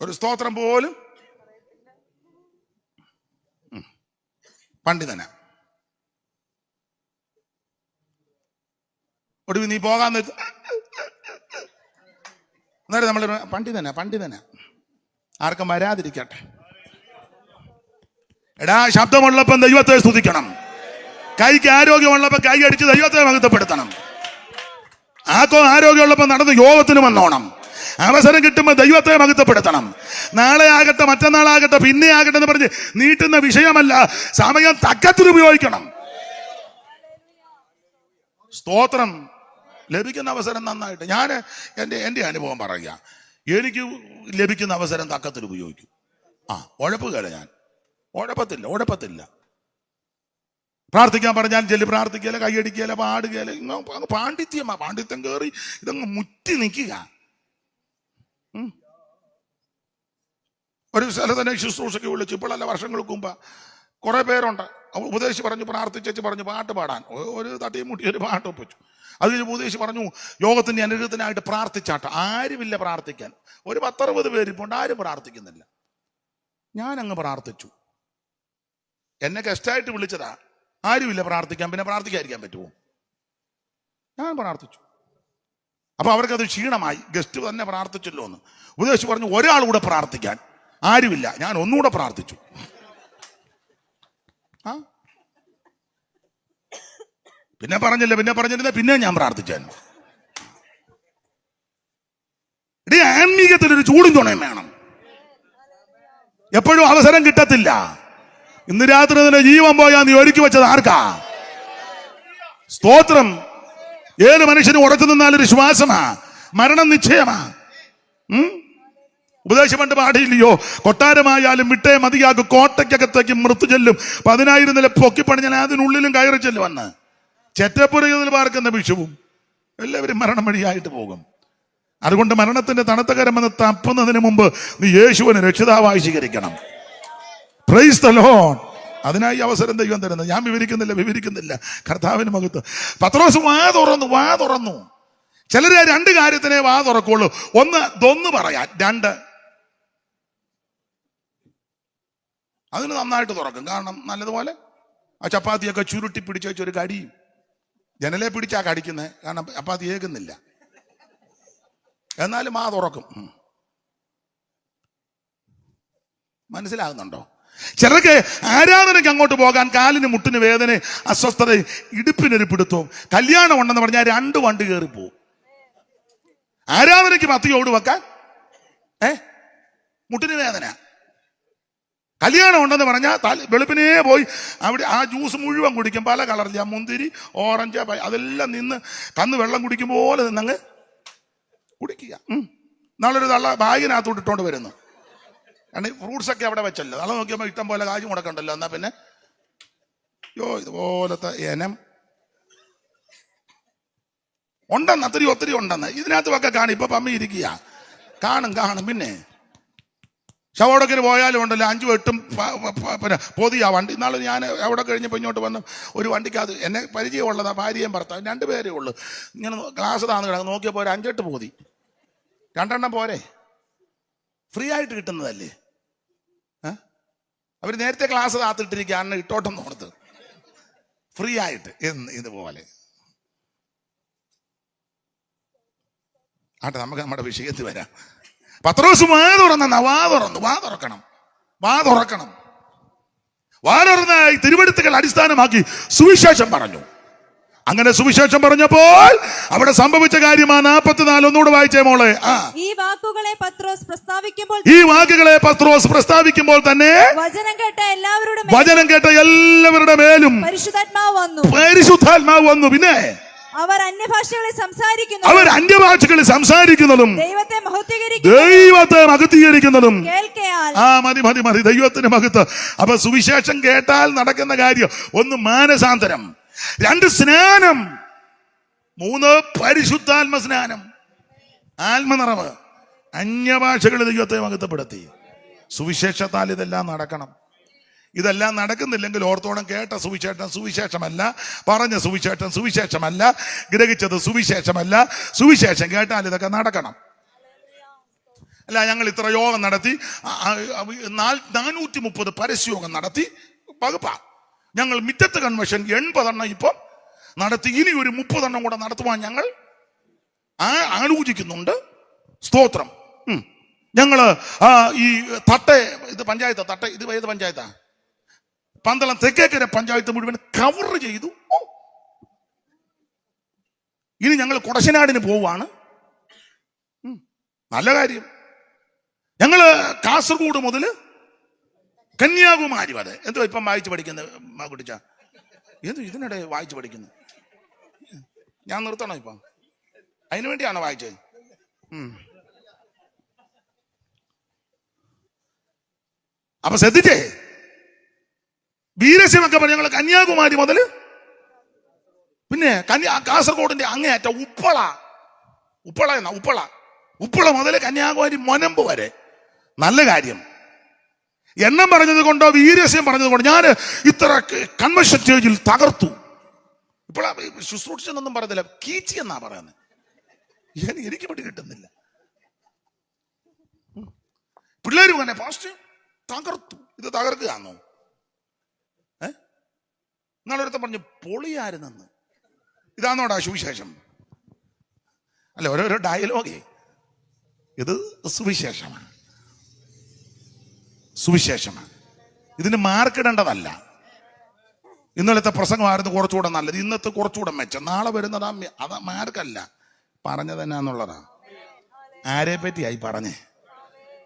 ഒരു സ്തോത്രം പോലും പണ്ഡിതനാ. ഒടുവിൽ നീ പോകാന്ന് വെച്ചു. അന്നേരം നമ്മൾ പണ്ഡിതനാ ആർക്കും വരാതിരിക്കട്ടെ. എടാ, ശബ്ദമുള്ളപ്പം ദൈവത്തെ സ്തുതിക്കണം. കൈക്ക് ആരോഗ്യമുള്ളപ്പോൾ കൈ അടിച്ച് ദൈവത്തെ മഹത്വപ്പെടുത്തണം. ആരോഗ്യമുള്ളപ്പോൾ നടന്ന് യോഗത്തിന് വന്നോണം. അവസരം കിട്ടുമ്പോൾ ദൈവത്തെ മഹത്വപ്പെടുത്തണം. നാളെ ആകട്ടെ, മറ്റന്നാളാകട്ടെ, പിന്നെ ആകട്ടെ എന്ന് പറഞ്ഞ് നീട്ടുന്ന വിഷയമല്ല. സമയം തക്കത്തിൽ ഉപയോഗിക്കണം. സ്തോത്രം. ലഭിക്കുന്ന അവസരം നന്നായിട്ട്. ഞാൻ എൻ്റെ അനുഭവം പറയുക. എനിക്ക് ലഭിക്കുന്ന അവസരം തക്കത്തിൽ ഉപയോഗിക്കും. ഉഴപ്പുകയല്ല, ഞാൻ ഉഴപ്പത്തില്ല. പ്രാർത്ഥിക്കാൻ പറഞ്ഞാൽ ചെല്ലി പ്രാർത്ഥിക്കല, കൈയടിക്കല, പാടുകയല്ല. പാണ്ഡിത്യം കയറി ഇതങ്ങ് മുറ്റി നിൽക്കുക. ഒരു സ്ഥലത്തന്നെ ശുശ്രൂഷയ്ക്ക് വിളിച്ചു. ഇപ്പോഴല്ല, വർഷങ്ങൾക്ക് മുമ്പ് കുറെ പേരുണ്ട്. ഉപദേശി പറഞ്ഞു, പ്രാർത്ഥിച്ചു പറഞ്ഞു പാട്ട് പാടാൻ. ഒരു തട്ടിയും മുട്ടി ഒരു പാട്ട് ഒപ്പിച്ചു. അത് കഴിഞ്ഞ് ഉപദേശി പറഞ്ഞു, യോഗത്തിന്റെ അനുഗ്രഹത്തിനായിട്ട് പ്രാർത്ഥിച്ചാട്ട. ആരുമില്ല പ്രാർത്ഥിക്കാൻ. ഒരു 10-60 പേരിപ്പോണ്ട്, ആരും പ്രാർത്ഥിക്കുന്നില്ല. ഞാൻ അങ്ങ് പ്രാർത്ഥിച്ചു. എന്നെ ഗസ്റ്റായിട്ട് വിളിച്ചതാ, ആരുമില്ല പ്രാർത്ഥിക്കാൻ, പിന്നെ പ്രാർത്ഥിക്കാതിരിക്കാൻ പറ്റുമോ? ഞാൻ പ്രാർത്ഥിച്ചു. അപ്പൊ അവർക്കത് ക്ഷീണമായി, ഗസ്റ്റ് തന്നെ പ്രാർത്ഥിച്ചല്ലോ എന്ന്. ഉപദേശി പറഞ്ഞു ഒരാൾ കൂടെ പ്രാർത്ഥിക്കാൻ. ആരുമില്ല, ഞാൻ ഒന്നുകൂടെ പ്രാർത്ഥിച്ചു. പിന്നെ പറഞ്ഞിരുന്ന പിന്നെ ഞാൻ പ്രാർത്ഥിച്ചാൻ. ഇടീ, ആത്മീകത്തിലൊരു ചൂടും തുണയും വേണം. എപ്പോഴും അവസരം കിട്ടത്തില്ല. ഇന്ന് രാത്രി തന്നെ ജീവൻ പോയാ നീ ഒരുക്കി വെച്ചത് ആർക്കാ? സ്തോത്രം. ഏത് മനുഷ്യനും ഉറച്ചു നിന്നാലൊരു ശ്വാസമാ, മരണം നിശ്ചയമാ. ഉപദേശം പണ്ട് പാടിയില്ലയോ? കൊട്ടാരമായാലും വിട്ടേ മതിയാകും, കോട്ടയ്ക്കകത്തേക്ക് മൃത്യു ചെല്ലും, 10,000 നില പൊക്കിപ്പണി ഞാൻ അതിനുള്ളിലും കയറി ചെല്ലും വന്ന്. ചെറ്റപ്പുരയിൽ പാർക്കുന്ന ഭിക്ഷുവും എല്ലാവരും മരണം വഴിയായിട്ട് പോകും. അതുകൊണ്ട് മരണത്തിന്റെ തണുത്ത കരമെന്ന് തപ്പുന്നതിന് മുമ്പ് നീ യേശുവിനെ രക്ഷിതാവായി സ്വീകരിക്കണം. Price the Lord. അതിനായി അവസരം ദൈവം തരുന്നത്. ഞാൻ വിവരിക്കുന്നില്ല. കർത്താവിന് മഹത്വം. പത്രോസ് വാ തുറന്നു. ചിലര് 2 കാര്യത്തിനെ വാ തുറക്കുള്ളൂ. ഒന്ന് പറയാൻ, 2 അതിന് നന്നായിട്ട് തുറക്കും. കാരണം നല്ലതുപോലെ ആ ചപ്പാത്തിയൊക്കെ ചുരുട്ടി പിടിച്ച് വെച്ചൊരു കടിയും ജനലെ പിടിച്ചാ കടിക്കുന്നത്. കാരണം ചപ്പാത്തി ഏകുന്നില്ല, എന്നാലും ആ തുറക്കും. മനസ്സിലാകുന്നുണ്ടോ? ചിലർക്ക് ആരാധനയ്ക്ക് അങ്ങോട്ട് പോകാൻ കാലിന് മുട്ടിന് വേദന, അസ്വസ്ഥത, ഇടുപ്പിനൊരു പിടുത്തവും. കല്യാണം ഉണ്ടെന്ന് പറഞ്ഞാൽ 2 വണ്ടി കയറി പോവും. ആരാധനയ്ക്ക് മത്തിയോട് വെക്കാൻ മുട്ടിന് വേദന. കല്യാണം ഉണ്ടെന്ന് പറഞ്ഞാൽ വെളുപ്പിനെ പോയി അവിടെ ആ ജ്യൂസ് മുഴുവൻ കുടിക്കും. പല കളറില്ല, മുന്തിരി, ഓറഞ്ച്, അതെല്ലാം നിന്ന് കന്ന് വെള്ളം കുടിക്കും പോലെ നിന്നങ്ങ് കുടിക്കുക. നാളൊരു തള്ള ബാഗിനകത്തോട്ട് ഇട്ടോണ്ട് വരുന്നു. കാരണം ഫ്രൂട്ട്സ് ഒക്കെ അവിടെ വെച്ചല്ലോ. നാളെ നോക്കിയപ്പോൾ ഇഷ്ടം പോലെ കാശ് മുടക്കണ്ടല്ലോ. എന്നാ പിന്നെ ഇതുപോലത്തെ ഇനം ഉണ്ടെന്ന്, ഒത്തിരി ഉണ്ടെന്ന് ഇതിനകത്ത് ഒക്കെ കാണും. ഇപ്പൊ പമ്മി ഇരിക്കുക കാണും. പിന്നെ ശവോടക്കിന് പോയാലും ഉണ്ടല്ലോ 5-8 പിന്നെ പൊതിയാ വണ്ടി. ഇന്നാളെ ഞാൻ അവിടെ കഴിഞ്ഞപ്പോൾ ഇങ്ങോട്ട് വന്ന് ഒരു വണ്ടിക്കകത്ത് എന്നെ പരിചയമുള്ളതാ, ഭാര്യയും ഭർത്താവും 2 പേരേ ഉള്ളൂ. ഇങ്ങനെ ഗ്ലാസ് താന്ന് കിടക്കും. നോക്കിയപ്പോൾ ഒരു 5-8 പൊതി. 2 പോരെ, ഫ്രീ ആയിട്ട് കിട്ടുന്നതല്ലേ. അവർ നേരത്തെ ക്ലാസ് താത്തിട്ടിരിക്കുക, അന്ന് ഇട്ടോട്ടെന്ന് ഓർത്ത് ഫ്രീ ആയിട്ട് ഇതുപോലെ. ആട്ടെ, നമുക്ക് നമ്മുടെ വിഷയത്തിൽ വരാം. പത്രോസ് വാ തുറക്കണം. തിരുവെഴുത്തുകൾ അടിസ്ഥാനമാക്കി സുവിശേഷം പറഞ്ഞു. അങ്ങനെ സുവിശേഷം പറഞ്ഞപ്പോൾ അവിടെ സംഭവിച്ച കാര്യമാണ് 44. ഒന്നുകൂടെ വായിച്ചേ മോളെ. ഈ വാക്കുകളെ പത്രോസ് പ്രസ്താവിക്കുമ്പോൾ തന്നെ വചനം കേട്ട എല്ലാവരുടെ മേലും പരിശുദ്ധാത്മാവ് വന്നു. പിന്നെ അവർ അന്യഭാഷകളിൽ സംസാരിക്കുന്നതും ദൈവത്തെ മഹത്വീകരിക്കുന്നതും മതി ദൈവത്തിന് മഹത്വം. അപ്പൊ സുവിശേഷം കേട്ടാൽ നടക്കുന്ന കാര്യം 1 മാനസാന്തരം, 2 സ്നാനം, 3 പരിശുദ്ധാത്മ സ്നാനം, ആത്മനിറവ്, അന്യഭാഷകളിൽ ദൈവത്തെ മഹത്വപ്പെടുത്തി. സുവിശേഷത്താൽ ഇതെല്ലാം നടക്കണം. ഇതെല്ലാം നടക്കുന്നില്ലെങ്കിൽ ഓർത്തോണം, കേട്ട സുവിശേഷമല്ല, പറഞ്ഞ സുവിശേഷമല്ല, ഗ്രഹിച്ചത് സുവിശേഷമല്ല. സുവിശേഷം കേട്ടാൽ ഇതൊക്കെ നടക്കണം. അല്ല, ഞങ്ങൾ ഇത്ര യോഗം നടത്തി, 430 പരസ്യയോഗം നടത്തി, വകുപ്പാ. ഞങ്ങൾ മിറ്റത്ത് കൺവെൻഷൻ 80 ഇപ്പം നടത്തി. ഇനി ഒരു 30 കൂടെ നടത്തുവാൻ ഞങ്ങൾ ആലോചിക്കുന്നുണ്ട്. സ്തോത്രം. ഞങ്ങള് ഈ ഇത് പഞ്ചായത്ത് ഇത് ഏത് പഞ്ചായത്താ? പന്തളം തെക്കേക്കര പഞ്ചായത്ത് മുഴുവൻ കവർ ചെയ്തു. ഇനി ഞങ്ങൾ കുടശനാടിന് പോവാണ്. നല്ല കാര്യം. ഞങ്ങള് കാസർഗോഡ് മുതൽ കന്യാകുമാരി വരെ. എന്തോ ഇപ്പം വായിച്ചു പഠിക്കുന്നത് കുട്ടിച്ച? ഇതിനിടെ വായിച്ചു പഠിക്കുന്നത് ഞാൻ നിർത്തണം ഇപ്പം? അതിനു വേണ്ടിയാണോ വായിച്ചത്? അപ്പൊ ശ്രദ്ധിച്ചേ, വീരസ്യമൊക്കെ പറഞ്ഞ ഞങ്ങൾ കന്യാകുമാരി മുതൽ പിന്നെ കാസർഗോഡിന്റെ അങ്ങേയറ്റ ഉപ്പള മുതൽ കന്യാകുമാരി മൊനമ്പ് വരെ. നല്ല കാര്യം. എണ്ണം പറഞ്ഞത് കൊണ്ടോ വീരസ്യം പറഞ്ഞത് കൊണ്ടോ ഞാൻ ഇത്ര കൺവെൻഷൻ സ്റ്റേജിൽ തകർത്തു. ഇപ്പോൾ ശുശ്രൂഷിച്ചെന്നൊന്നും പറയത്തില്ല, കീച്ചി എന്നാ പറയുന്നത്. എനിക്ക് വേണ്ടി കിട്ടുന്നില്ല. പിള്ളേരും തന്നെ പാസ്റ്റ് തകർത്തു. ഇത് തകർക്കുകയാണോ? നിങ്ങളൊരുത്തം പറഞ്ഞു പൊളിയായിരുന്നെന്ന്. ഇതാണോടാ സുവിശേഷം? അല്ല, ഓരോരോ ഡയലോഗേ. ഇത് സുവിശേഷമാണ്, സുവിശേഷമാണ്. ഇതിന് മാർക്കിടേണ്ടതല്ല. ഇന്നലത്തെ പ്രസംഗമായിരുന്നു കുറച്ചുകൂടെ നല്ലത്, ഇന്നത്തെ കുറച്ചുകൂടെ മെച്ചം, നാളെ വരുന്നതാ. അതാ മാർക്കല്ല, പറഞ്ഞത് എന്നാന്നുള്ളതാ. ആരെ പറ്റിയായി പറഞ്ഞേ?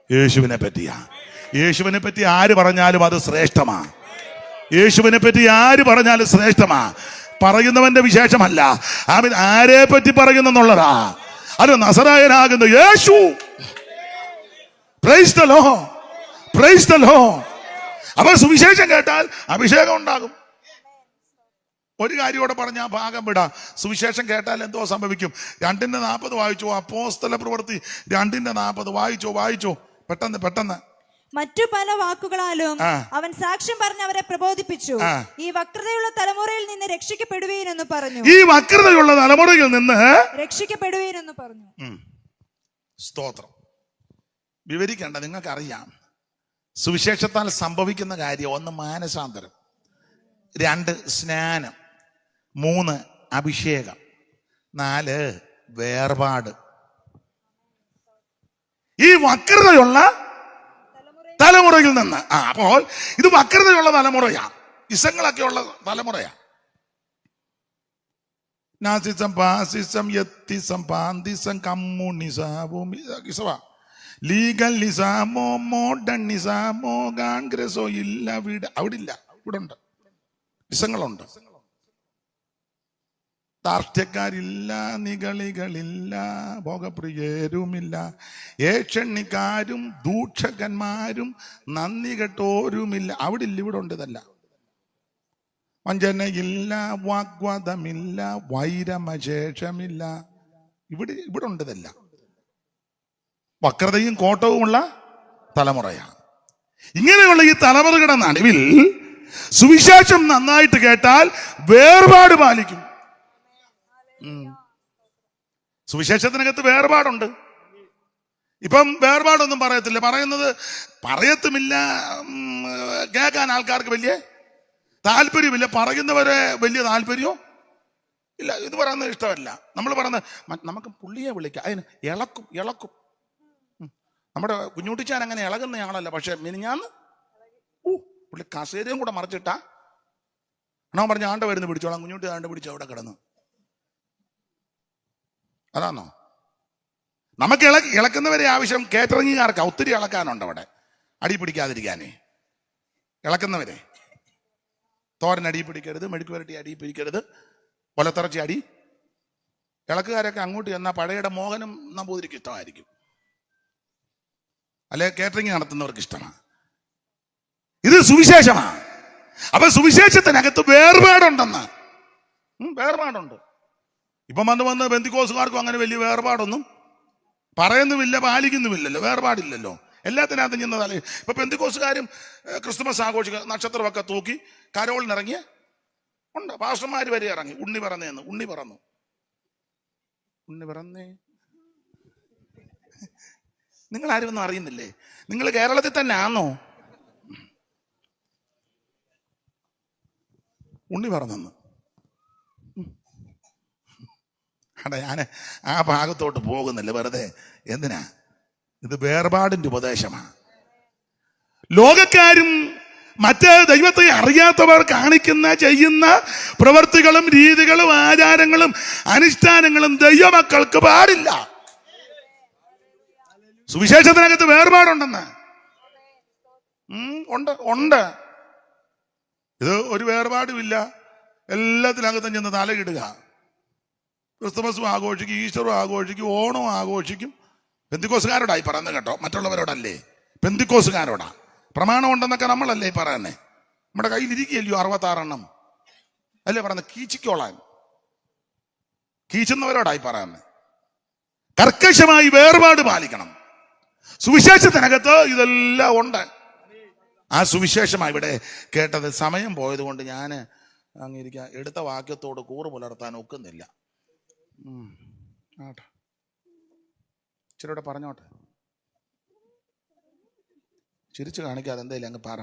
യേശുവിനെ പറ്റിയാ. യേശുവിനെ പറ്റി ആര് പറഞ്ഞാലും അത് ശ്രേഷ്ഠമാ. യേശുവിനെ പറ്റി ആര് പറഞ്ഞാലും ശ്രേഷ്ഠമാ. പറയുന്നവന്റെ വിശേഷമല്ല, ആരെ പറ്റി പറയുന്നെന്നുള്ളതാ. അത് നസറായനാകുന്ന യേശു. Praise the lord, praise the lord. അപ്പോൾ സുവിശേഷം കേട്ടാൽ അഭിഷേകം ഉണ്ടാകും. ഒരു കാര്യോടെ പറഞ്ഞ ഭാഗം വിടാം. സുവിശേഷം കേട്ടാൽ എന്തോ സംഭവിക്കും? 2:40 വായിച്ചോ. അപ്പോസ്തല പ്രവൃത്തി 2:40 വായിച്ചോ. പെട്ടെന്ന്. മറ്റു പല വാക്കുകളാലും അവൻ സാക്ഷ്യം പറഞ്ഞ് അവരെ പ്രബോധിപ്പിച്ചു. ഈ വക്രതയുള്ള തലമുറയിൽ നിന്ന് രക്ഷിക്കപ്പെടുവീനെന്ന് പറഞ്ഞു. ഈ വക്രതയുള്ള തലമുറയിൽ നിന്ന് രക്ഷിക്കപ്പെടുവീനെന്ന് പറഞ്ഞു. സ്തോത്രം. വിവരിക്കേണ്ട, നിങ്ങൾക്കറിയാം. സുവിശേഷത്താൽ സംഭവിക്കുന്ന കാര്യം: 1 മാനസാന്തരം, 2 സ്നാനം, 3 അഭിഷേകം, 4 വേർപാട്. ഈ വക്രതയുള്ള തലമുറയിൽ നിന്ന്. അപ്പോൾ ഇത് വക്രതയുള്ള തലമുറയാ, ഇസങ്ങളൊക്കെ ഉള്ള തലമുറയാ. നാസിസം, പാസിസം, യത്തിസം, പാന്തിസം, കമ്മ്യൂണിസം, ലീഗൽ നിസാമോ, മോഡേൺ നിസാമോ, കോൺഗ്രസോ ഇല്ല. അവിടെ ഇല്ല, ഇവിടെ ഉണ്ട്. ഇസങ്ങളുണ്ട്. ധാർഷ്ട്യക്കാരില്ല, നികളികളില്ല, ഭോഗപ്രിയരുമില്ല, ഏഷണിക്കാരും ദൂഷകന്മാരും നന്ദി കെട്ടോരുമില്ല. അവിടെ ഇല്ല, ഇവിടെ ഉണ്ട്. ഇതല്ല. വഞ്ചനയില്ല, വാഗ്വാദമില്ല, വൈരമശേഷമില്ല. ഇവിടെ ഉണ്ട്. ഇതല്ല. വക്രതയും കോട്ടവുമുള്ള തലമുറയാണ്. ഇങ്ങനെയുള്ള ഈ തലമുറയുടെ നടുവിൽ സുവിശേഷം നന്നായിട്ട് കേട്ടാൽ വേർപാട് പാലിക്കും. സുവിശേഷത്തിനകത്ത് വേർപാടുണ്ട്. ഇപ്പം വേർപാടൊന്നും പറയത്തുമില്ല. കേൾക്കാൻ ആൾക്കാർക്ക് വലിയ താല്പര്യമില്ല. പറയുന്നവരെ വലിയ താല്പര്യമോ ഇല്ല. ഇത് പറയുന്നത് ഇഷ്ടമല്ല. നമ്മൾ പറയുന്നത് നമുക്ക് പുള്ളിയെ വിളിക്കാം, അതിന് ഇളക്കും. നമ്മുടെ കുഞ്ഞുട്ടിച്ചാൻ അങ്ങനെ ഇളകുന്നയാളല്ല. പക്ഷെ മിനിഞ്ഞാന്ന് പുള്ളി കസേരയും കൂടെ മറിച്ചിട്ടാ അണ്ണാൻ പറഞ്ഞ ആണ്ട വരുന്ന് പിടിച്ചോളാം. കുഞ്ഞുട്ടി ആണ്ട പിടിച്ച് അവിടെ കിടന്നു. അതാണോ? നമുക്ക് ഇളക്കുന്നവരെ ആവശ്യം കേറ്ററിംഗുകാർക്ക് ഒത്തിരി ഇളക്കാനുണ്ട് അവിടെ, അടി പിടിക്കാതിരിക്കാനേ. ഇളക്കുന്നവരെ തോരൻ അടി പിടിക്കരുത്, മെഴുക്ക് വരട്ടി അടി പിടിക്കരുത്, കൊലത്തിറച്ചി അടി. ഇളക്കുകാരൊക്കെ അങ്ങോട്ട് ചെന്നാൽ പഴയുടെ മോഹനും നമ്പൂതിരിക്ക് ഇഷ്ടമായിരിക്കും, അല്ലെ കേറ്ററിംഗ് നടത്തുന്നവർക്ക് ഇഷ്ടമാണ്. ഇത് സുവിശേഷമാണ്. അപ്പൊ സുവിശേഷത്തിനകത്ത് വേർപാടുണ്ടെന്ന്. വേർപാടുണ്ട്. ഇപ്പം വന്ന് ബെന്തിക്കോസുകാർക്കും അങ്ങനെ വലിയ വേർപാടൊന്നും പറയുന്നുമില്ല, പാലിക്കുന്നുമില്ലല്ലോ. വേർപാടില്ലല്ലോ. എല്ലാത്തിനകത്തും ചെന്നതല്ലേ. ഇപ്പൊ ബെന്തിക്കോസുകാരും ക്രിസ്തുമസ് ആഘോഷിക്കുക, നക്ഷത്രമൊക്കെ തൂക്കി കരോളിനിറങ്ങിയ ഉണ്ട്. പാസ്റ്റർമാര് വരെ ഇറങ്ങി. ഉണ്ണി പറന്നേ. നിങ്ങൾ ആരും ഒന്നും അറിയുന്നില്ലേ? നിങ്ങൾ കേരളത്തിൽ തന്നെ ആണോ? ഉണ്ണി പറന്നെന്ന്. ഞാൻ ആ ഭാഗത്തോട്ട് പോകുന്നില്ല വെറുതെ. എന്തിനാ? ഇത് വേർപാടിന്റെ ഉപദേശമാണ്. ലോകക്കാരും മറ്റ് ദൈവത്തെ അറിയാത്തവർ ചെയ്യുന്ന പ്രവൃത്തികളും രീതികളും ആചാരങ്ങളും അനുഷ്ഠാനങ്ങളും ദൈവമക്കൾക്ക് പാടില്ല. സുവിശേഷത്തിനകത്ത് വേർപാടുണ്ടെന്ന് ഉണ്ട്. ഇത് ഒരു വേർപാടുമില്ല. എല്ലാത്തിനകത്തും ചെന്ന് തലയിടുക. ക്രിസ്തുമസും ആഘോഷിക്കും, ഈസ്റ്ററും ആഘോഷിക്കും, ഓണവും ആഘോഷിക്കും. പെന്തിക്കോസുകാരോടായി പറയുന്നത് കേട്ടോ, മറ്റുള്ളവരോടല്ലേ. പെന്തിക്കോസുകാരോടാ. പ്രമാണം ഉണ്ടെന്നൊക്കെ നമ്മളല്ലേ പറയുന്നേ. നമ്മുടെ കയ്യിലിരിക്കുകയല്ലോ 66 അല്ലേ പറയുന്നത്. കീച്ചിക്കോളാൻ കീച്ചുന്നവരോടായി പറയുന്നത്. കർക്കശമായി വേർപാട് പാലിക്കണം. സുവിശേഷത്തിനകത്ത് ഇതെല്ലാം ഉണ്ട്. ആ സുവിശേഷമായി ഇവിടെ കേട്ടത്. സമയം പോയത് കൊണ്ട് ഞാൻ അങ്ങിരിക്കാം. എടുത്ത വാക്യത്തോട് കൂറ് പുലർത്താൻ ഒക്കുന്നില്ല. ഇച്ചിരൂടെ പറഞ്ഞോട്ടെ. ചിരിച്ചു കാണിക്കാതെ എന്തായാലും അങ്ങ് പറ.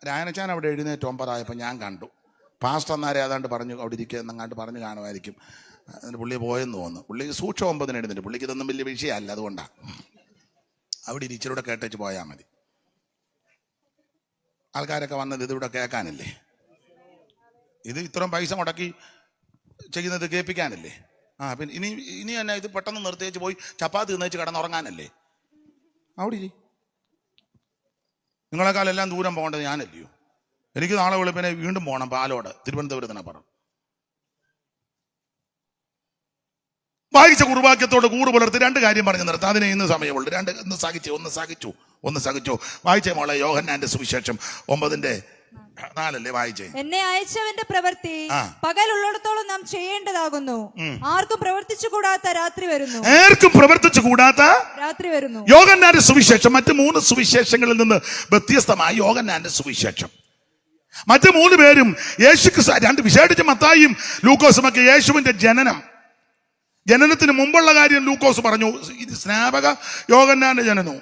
രായനച്ചാൻ അവിടെ എഴുന്നേറ്റ് 9 ഞാൻ കണ്ടു. പാസ്റ്റർ അന്നാരെ ഏതാണ്ട് പറഞ്ഞു അവിടെ ഇരിക്കുക എന്നങ്ങാണ്ട് പറഞ്ഞു കാണുമായിരിക്കും. അതിന് പുള്ളി പോയെന്ന് തോന്നുന്നു. പുള്ളിക്ക് സൂക്ഷം 9 എഴുന്നേറ്റ്. പുള്ളിക്ക് ഇതൊന്നും വലിയ വിഷയമല്ല, അതുകൊണ്ടാണ് അവിടെ ഇരിച്ചിലൂടെ കേട്ടേച്ച് പോയാൽ മതി. ആൾക്കാരൊക്കെ വന്നത് ഇതിവിടെ കേൾക്കാനല്ലേ, ഇത് ഇത്രയും പൈസ മുടക്കി ചെയ്യുന്നത് കേൾപ്പിക്കാനല്ലേ. പിന്നെ ഇനി തന്നെ ഇത് പെട്ടെന്ന് നിർത്തിയേച്ച് പോയി ചപ്പാത്തി തിന്നേച്ച് കിടന്നുറങ്ങാനല്ലേ. അവിടെ ഇരി. നിങ്ങളെക്കാളെല്ലാം ദൂരം പോകേണ്ടത് ഞാനല്ലയോ. എനിക്ക് നാളെ വെളുപ്പിനെ വീണ്ടും പോകണം പാലോട്, തിരുവനന്തപുരത്തിനപ്പുറം. വായിച്ച കുറുവാക്യത്തോട് കൂറ് പുലർത്തി 2 കാര്യം പറഞ്ഞു നിർത്താം. അതിനെ ഇന്ന് സമയമുള്ളൂ. ഒന്ന് സഹിച്ചു. വായിച്ചേ മോളെ, യോഹന്നാന്റെ സുവിശേഷം 9:4 വായിച്ചേ. എന്നെ അയച്ചവന്റെ പ്രവൃത്തി പകലുള്ളിടത്തോളം നാം ചെയ്യേണ്ടതാകുന്നു. ആർക്കും പ്രവർത്തിച്ചു കൂടാത്ത രാത്രി വരുന്നു. യോഹന്നാന്റെ സുവിശേഷം മറ്റ് 3 സുവിശേഷങ്ങളിൽ നിന്ന് വ്യത്യസ്തമായി യോഹന്നാന്റെ സുവിശേഷം മറ്റ് 3 പേരും യേശുക്രിസ്തു, വിശേഷിച്ച് മത്തായിയും ലൂക്കോസും ഒക്കെ യേശുവിന്റെ ജനനത്തിന് മുമ്പുള്ള കാര്യം ലൂക്കോസ് പറഞ്ഞു. ഇത് സ്നാപക യോഹന്നാന്റെ ജനനവും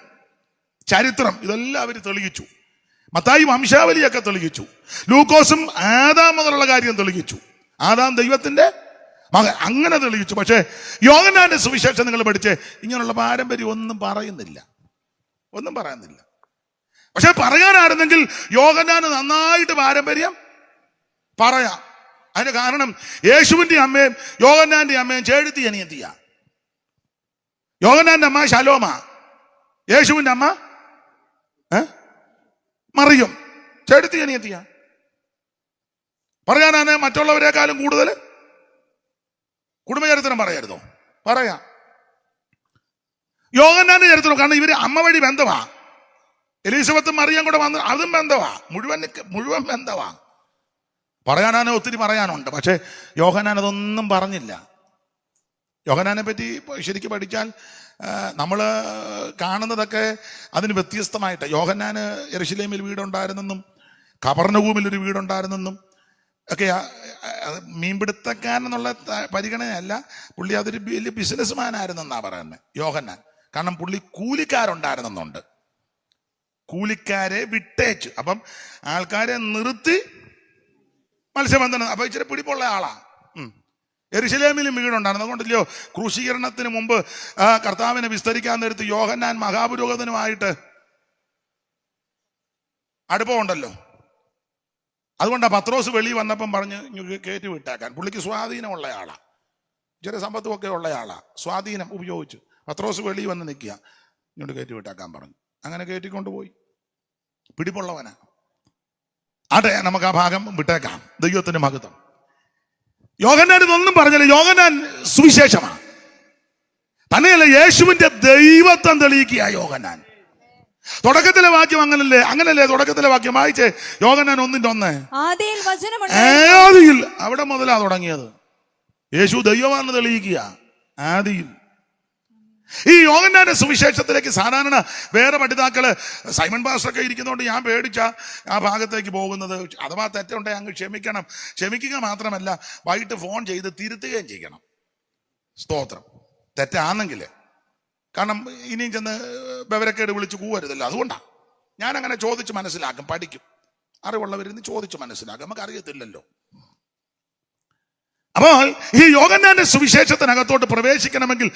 ചരിത്രം ഇതെല്ലാം അവർ തെളിയിച്ചു. മത്തായി വംശാവലിയൊക്കെ തെളിയിച്ചു. ലൂക്കോസും ആദാം മുതലുള്ള കാര്യം തെളിയിച്ചു. ആദാം ദൈവത്തിന്റെ മകൻ, അങ്ങനെ തെളിയിച്ചു. പക്ഷേ യോഹന്നാന്റെ സുവിശേഷം നിങ്ങൾ പഠിച്ച് ഇങ്ങനെയുള്ള പാരമ്പര്യം ഒന്നും പറയുന്നില്ല. പക്ഷെ പറയാനായിരുന്നെങ്കിൽ യോഹന്നാന് നന്നായിട്ട് പാരമ്പര്യം പറയാം. അതിന് കാരണം യേശുവിന്റെ അമ്മയും യോഹന്നാന്റെ അമ്മയും ചേഴുത്തി അനിയത്തിയ. യോഹന്നാന്റെ അമ്മ ശലോമ, യേശുവിന്റെ അമ്മ മറിയം, ചേഴുത്തി അനിയത്തിയ. പറയാനാണ് മറ്റുള്ളവരെക്കാളും കൂടുതൽ കുടുംബചരിത്രം പറയരുതോ? പറയാം. യോഹന്നാന്റെ ചരിത്രം, കാരണം ഇവര് അമ്മ വഴി ബന്ധമാ. എലിസബത്തും മറിയം കൂടെ വന്ന് അതും ബന്ധമാ, മുഴുവൻ ബന്ധമാ. പറയാനാണ് ഒത്തിരി പറയാനുണ്ട്. പക്ഷെ യോഹന്നാൻ അതൊന്നും പറഞ്ഞില്ല. യോഹന്നാനെ പറ്റി ശരിക്കും പഠിച്ചാൽ നമ്മൾ കാണുന്നതൊക്കെ അതിന് വ്യത്യസ്തമായിട്ട്. യോഹന്നാന് യെരുശലേമിൽ വീടുണ്ടായിരുന്നെന്നും കപർന്നഹൂമിൽ ഒരു വീടുണ്ടായിരുന്നെന്നും ഒക്കെ. മീൻപിടുത്തക്കാരൻ എന്നുള്ള പരിഗണനയല്ല, പുള്ളി അതൊരു വലിയ ബിസിനസ്മാൻ ആയിരുന്നെന്നാണ് പറയുന്നത് യോഹന്നാൻ. കാരണം പുള്ളി കൂലിക്കാരുണ്ടായിരുന്നുണ്ട്. കൂലിക്കാരെ വിട്ടേച്ചു. അപ്പം ആൾക്കാരെ നിർത്തി മത്സ്യബന്ധനം. അപ്പൊ ഇച്ചിരി പിടിപ്പുള്ള ആളാ. യെരുശലേമിലും വീടുണ്ടായിരുന്നു. അതുകൊണ്ടല്ലോ ക്രൂശീകരണത്തിന് മുമ്പ് കർത്താവിനെ വിസ്തരിക്കാൻ നേരത്ത് യോഹന്നാൻ മഹാപുരോഹിതനുമായിട്ട് അടുപ്പമുണ്ടല്ലോ. അതുകൊണ്ടാണ് പത്രോസ് വെളി വന്നപ്പം പറഞ്ഞ് കയറ്റി വിട്ടേക്കാൻ. പുള്ളിക്ക് സ്വാധീനമുള്ള ആളാ, ചെറിയ സമ്പത്തും ഒക്കെ ഉള്ള ആളാ. സ്വാധീനം ഉപയോഗിച്ചു പത്രോസ് വെളി വന്ന് നിൽക്കുക, ഇങ്ങോട്ട് കയറ്റി വിട്ടേക്കാൻ പറഞ്ഞു. അങ്ങനെ കയറ്റിക്കൊണ്ടുപോയി. പിടിപ്പുള്ളവനാ. അതെ, നമുക്ക് ആ ഭാഗം വിട്ടേക്കാം. ദൈവത്തിന്റെ മഹത്വം. യോഹന്നാൻ ഇതൊന്നും പറഞ്ഞില്ല. യോഹന്നാൻ സുവിശേഷമാണ്. തന്നെയല്ല, യേശുവിന്റെ ദൈവത്വം തെളിയിക്കുക യോഹന്നാൻ. തുടക്കത്തിലെ വാക്യം അങ്ങനല്ലേ തുടക്കത്തിലെ വാക്യം വായിച്ചേ. യോഹന്നാൻ 1:1. ആദിയിൽ, അവിടെ മുതലാ തുടങ്ങിയത്. യേശു ദൈവമാണെന്ന് തെളിയിക്കുക ആദിയിൽ. ഈ യോഹന്നാന്റെ സുവിശേഷത്തിലേക്ക് സാധാരണ വേറെ പഠിതാക്കള്, സൈമൺ പാസ്റ്ററൊക്കെ ഇരിക്കുന്നതുകൊണ്ട് ഞാൻ പേടിച്ച ആ ഭാഗത്തേക്ക് പോകുന്നത്. അഥവാ തെറ്റുണ്ടെങ്കിൽ അങ്ങ് ക്ഷമിക്കുക മാത്രമല്ല വൈകിട്ട് ഫോൺ ചെയ്ത് തിരുത്തുകയും ചെയ്യണം. സ്തോത്രം. തെറ്റാണെങ്കിൽ, കാരണം ഇനിയും ചെന്ന് ബവരക്കേട് വിളിച്ച് കൂവരുതല്ലോ. അതുകൊണ്ടാണ് ഞാൻ അങ്ങനെ ചോദിച്ച് മനസ്സിലാക്കും, പഠിക്കും. അറിവുള്ളവരിന്ന് ചോദിച്ച് മനസ്സിലാക്കും, നമുക്ക് അറിയത്തില്ലല്ലോ. അപ്പോൾ ഈ യോഹന്നാന്റെ സുവിശേഷത്തിനകത്തോട്ട് പ്രവേശിക്കണമെങ്കിൽ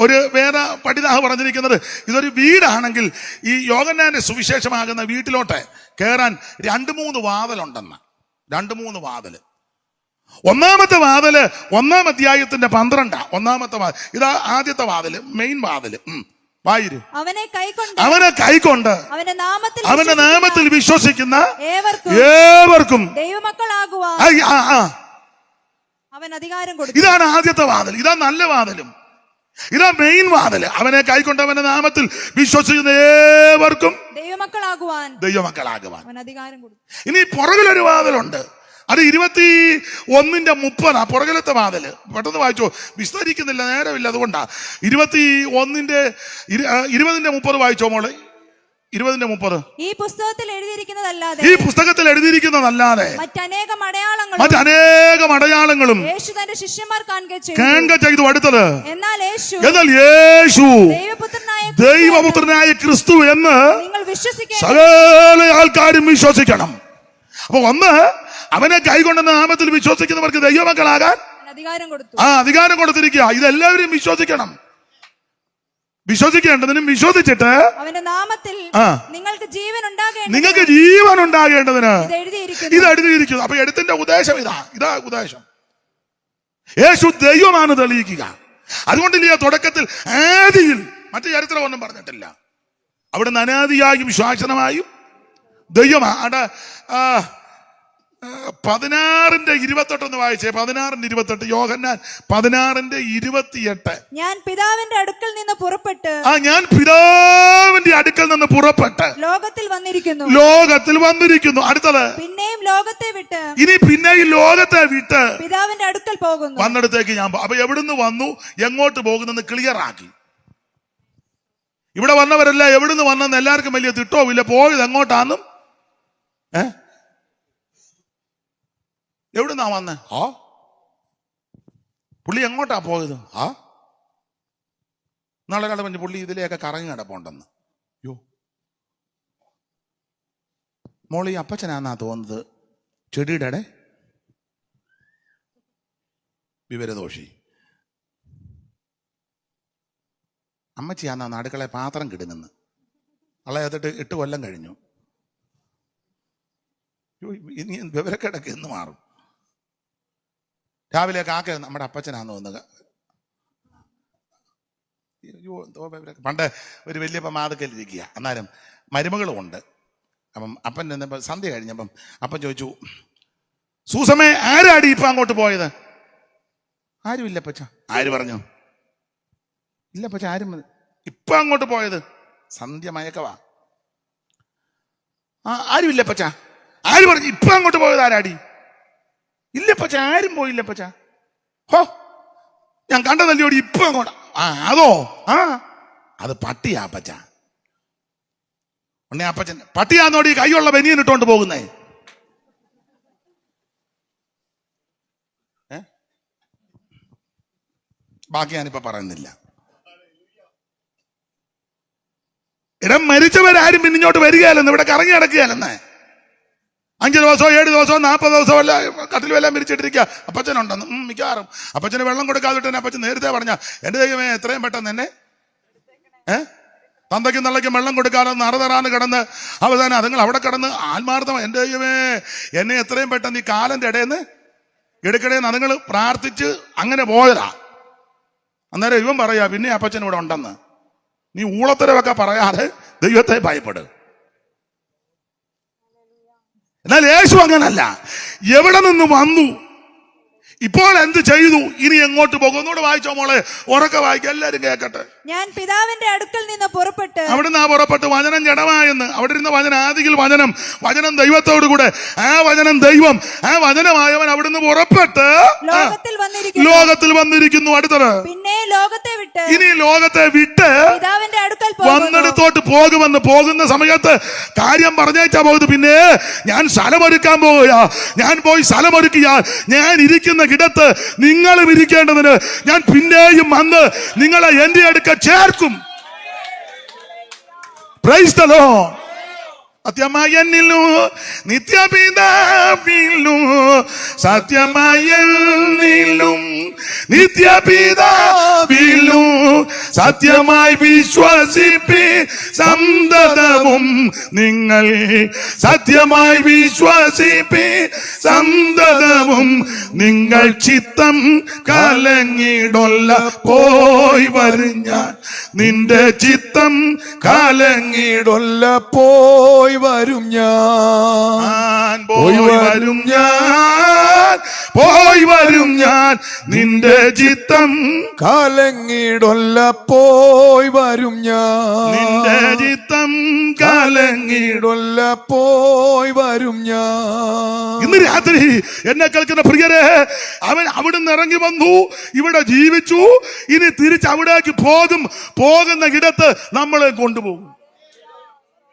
ഒരു വേറെ പഠിതാവ് പറഞ്ഞിരിക്കുന്നത്, ഇതൊരു വീടാണെങ്കിൽ ഈ യോഹന്നാന്റെ സുവിശേഷമാകുന്ന വീട്ടിലോട്ട് കയറാൻ 2-3 വാതിലുണ്ടെന്ന്. 2-3 വാതില്. ഒന്നാമത്തെ വാതില് 1-ാം അധ്യായത്തിന്റെ 12. ഒന്നാമത്തെ വാതിൽ ഇതാ. ആദ്യത്തെ വാതില്, മെയിൻ വാതില്. വായിര്. അവനെ കൈക്കൊണ്ട് അവന്റെ നാമത്തിൽ വിശ്വസിക്കുന്ന ഏവർക്കും അവൻ അധികാരം കൊടുത്തു. ഇതാണ് ആദ്യത്തെ വാതിൽ. ഇതാ നല്ല വാതിലും. ഇതാ മെയിൻ വാതിൽ. അവനെ കൈക്കൊണ്ട് അവന്റെ നാമത്തിൽ വിശ്വസിക്കുന്ന ഏവർക്കും ദൈവമക്കളാകുവാൻ അവൻ അധികാരം കൊടുത്തു. ഇനി പുറകിലൊരു വാതിലുണ്ട്. അത് 21:30. പുറകിലത്തെ വാതില്. പെട്ടെന്ന് വായിച്ചോ, വിസ്തരിക്കുന്നില്ല, നേരമില്ല. അതുകൊണ്ടാ 21:20 വായിച്ചോ മോളെ. 20:30. ഈ പുസ്തകത്തിൽ എഴുതിയിരിക്കുന്നതല്ലാതെ ഈ പുസ്തകത്തിൽ എഴുതിയിരിക്കുന്നതല്ലാതെ മറ്റനേകം അടയാളങ്ങളും യേശു തന്റെ ശിഷ്യന്മാർ കാണുക ചെയ്തു. അടുത്തത്, എന്നാൽ യേശു ദൈവപുത്രനായ ദൈവപുത്രനായ ക്രിസ്തു എന്ന് നിങ്ങൾ വിശ്വസിക്കുക. സകല ആൾക്കാരും വിശ്വസിക്കണം. അപ്പൊ ഒന്ന്, അവനെ കൈകൊണ്ടെന്ന നാമത്തിൽ വിശ്വസിക്കുന്നവർക്ക് ദൈവമക്കളാകാൻ അധികാരം കൊടുത്തു. അധികാരം കൊടുത്തിരിക്കുക. ഇതെല്ലാവരും വിശ്വസിക്കണം. വിശ്വസിക്കേണ്ടതിനും വിശ്വസിച്ചിട്ട് അവന്റെ നാമത്തിൽ നിങ്ങൾക്ക് ജീവൻ ഉണ്ടാകേണ്ടതിന് ഇത് എഴുതിയിരിക്കുന്നു. അപ്പൊ എഴുത്തിന്റെ ഉദ്ദേശം ഇതാ ഉദ്ദേശം. യേശു ദൈവമാണ് തെളിയിക്കുക. അതുകൊണ്ടില്ല തുടക്കത്തിൽ ആദിയിൽ മറ്റു ചരിത്രം ഒന്നും പറഞ്ഞിട്ടില്ല. അവിടുന്ന് അനാദിയായും ശാശ്വതമായും ദൈവമാണ്. 16:28 ഒന്ന് വായിച്ചേ. 16:28 യോഹന്നാൻ 16:28. ഞാൻ പിതാവിന്റെ അടുക്കൽ നിന്ന് പുറപ്പെട്ട് ലോകത്തിൽ വന്നിരിക്കുന്നു. അടുത്തത്, പിന്നെയും ലോകത്തെ വിട്ട് പിതാവിന്റെ അടുക്കൽ പോകുന്നു. വന്നിടത്തേക്ക് ഞാൻ. അപ്പൊ എവിടുന്ന് വന്നു, എങ്ങോട്ട് പോകുന്നെന്ന് ക്ലിയർ ആക്കി. ഇവിടെ വന്നവരല്ല എവിടുന്ന് വന്നെന്ന് എല്ലാവർക്കും വലിയ തിട്ടവുമില്ല. പോയത് എങ്ങോട്ടാന്നും എവിടുന്നാ വന്നേ? പുള്ളി എങ്ങോട്ടാ പോയത്? നാളെ ഒരാൾ പറഞ്ഞു പുള്ളി ഇതിലെയൊക്കെ കറങ്ങി കിടപ്പുണ്ടെന്ന്. യോ മോളി അപ്പച്ചനാന്നാ തോന്നുന്നത്. ചെടിയുടെ വിവരദോഷി. അമ്മച്ചിയാന്നാ അടുക്കള പാത്രം കിടുങ്ങുന്നു. അളയത്തിട്ട് 8 കൊല്ലം കഴിഞ്ഞു. ഇനി വിവരക്കേടൊക്കെ എന്ന് മാറും. രാവിലെ കാക്ക നമ്മുടെ അപ്പച്ചനാന്ന് തോന്നുക. പണ്ട് ഒരു വലിയപ്പ മാതക്കല്ലിരിക്കുക. അന്നേരം മരുമകളും ഉണ്ട്. അപ്പം അപ്പൻ എന്നപ്പോൾ സന്ധ്യ കഴിഞ്ഞപ്പം അപ്പൻ ചോദിച്ചു, സൂസമ്മേ ആരാടി ഇപ്പൊ അങ്ങോട്ട് പോയത്? ആരുമില്ല പച്ച. ആര് പറഞ്ഞു? ഇല്ല പച്ച, ആരും ഇപ്പൊ അങ്ങോട്ട് പോയത്. സന്ധ്യ മയക്കവാ. ആരുമില്ല പച്ച. ആര് പറഞ്ഞു ഇപ്പൊ അങ്ങോട്ട് പോയത്? ആരാടി? ഇല്ല പച്ച, ആരും പോയില്ല പച്ച. ഹോ, ഞാൻ കണ്ടതല്ലോടി ഇപ്പൊ അങ്ങോട്ട്. അതോ? അത് പട്ടിയാ പച്ച. ഉണ്ണേ അപ്പച്ചൻ പട്ടിയാന്നോടി കൈയുള്ള ബനിയൻ ഇട്ടോണ്ട് പോകുന്നേ. ബാക്കി ഞാനിപ്പോ പറയുന്നില്ല. ഇടം മരിച്ചവരാരും പിന്നിഞ്ഞോട്ട് വരികയല്ലെന്ന്, ഇവിടെ കറങ്ങി നടക്കുകയല്ലെന്ന്. 5 ദിവസമോ 7 ദിവസമോ 40 ദിവസമോ അല്ല കട്ടിലും എല്ലാം വിരിച്ചിട്ടിരിക്കുക. അപ്പച്ചനുണ്ടെന്ന് മിക്കവാറും. അപ്പച്ചന് വെള്ളം കൊടുക്കാതിട്ട് തന്നെ അപ്പച്ചൻ നേരത്തെ പറഞ്ഞ, എന്റെ ദൈവമേ എത്രയും പെട്ടെന്ന് എന്നെ തന്തയ്ക്കും തള്ളയ്ക്കും വെള്ളം കൊടുക്കാതെ നറതറാന്ന് കിടന്ന് അവസാനം അതുങ്ങൾ അവിടെ കിടന്ന് ആത്മാർത്ഥം, എന്റെ ദൈവമേ എന്നെ എത്രയും പെട്ടെന്ന് ഈ കാലന്റെ ഇടയെന്ന് ഇടയ്ക്കിടയിൽ അതുങ്ങൾ പ്രാർത്ഥിച്ച് അങ്ങനെ പോയതാ. അന്നേരം ഇവൻ പറയാ പിന്നെ അപ്പച്ചൻ ഇവിടെ ഉണ്ടെന്ന്. നീ ഊളത്തരവൊക്കെ പറയാതെ ദൈവത്തെ ഭയപ്പെടും. എന്നാൽ യേശു അങ്ങനല്ല. എവിടെ നിന്ന് വന്നു, ഇപ്പോൾ എന്ത് ചെയ്തു, ഇനി എങ്ങോട്ട് പോകും? ഒന്നുകൂടെ വായിച്ചോ മോളെ, ഉറക്കെ വായിക്കുക, എല്ലാരും കേൾക്കട്ടെ. ഞാൻ പിതാവിന്റെ അടുക്കൽ നിന്ന് പുറപ്പെട്ട്. അവിടുന്ന് പുറപ്പെട്ട് വചനം ജഡമായെന്ന്. അവിടെ ഇരുന്ന വചനം ആദിയിൽ വചനം ദൈവത്തോടു കൂടെ, ആ വചനം ദൈവം, ആ വചനമായവൻ അവിടുന്ന് പുറപ്പെട്ട് ലോകത്തിൽ വന്നിരിക്കുന്നു. അടുത്തത്, പിന്നെ ലോകത്തെ വിട്ട് ഇനി ലോകത്തെ വിട്ട് പിതാവിന്റെ അടുക്കൽ വന്നിടത്തോട്ട് പോകുന്ന സമയത്ത് കാര്യം പറഞ്ഞേച്ചാ പോകുന്നത്. പിന്നെ ഞാൻ സ്ഥലമൊരുക്കാൻ പോവുക. ഞാൻ പോയി സ്ഥലമൊരുക്കിയാൽ ഞാൻ ഇരിക്കുന്ന ഇടത്ത് നിങ്ങളും ഇരിക്കേണ്ടതിന് ഞാൻ പിന്നെയും വന്ന് നിങ്ങളെ എന്റെ അടുക്ക ചേർക്കും. Price the Lord. സത്യമായ എന്നിലും നിത്യപിതാവിലും, സത്യമായ എന്നിലും നിത്യപിതാവിലും സത്യമായി വിശ്വസിപ്പി സന്തതവും നിങ്ങൾ. സത്യമായി വിശ്വസിപ്പി സന്തതവും നിങ്ങൾ. ചിത്തം കലങ്ങിടൊല്ല പോയി വരും ഞാൻ. നിന്റെ ചിത്തം കലങ്ങിടൊല്ല പോയി വരും ഞാൻ. പോയി വരും ഞാൻ. നിന്റെ ചിത്തം കലങ്ങിടൊല്ല പോയി വരും ഞാൻ. നിന്റെ ചിത്തം കലങ്ങിടൊല്ല പോയി വരും ഞാൻ. ഇന്ന് രാത്രി എന്നെ കേൾക്കുന്ന പ്രിയരെ, അവൻ അവിടുന്ന് ഇറങ്ങി വന്നു, ഇവിടെ ജീവിച്ചു, ഇനി തിരിച്ച് അവിടേക്ക് പോകുന്ന ഇടത്ത് നമ്മളെ കൊണ്ടുപോകും.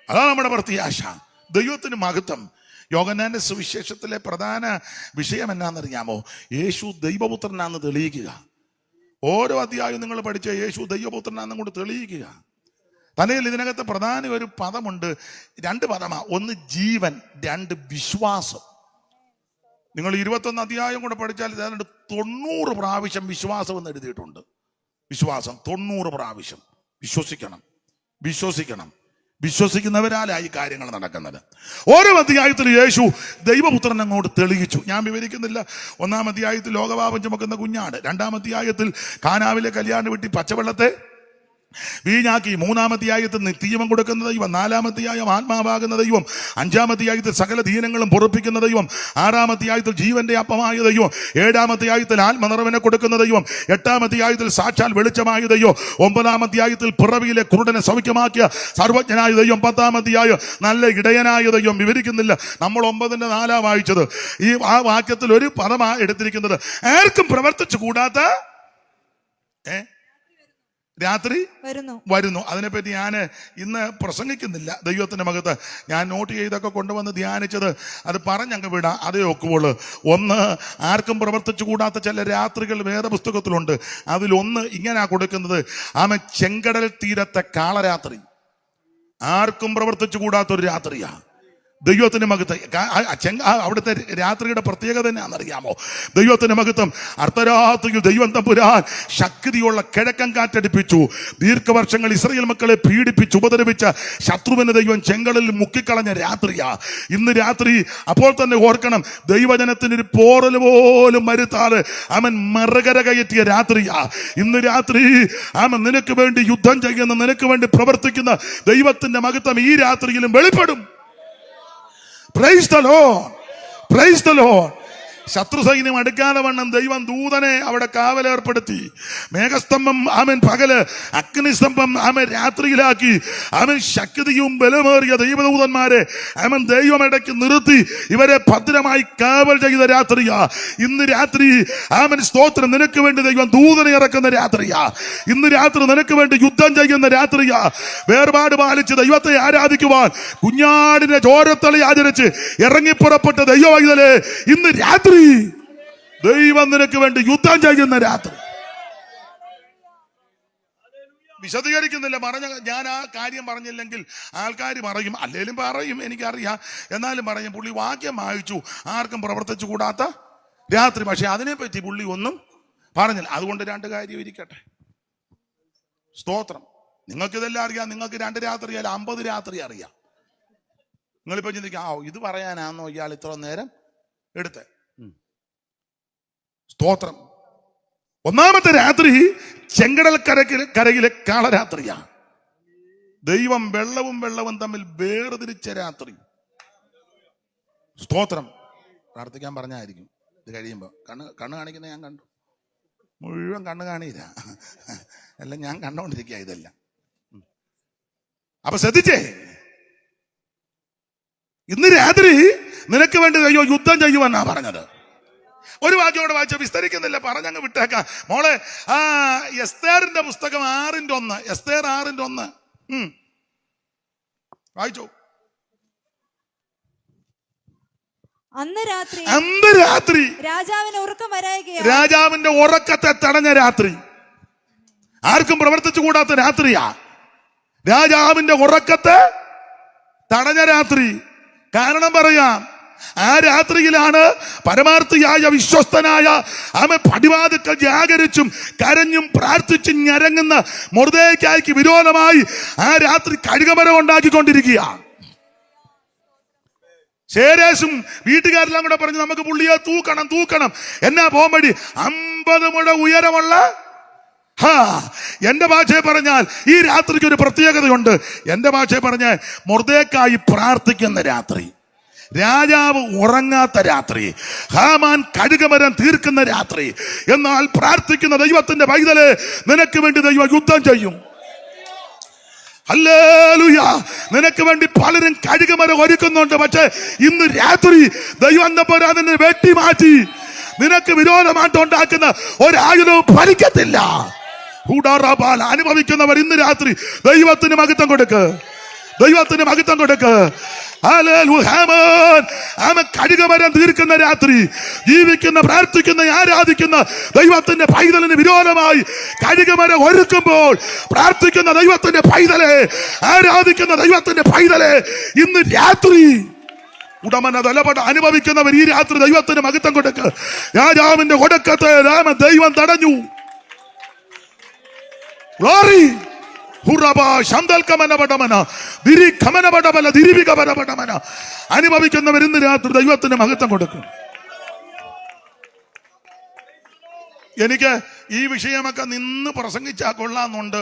അതാണ് നമ്മുടെ പ്രത്യാശ. ദൈവത്തിന് മഹത്വം. യോഹന്നാന്റെ സുവിശേഷത്തിലെ പ്രധാന വിഷയം എന്നാണെന്നറിയാമോ? യേശു ദൈവപുത്രനാണെന്ന് തെളിയിക്കുക. ഓരോ അധ്യായവും നിങ്ങൾ പഠിച്ച യേശു ദൈവപുത്രനാണെന്നും കൊണ്ട് തെളിയിക്കുക. തലയിൽ ഇതിനകത്ത് പ്രധാന ഒരു പദമുണ്ട്, 2 പദമാ. ഒന്ന് ജീവൻ, 2 വിശ്വാസം. നിങ്ങൾ 21 അധ്യായം കൂടെ പഠിച്ചാൽ ഏതാണ്ട് 90 പ്രാവശ്യം വിശ്വാസം എന്ന് എഴുതിയിട്ടുണ്ട്. വിശ്വാസം 90 പ്രാവശ്യം. വിശ്വസിക്കണം. വിശ്വസിക്കുന്നവരാലായി കാര്യങ്ങൾ നടക്കുന്നത്. ഓരോ അധ്യായത്തിൽ യേശു ദൈവപുത്രൻ അങ്ങോട്ട് തെളിയിച്ചു. ഞാൻ വിവരിക്കുന്നില്ല. 1-ാം അധ്യായത്തിൽ ലോകപാപം ചുമക്കുന്ന കുഞ്ഞാട്, 2-ാം അധ്യായത്തിൽ കാനാവിലെ കല്യാണ വീട്ടിൽ പച്ചവെള്ളത്തെ വീഞ്ഞാക്കി, 3-ാം അധ്യായത്തിൽ നിത്യജീവൻ കൊടുക്കുന്ന ദൈവം, 4-ാം അധ്യായം ആത്മാവാകുന്ന ദൈവം, 5-ാം അധ്യായത്തിൽ സകല ദീനങ്ങളും പൊറുപ്പിക്കുന്ന ദൈവം, 6-ാം അധ്യായത്തിൽ ജീവന്റെ അപ്പമായ ദൈവം, 7-ാം അധ്യായത്തിൽ ആത്മനിറവിനെ കൊടുക്കുന്ന ദൈവം, 8-ാം അധ്യായത്തിൽ സാക്ഷാൽ വെളിച്ചമായ ദൈവം, 9-ാം അധ്യായത്തിൽ പിറവിയിലെ കുരുടനെ സൗഖ്യമാക്കിയ സർവജ്ഞനായ ദൈവം, 10-ാം അധ്യായം നല്ല ഇടയനായ ദൈവം. വിവരിക്കുന്നില്ല. നമ്മൾ 9-ന്റെ 4 വായിച്ചത്. ആ വാക്യത്തിൽ ഒരു പദമാണ് എടുത്തിരിക്കുന്നത്, ആർക്കും പ്രവർത്തിച്ചു കൂടാത്ത രാത്രി വരുന്നു. അതിനെപ്പറ്റി ഞാൻ ഇന്ന് പ്രസംഗിക്കുന്നില്ല. ദൈവത്തിന്റെ മകത്ത് ഞാൻ നോട്ട് ചെയ്തൊക്കെ കൊണ്ടുവന്ന് ധ്യാനിച്ചത് അത് പറഞ്ഞങ്ങ് വിടാം, അതേ ഒക്കുള്ളൂ. ഒന്ന്, ആർക്കും പ്രവർത്തിച്ചു കൂടാത്ത ചില രാത്രികൾ വേറെ പുസ്തകത്തിലുണ്ട്. അതിലൊന്ന് ഇങ്ങനാ കൊടുക്കുന്നത്, ചെങ്കടൽ തീരത്തെ കാളരാത്രി. ആർക്കും പ്രവർത്തിച്ചു കൂടാത്തൊരു രാത്രിയാ. ദൈവത്തിന്റെ മഹത്വം. അവിടുത്തെ രാത്രിയുടെ പ്രത്യേകത എന്നാണെന്നറിയാമോ? ദൈവത്തിന്റെ മഹത്വം. അർദ്ധരാത്രിയിൽ ദൈവം തമ്പുരാൻ ശക്തിയുള്ള കിഴക്കൻ കാറ്റടിപ്പിച്ചു. ദീർഘവർഷങ്ങൾ ഇസ്രായേൽ മക്കളെ പീഡിപ്പിച്ച് ഉപദ്രവിച്ച ശത്രുവിനെ ദൈവം ചെങ്കടലിൽ മുക്കിക്കളഞ്ഞ രാത്രിയാ ഇന്ന് രാത്രി. അപ്പോൾ തന്നെ ഓർക്കണം, ദൈവജനത്തിന് ഒരു പോറൽ പോലും വരുത്താതെ അവൻ മറുകര കയറ്റിയ രാത്രിയാ ഇന്ന് രാത്രി. അവൻ നിനക്ക് വേണ്ടി യുദ്ധം ചെയ്യുന്ന, നിനക്ക് വേണ്ടി പ്രവർത്തിക്കുന്ന ദൈവത്തിന്റെ മഹത്വം ഈ രാത്രിയിലും വെളിപ്പെടും. Praise the Lord. Praise the Lord. ശത്രു സൈന്യം അടുക്കാതെ വണ്ണം ദൈവം ദൂതനെ അവിടെ കാവലേർപ്പെടുത്തി. മേഘസ്തംഭം പകല്, അഗ്നിസ്തംഭം രാത്രിയിലാക്കി. ശക്തിയും ബലമേറിയ ദൈവദൂതന്മാരെ ദൈവം ഇടയ്ക്ക് നിർത്തി ഇവരെ ഭദ്രമായി കാവൽ ചെയ്ത രാത്രിയാ ഇന്ന് രാത്രി. സ്തോത്രം. നിനക്ക് വേണ്ടി ദൈവം ദൂതനെ ഇറക്കുന്ന രാത്രിയാ ഇന്ന് രാത്രി. നിനക്ക് വേണ്ടി യുദ്ധം ചെയ്യുന്ന രാത്രിയാ. വേർപാട് പാലിച്ച് ദൈവത്തെ ആരാധിക്കുവാൻ കുഞ്ഞാടിനെ ചോരത്തളി ആചരിച്ച് ഇറങ്ങിപ്പുറപ്പെട്ട ദൈവവൈതലേ, ഇന്ന് രാത്രി ദൈവം നിനക്ക് വേണ്ടി യുദ്ധം ചെയ്യുന്ന രാത്രി. വിശദീകരിക്കുന്നില്ല. ഞാൻ ആ കാര്യം പറഞ്ഞില്ലെങ്കിൽ ആൾക്കാർ പറയും, അല്ലേലും പറയും, എനിക്കറിയാം, എന്നാലും പറയും പുള്ളി വാക്യം വായിച്ചു ആർക്കും പ്രവർത്തിച്ചു കൂടാത്ത രാത്രി. പക്ഷെ അതിനെപ്പറ്റി പുള്ളി ഒന്നും പറഞ്ഞില്ല. അതുകൊണ്ട് 2 കാര്യം ഇരിക്കട്ടെ. സ്തോത്രം. നിങ്ങൾക്കിതെല്ലാം അറിയാം. നിങ്ങൾക്ക് 2 രാത്രി അല്ല 50 രാത്രി അറിയാം. നിങ്ങളിപ്പോ ചിന്തിക്കാം, ഇത് പറയാനാണോ ഇയാൾ ഇത്ര നേരം എടുത്ത്? സ്തോത്രം. 1-ാമത്തെ രാത്രി ചെങ്കടൽ കരയിലെ കാളരാത്രിയാ. ദൈവം വെള്ളവും തമ്മിൽ വേർതിരിച്ച രാത്രി. സ്തോത്രം. പ്രാർത്ഥിക്കാൻ പറഞ്ഞായിരിക്കും ഇത് കഴിയുമ്പോ. കണ്ണ് കാണിക്കുന്ന ഞാൻ കണ്ടു. മുഴുവൻ കണ്ണ് കാണിയില്ല, എല്ലാം ഞാൻ കണ്ടോണ്ടിരിക്കുക ഇതെല്ലാം. അപ്പൊ ശ്രദ്ധിച്ചേ, ഇന്ന് രാത്രി നിനക്ക് വേണ്ടി ദൈവം യുദ്ധം ചെയ്യുമെന്നാ പറഞ്ഞത്. ഒരു വാക്യോടെ വായിച്ച വിസ്തരിക്കുന്നില്ല, പറഞ്ഞങ്ങ് വിട്ടേക്കാം. മോളെ, എസ്തേറിന്റെ പുസ്തകം 6:1. എസ്തേർ 6:1 വായിച്ചോ. അന്ന് രാത്രി രാജാവിന്റെ ഉറക്കത്തെ തടഞ്ഞ രാത്രി. ആർക്കും പ്രവർത്തിച്ചു കൂടാത്ത രാത്രിയാ. രാജാവിന്റെ ഉറക്കത്തെ തടഞ്ഞ രാത്രി. കാരണം പറയാം, ആ രാത്രിയിലാണ് പരമാർത്ഥിയായ വിശ്വസ്തനായ പടിവാതിക്കൽ ജാഗരിച്ചും കരഞ്ഞും പ്രാർത്ഥിച്ചും ഞരങ്ങുന്ന മൊർദെഖായിക്ക് വിരോധമായി ആ രാത്രി കഴുകമരം ഉണ്ടാക്കിക്കൊണ്ടിരിക്കുക. ശേരേശും വീട്ടുകാരെല്ലാം കൂടെ പറഞ്ഞു, നമുക്ക് പുള്ളിയെ തൂക്കണം. എന്നാ പോംവഴി? 50 മുഴ ഉയരമുള്ള എന്റെ ഭാഷയെ പറഞ്ഞാൽ ഈ രാത്രിക്ക് ഒരു പ്രത്യേകതയുണ്ട്. എന്റെ ഭാഷയെ പറഞ്ഞാൽ മൊർദെഖായി പ്രാർത്ഥിക്കുന്ന രാത്രി, രാജാവ് ഉറങ്ങാത്ത രാത്രി, ഹാമാൻ കഴുകമരം തീർക്കുന്ന രാത്രി. എന്നാൽ പ്രാർത്ഥിക്കുന്ന ദൈവത്തിന്റെ പൈതലേ, നിനക്ക് വേണ്ടി ദൈവം യുദ്ധം ചെയ്യും. ഹല്ലേലൂയ. നിനക്ക് വേണ്ടി പലരും കഴുകമരം ഒരുക്കുന്നുണ്ട്. പക്ഷെ ഇന്ന് രാത്രി ദൈവം അതിനെ വെട്ടി മാറ്റി നിനക്ക് വിരോധമായിട്ട് ഉണ്ടാക്കുന്ന ഒരായുധവും ഫലിക്കത്തില്ല. അനുഭവിക്കുന്നവർ ഇന്ന് രാത്രി ദൈവത്തിന് മഹത്വം കൊടുക്ക്. ദൈവത്തിന് മഹത്വം കൊടുക്ക്. കഴുകമരം തീർക്കുന്ന രാത്രി, ജീവിക്കുന്ന, പ്രാർത്ഥിക്കുന്ന, ആരാധിക്കുന്ന ദൈവത്തിന്റെ പൈതലിന് വിരോധമായി കഴുകമരം ഒരുക്കുമ്പോൾ, പ്രാർത്ഥിക്കുന്ന ദൈവത്തിന്റെ പൈതലെ, ആരാധിക്കുന്ന ദൈവത്തിന്റെ പൈതലെ, ഇന്ന് രാത്രി ഉടമന തലപട അനുഭവിക്കുന്നവർ ഈ രാത്രി ദൈവത്തിന് മഹത്വം കൊടുക്ക്. രാജാവിന്റെ ഒടുക്കത്തെ ദൈവം തടഞ്ഞു. ഗ്ലോറി. അനുഭവിക്കുന്നവർ ഇന്ന് രാത്രി ദൈവത്തിന് മഹത്വം കൊടുക്കും. എനിക്ക് ഈ വിഷയമൊക്കെ നിന്ന് പ്രസംഗിച്ചാൽ കൊള്ളാമെന്നുണ്ട്.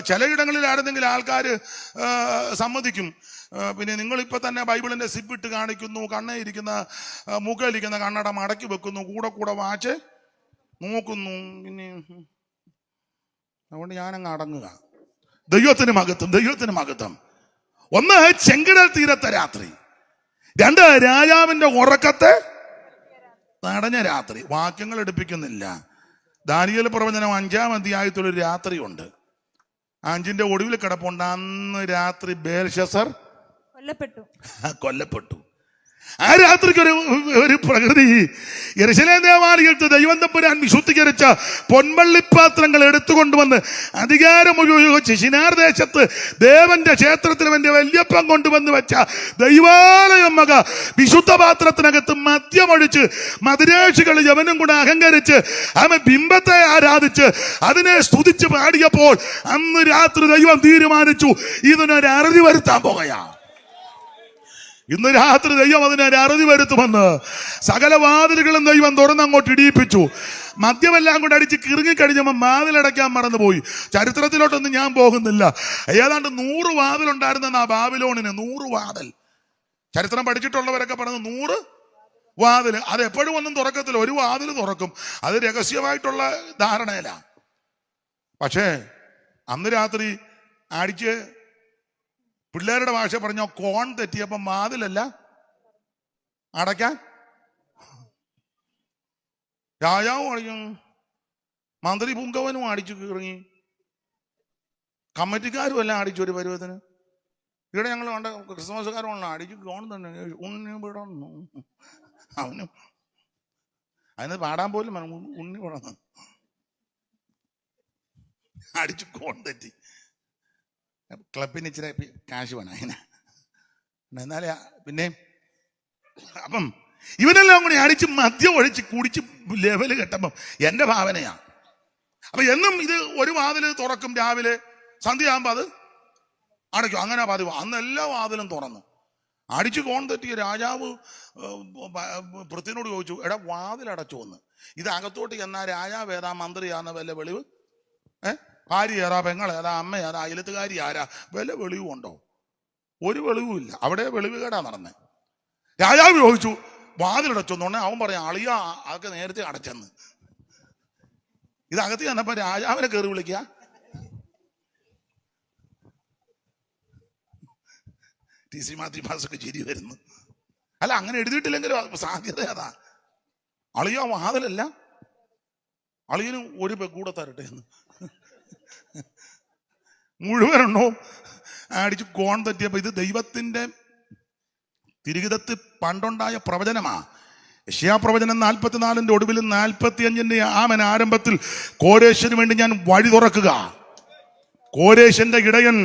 ചിലയിടങ്ങളിൽ ആരെങ്കിലും ആൾക്കാർ സമ്മതിക്കും. പിന്നെ നിങ്ങളിപ്പോൾ തന്നെ ബൈബിളിന്റെ സിപ്പിട്ട് കാണിക്കുന്നു, കണ്ണയിരിക്കുന്ന മൂക്കയിലിരിക്കുന്ന കണ്ണട മടക്കി വെക്കുന്നു, കൂടെ കൂടെ വാച്ച് നോക്കുന്നു. പിന്നെ അതുകൊണ്ട് ഞാനങ്ങ് അടങ്ങുക. ദൈവത്തിന് മഹത്വം, ദൈവത്തിന് മഹത്വം. ഒന്ന്, ചെങ്കടൽ തീരത്തെ രാത്രി. രണ്ട്, രാജാവിന്റെ ഉറക്കത്തെ തടഞ്ഞ രാത്രി. വാക്യങ്ങൾ എടുപ്പിക്കുന്നില്ല. ദാനിയേൽ പ്രവചനം 5-ാം അധ്യായത്തിലൊരു രാത്രിയുണ്ട്. 5-ന്റെ ഒടുവിൽ കിടപ്പുണ്ട്. അന്ന് രാത്രി ബേൽഷസർ കൊല്ലപ്പെട്ടു. ആ രാത്രിക്ക് ഒരു പ്രകൃതി. യെരൂശലേം ദേവാലയത്തിൽ ദൈവം തമ്പുരാൻ വിശുദ്ധീകരിച്ച പൊൻവള്ളിപ്പാത്രങ്ങൾ എടുത്തുകൊണ്ടുവന്ന് അധികാരം ഉപയോഗിച്ച് ശിനാർ ദേശത്ത് ദേവന്റെ ക്ഷേത്രത്തിൽ അവന്റെ വല്യപ്പം കൊണ്ടുവന്ന് വെച്ച ദൈവാലയം മക വിശുദ്ധ പാത്രത്തിനകത്ത് മദ്യമൊഴിച്ച് മദിരാക്ഷികൾ യവനും കൂടെ അഹങ്കരിച്ച് അവൻ ബിംബത്തെ ആരാധിച്ച് അതിനെ സ്തുതിച്ച് പാടിയപ്പോൾ അന്ന് രാത്രി ദൈവം തീരുമാനിച്ചു, ഇതിനൊരു അറുതി വരുത്താൻ പോകുകയാ. ഇന്ന് രാത്രി ദൈവം അതിനൊരു അറുതി വരുത്തുമെന്ന്. സകല വാതിലുകളും ദൈവം തുറന്നങ്ങോട്ട് ഇടിയിപ്പിച്ചു. മദ്യമെല്ലാം കൊണ്ട് അടിച്ച് കിറുങ്ങിക്കഴിഞ്ഞപ്പോൾ വാതിലടയ്ക്കാൻ മറന്നുപോയി. ചരിത്രത്തിലോട്ടൊന്നും ഞാൻ പോകുന്നില്ല. ഏതാണ്ട് 100 വാതിലുണ്ടായിരുന്ന ആ ബാബിലോണിന്. 100 വാതിൽ. ചരിത്രം പഠിച്ചിട്ടുള്ളവരൊക്കെ പറഞ്ഞു 100 വാതിൽ. അത് എപ്പോഴും ഒന്നും തുറക്കത്തില്ല, ഒരു വാതിൽ തുറക്കും. അത് രഹസ്യമായിട്ടുള്ള ധാരണയിലാണ്. പക്ഷേ അന്ന് രാത്രി അടിച്ച് പിള്ളേരുടെ ഭാഷ പറഞ്ഞോ കോൺ തെറ്റിയപ്പം വാതിലല്ല അടയ്ക്കാൻ രാജാവും അടിക്കും, മന്ത്രി പുങ്കവനും അടിച്ചു ഇറങ്ങി, കമ്മിറ്റിക്കാരും എല്ലാം അടിച്ചു. ഒരു പരുവത്തിന് ഇവിടെ ഞങ്ങൾ കണ്ട ക്രിസ്മസുകാരും അടിച്ചു കോൺ തന്നെ ഉണ്ണിവിടന്നു. അവനും അതിന് പാടാൻ പോലും ഉണ്ണി വിടന്നു അടിച്ചു കോൺ തെറ്റി. ക്ലബിന് ഇച്ചിരി കാശ് വേണം അതിന്. എന്നാലേ പിന്നെ അപ്പം ഇവനെല്ലാം കൂടി അടിച്ച് മദ്യം ഒഴിച്ച് കുടിച്ച് ലെവല് കെട്ടുമ്പം എൻ്റെ ഭാവനയാ. അപ്പൊ എന്നും ഇത് ഒരു വാതില് തുറക്കും, രാവിലെ സന്ധ്യയാകുമ്പോൾ അത് അടയ്ക്കും. അങ്ങനെ പതിവ്. അന്ന് എല്ലാ വാതിലും തുറന്നു. അടിച്ചു കോൺ തെറ്റിയ രാജാവ് പൃഥ്വിനോട് ചോദിച്ചു, എടാ വാതിലടച്ചു വന്ന്. ഇത് അകത്തോട്ട് ചെന്നാൽ രാജാവ് ഏതാ, മന്ത്രിയാന്ന വല്ല വെളിവ്? ഭാര്യ ഏതാ, പെങ്ങളേതാ, അമ്മ ഏതാ, അയലത്തുകാരി ആരാ, വല്ല വെളിവുണ്ടോ? ഒരു വെളിവുമില്ല. അവിടെ വെളിവുകേടാ നടന്നേ. രാജാവ് ചോദിച്ചു വാതിലടച്ചോന്നോണേ. അവൻ പറയാം, അളിയ അതൊക്കെ നേരത്തെ അടച്ചെന്ന്. ഇതകത്ത് ചെന്നപ്പോ രാജാവിനെ കയറി വിളിക്കുക. ടി.സി. മാത്യു പാസ്റ്റർക്ക് ചിരി വരുന്നു. അല്ല, അങ്ങനെ എഴുതിയിട്ടില്ലെങ്കിലും സാധ്യത അതാ. അളിയ വാതിലല്ല, അളിയനും ഒരു പെക്കൂടെ തരട്ടെ എന്ന്. മുഴുവനെണ്ണോ അടിച്ച് കോൺ തെറ്റിയപ്പോ ഇത് ദൈവത്തിന്റെ തിരുഹിതത്തിൽ പണ്ടുണ്ടായ പ്രവചനമാ. യെശയ്യാ പ്രവചനം 44-ന്റെ ഒടുവിലും 45-ന്റെ ആരംഭത്തിൽ കോരേശിന് വേണ്ടി ഞാൻ വഴി തുറക്കുക. കോരേശന്റെ ഇടയൻ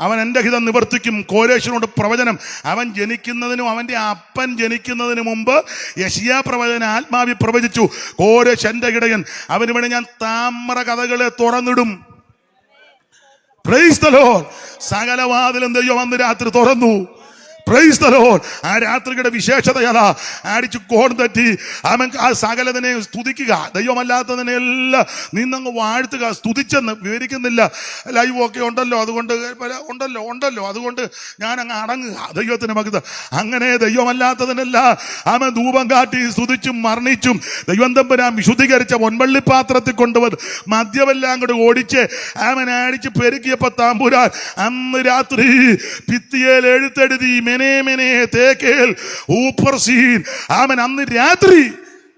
അവൻ എൻ്റെ ഹിതം നിവർത്തിക്കും. കോരേശിനോട് പ്രവചനം. അവൻ ജനിക്കുന്നതിനും അവന്റെ അപ്പൻ ജനിക്കുന്നതിന് മുമ്പ് യെശയ്യാ പ്രവചന ആത്മാവി പ്രവചിച്ചു, കോരേശ് എൻ്റെ ഇടയൻ, അവന് വേണ്ടി ഞാൻ താമ്ര കഥകളെ തുറന്നിടും. Price the Lord. സകല വാതിലും ദൈവം അന്ന് രാത്രി തുറന്നു. Price the Lord. ആ രാത്രിയുടെ വിശേഷത അതാ. അടിച്ചു കോൺ തെറ്റി അവൻ ആ സകലതിനെ സ്തുതിക്കുക. ദൈവമല്ലാത്തതിനെ എല്ലാം നിന്നങ്ങ് വാഴ്ത്തുക. സ്തുതിച്ചെന്ന് വിവരിക്കുന്നില്ല, ലൈവ് ഒക്കെ ഉണ്ടല്ലോ, അതുകൊണ്ട് ഉണ്ടല്ലോ അതുകൊണ്ട് ഞാൻ അങ്ങ് അടങ്ങുക. ദൈവത്തിന് മകത്ത് അങ്ങനെ ദൈവമല്ലാത്തതിനല്ല അവൻ ധൂപം കാട്ടി സ്തുതിച്ചും മർണിച്ചും ദൈവം തമ്പുരാൻ വിശുദ്ധീകരിച്ച പൊൻവള്ളിപ്പാത്രത്തിൽ കൊണ്ടുവന്ന് മദ്യമെല്ലാം കൂടെ ഓടിച്ച് അവൻ അടിച്ച് പെരുക്കിയപ്പോ താമ്പുരാൻ അന്ന് രാത്രി ഭിത്തിയേൽ എഴുത്തെഴുതി മെനേ തേക്കേൽ ഊപ്പർ സീൻ. അവൻ അന്ന് രാത്രി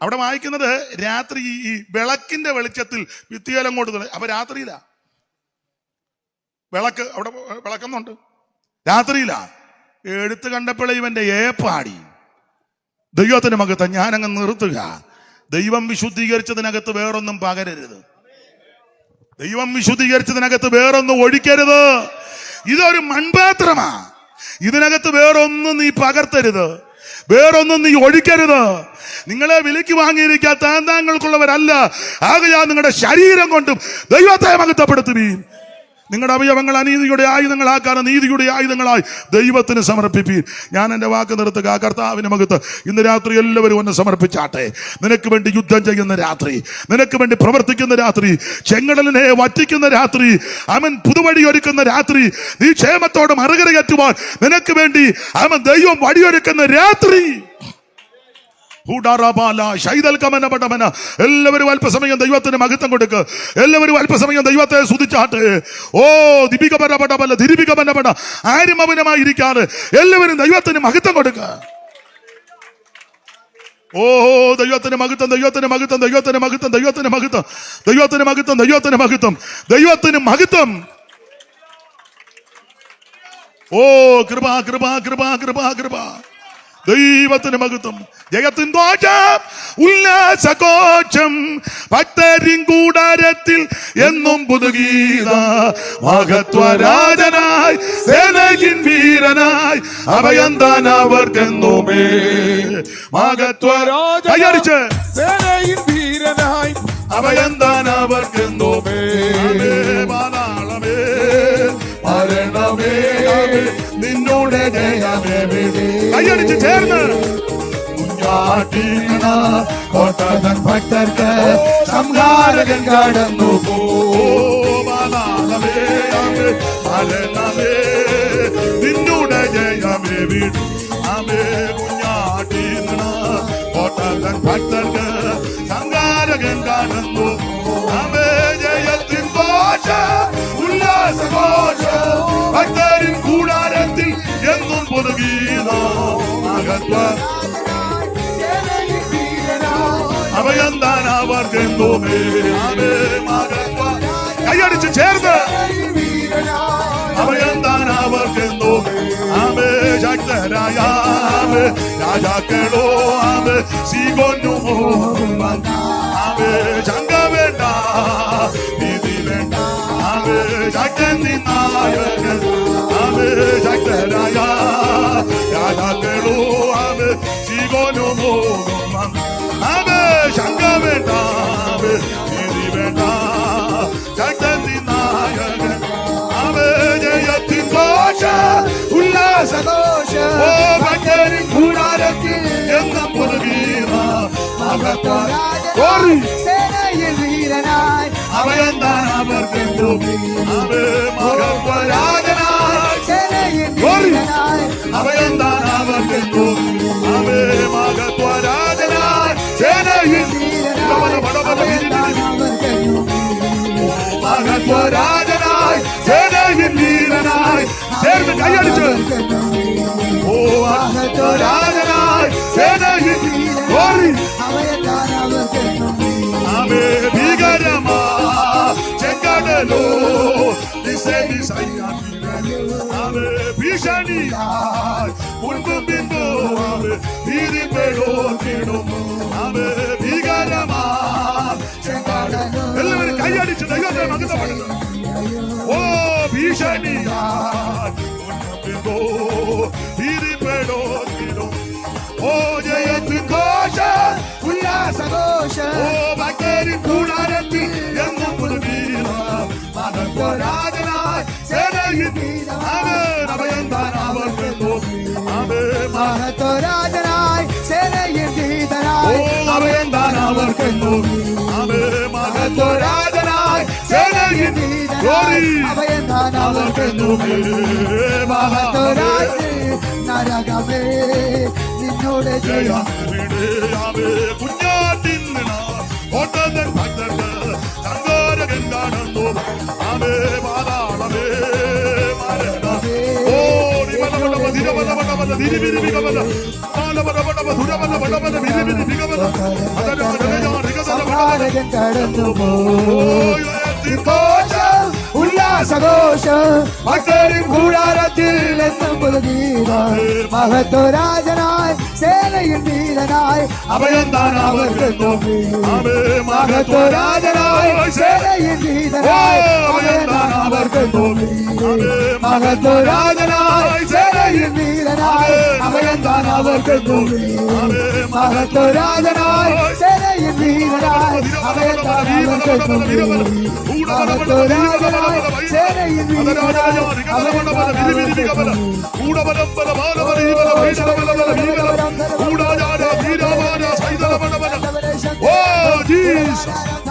അവിടെ വായിക്കുന്നത് രാത്രി ഈ വിളക്കിന്റെ വെളിച്ചത്തിൽ ഭിത്തിയേൽ അങ്ങോട്ട്. അപ്പൊ രാത്രിയിലാ വിളക്ക്, അവിടെ വിളക്കുന്നുണ്ട്. രാത്രിയിലാ എടുത്ത് കണ്ടപ്പോഴേ ഇവന്റെ ഏപ്പാടി. ദൈവത്തിന് മകത്ത് ഞാനങ്ങ് നിർത്തുക. ദൈവം വിശുദ്ധീകരിച്ചതിനകത്ത് വേറൊന്നും പകരരുത്. ദൈവം വിശുദ്ധീകരിച്ചതിനകത്ത് വേറൊന്നും ഒഴിക്കരുത്. ഇതൊരു മൺപാത്രമാ. ഇതിനകത്ത് വേറൊന്നും നീ പകർത്തരുത്, വേറൊന്നും നീ ഒഴിക്കരുത്. നിങ്ങളെ വിലയ്ക്ക് വാങ്ങിയിരിക്കാൻ താന്താങ്ങൾക്കുള്ളവരല്ല. ആകയാൽ നിങ്ങളുടെ ശരീരം കൊണ്ടും ദൈവത്തെ മഹത്വപ്പെടുത്തുവീൻ. നിങ്ങളുടെ അവയവങ്ങൾ അനീതിയുടെ ആയുധങ്ങളാക്കാതെ നീതിയുടെ ആയുധങ്ങളായി ദൈവത്തിന് സമർപ്പിപ്പീൻ. ഞാൻ എൻ്റെ വാക്ക് നിർത്തുക. കർത്താവിന് മകത്ത് ഇന്ന് രാത്രി എല്ലാവരും ഒന്ന് സമർപ്പിച്ചാട്ടെ. നിനക്ക് വേണ്ടി യുദ്ധം ചെയ്യുന്ന രാത്രി, നിനക്ക് വേണ്ടി പ്രവർത്തിക്കുന്ന രാത്രി, ചെങ്കടലിനെ വറ്റിക്കുന്ന രാത്രി, അവൻ പുതുവഴി ഒരുക്കുന്ന രാത്രി, നീ ക്ഷേമത്തോടെ മറുകരകറ്റുവാൻ നിനക്ക് വേണ്ടി അവൻ ദൈവം വഴിയൊരുക്കുന്ന രാത്രി. എല്ലാവരും അല്പസമയം ദൈവത്തിന് മഹത്വം കൊടുക്ക്. എല്ലാവരും അല്പസമയം ദൈവത്തെ സ്തുതിച്ചാട്ടെ. ഓ ദിപികപരപടപല ധിരിപികപരപട ആരും മൗനമായിരിക്കാതെ എല്ലാവരും ദൈവത്തിന് മഹത്വം കൊടുക്ക. ഓ ദൈവത്തിന് മഹത്വം, ദൈവത്തിന് മഹത്വം, ദൈവത്തിന് മഹത്വം, ദൈവത്തിന് മഹത്വം, ദൈവത്തിന് മഹത്വം, ദൈവത്തിന് മഹത്വം, ദൈവത്തിന് മഹത്വം. ഓ കൃപ കൃപ കൃപ കൃപ കൃപ. ദൈവത്തിന് മഹത്വം. ജയത്തിൻ ദോഷം ഉല്ലാസകോശം ഭക്തരിൻ കൂടാരത്തിൽ എന്നും പുതുഗീത. മഹത്വരാജനായി സേനയിൻ വീരനായി അഭയന്താൻ അവർക്കെന്നുമേ. മഹത്വരാജനായി സേനയിൻ വീരനായി അഭയന്താൻ അവർക്കെന്നുമേ. മരണമേ നിന്നോട് ജയമേ. കൈയടിച്ച് ചേർന്ന് കോട്ടതൻ ഭക്തർക്ക് സംഹാരകൻ കടന്നു നിന്നോട് ജയമേ വീട്. ആമേ കുഞ്ഞാട്ടി കോട്ടതൻ ഭക്തർക്ക് സംഹാരകൻ കടന്നു. ആമേ ജയത്തിൻ ഘോഷ ഉല്ലാസഘോഷ ഭക്തരിൻ കൂടാരത്തിൽ എന്നും പുതുഗീത. അഭയന്താൻ അവർക്കെന്നുമേ. കൈയടിച്ച് ചേർന്ന് അഭയന്താൻ അവർക്കെന്നുമേ. ആമേ ശക്തരായ രാജാക്കളോ ആമേ സീകൊന്നു. ആമേ ശങ്ക വേണ്ട, ഭീതി വേണ്ട. ആമേ ശക്തൻ നിന്നായകൻ. ആമേ ശക്തരായ രാജാക്കളോ ആമേ സീകൊന്നു. ആമേ ശങ്ക വേണ്ട, ഭീതി വേണ്ട. ശക്തൻ നിന്നായകൻ. ആമേ ജയത്തിൻ ഘോഷ ഉല്ലാസഘോഷ ഭക്തരിൻ കൂടാരത്തിൽ എന്നും പുതുഗീത. സേനയിൽ വീരനായി അഭയന്താൻ അവർക്കെന്നുമേ. ആമേ മഹത്വരാജനായി സേനയിൽ വീരനായി അഭയന്താൻ അവർക്കെന്നുമേ. ആമേ മഹത്വരാജനായി സേനയിൽ മഹത്വരാജനായി സേനയിൽ വീരനായി. ചേർന്ന് കൈയടിച്ച് ഓ മഹത്വരാജനായി സേനയിൽ ആമേ ഭീകരമാ ചെങ്കടലോ ആമേ ഭീഷണിയായി മുൻപും പിൻപും ആമേ ഭീതിപ്പെടോ തീടും. ആമേ ഭീകരമാ ചെങ്കടലോ. എല്ലാവരും കൈയടിച്ച് ദൈവത്തെ മഹത്വപ്പെടുന്നു. ഓ ഭീഷണിയായി മുൻപും പിൻപും ഭീതിപ്പെടോ തീടും. ഓ ജയത്തിൻ ഘോഷ ഉല്ലാസഘോഷ ഭക്തരിൻ കൂടാരത്തിൽ എന്നും പുതുഗീത. മഹത്വരാജനായി സേനയിൽ അഭയന്താൻ അവർക്കെന്നുമേ. ആമേ മഹത്വരാജനായി സേനയിൽ വീരനായി അഭയന്താൻ അവർക്കെന്നുമേ. ആമേ മഹത്വരാജനായി സേനയിൽ അഭയന്താൻ അവർക്കെന്നുമേ. മഹത്വരാജ് നരകമേ നിന്നോട് ജയം. കുഞ്ഞാട്ടിൻ കോട്ടതൻ ഭക്തർക്ക് സംഹാരകൻ കാണുന്നു. ആമേ പാതാളമേ മരണമേ. ഓ നിബലബല ധിരിബിരിബികബല പാലബലബല ദുരബലബല ബിരിബിരിബികബല സംഹാരകൻ കടന്നു ഉല്ലാസ ഉല്ലാസഘോഷം ഭക്തരും കൂടാരത്തിൽ എന്നും പുതുഗീതം മഹത്വരാജനായി സേനയിൽ വീരനായി അഭയം താൻ അവർക്കെന്നും മഹത്വരാജനായി സേനയിൽ വീരനായി അഭയം താൻ അവർക്കെന്നും മഹത്വരാജനായി സേനയിൽ വീരനായി അഭയം താൻ അവർക്കെന്നും മഹത്വരാജനായി സേനയിൽ വീരനായി അഭയം താൻ അവർക്കെന്നും മഹത്വരാജനായി സേനയിൽ വീരനായി അഭയം താൻ അവർക്കെന്നും Oh, Jesus.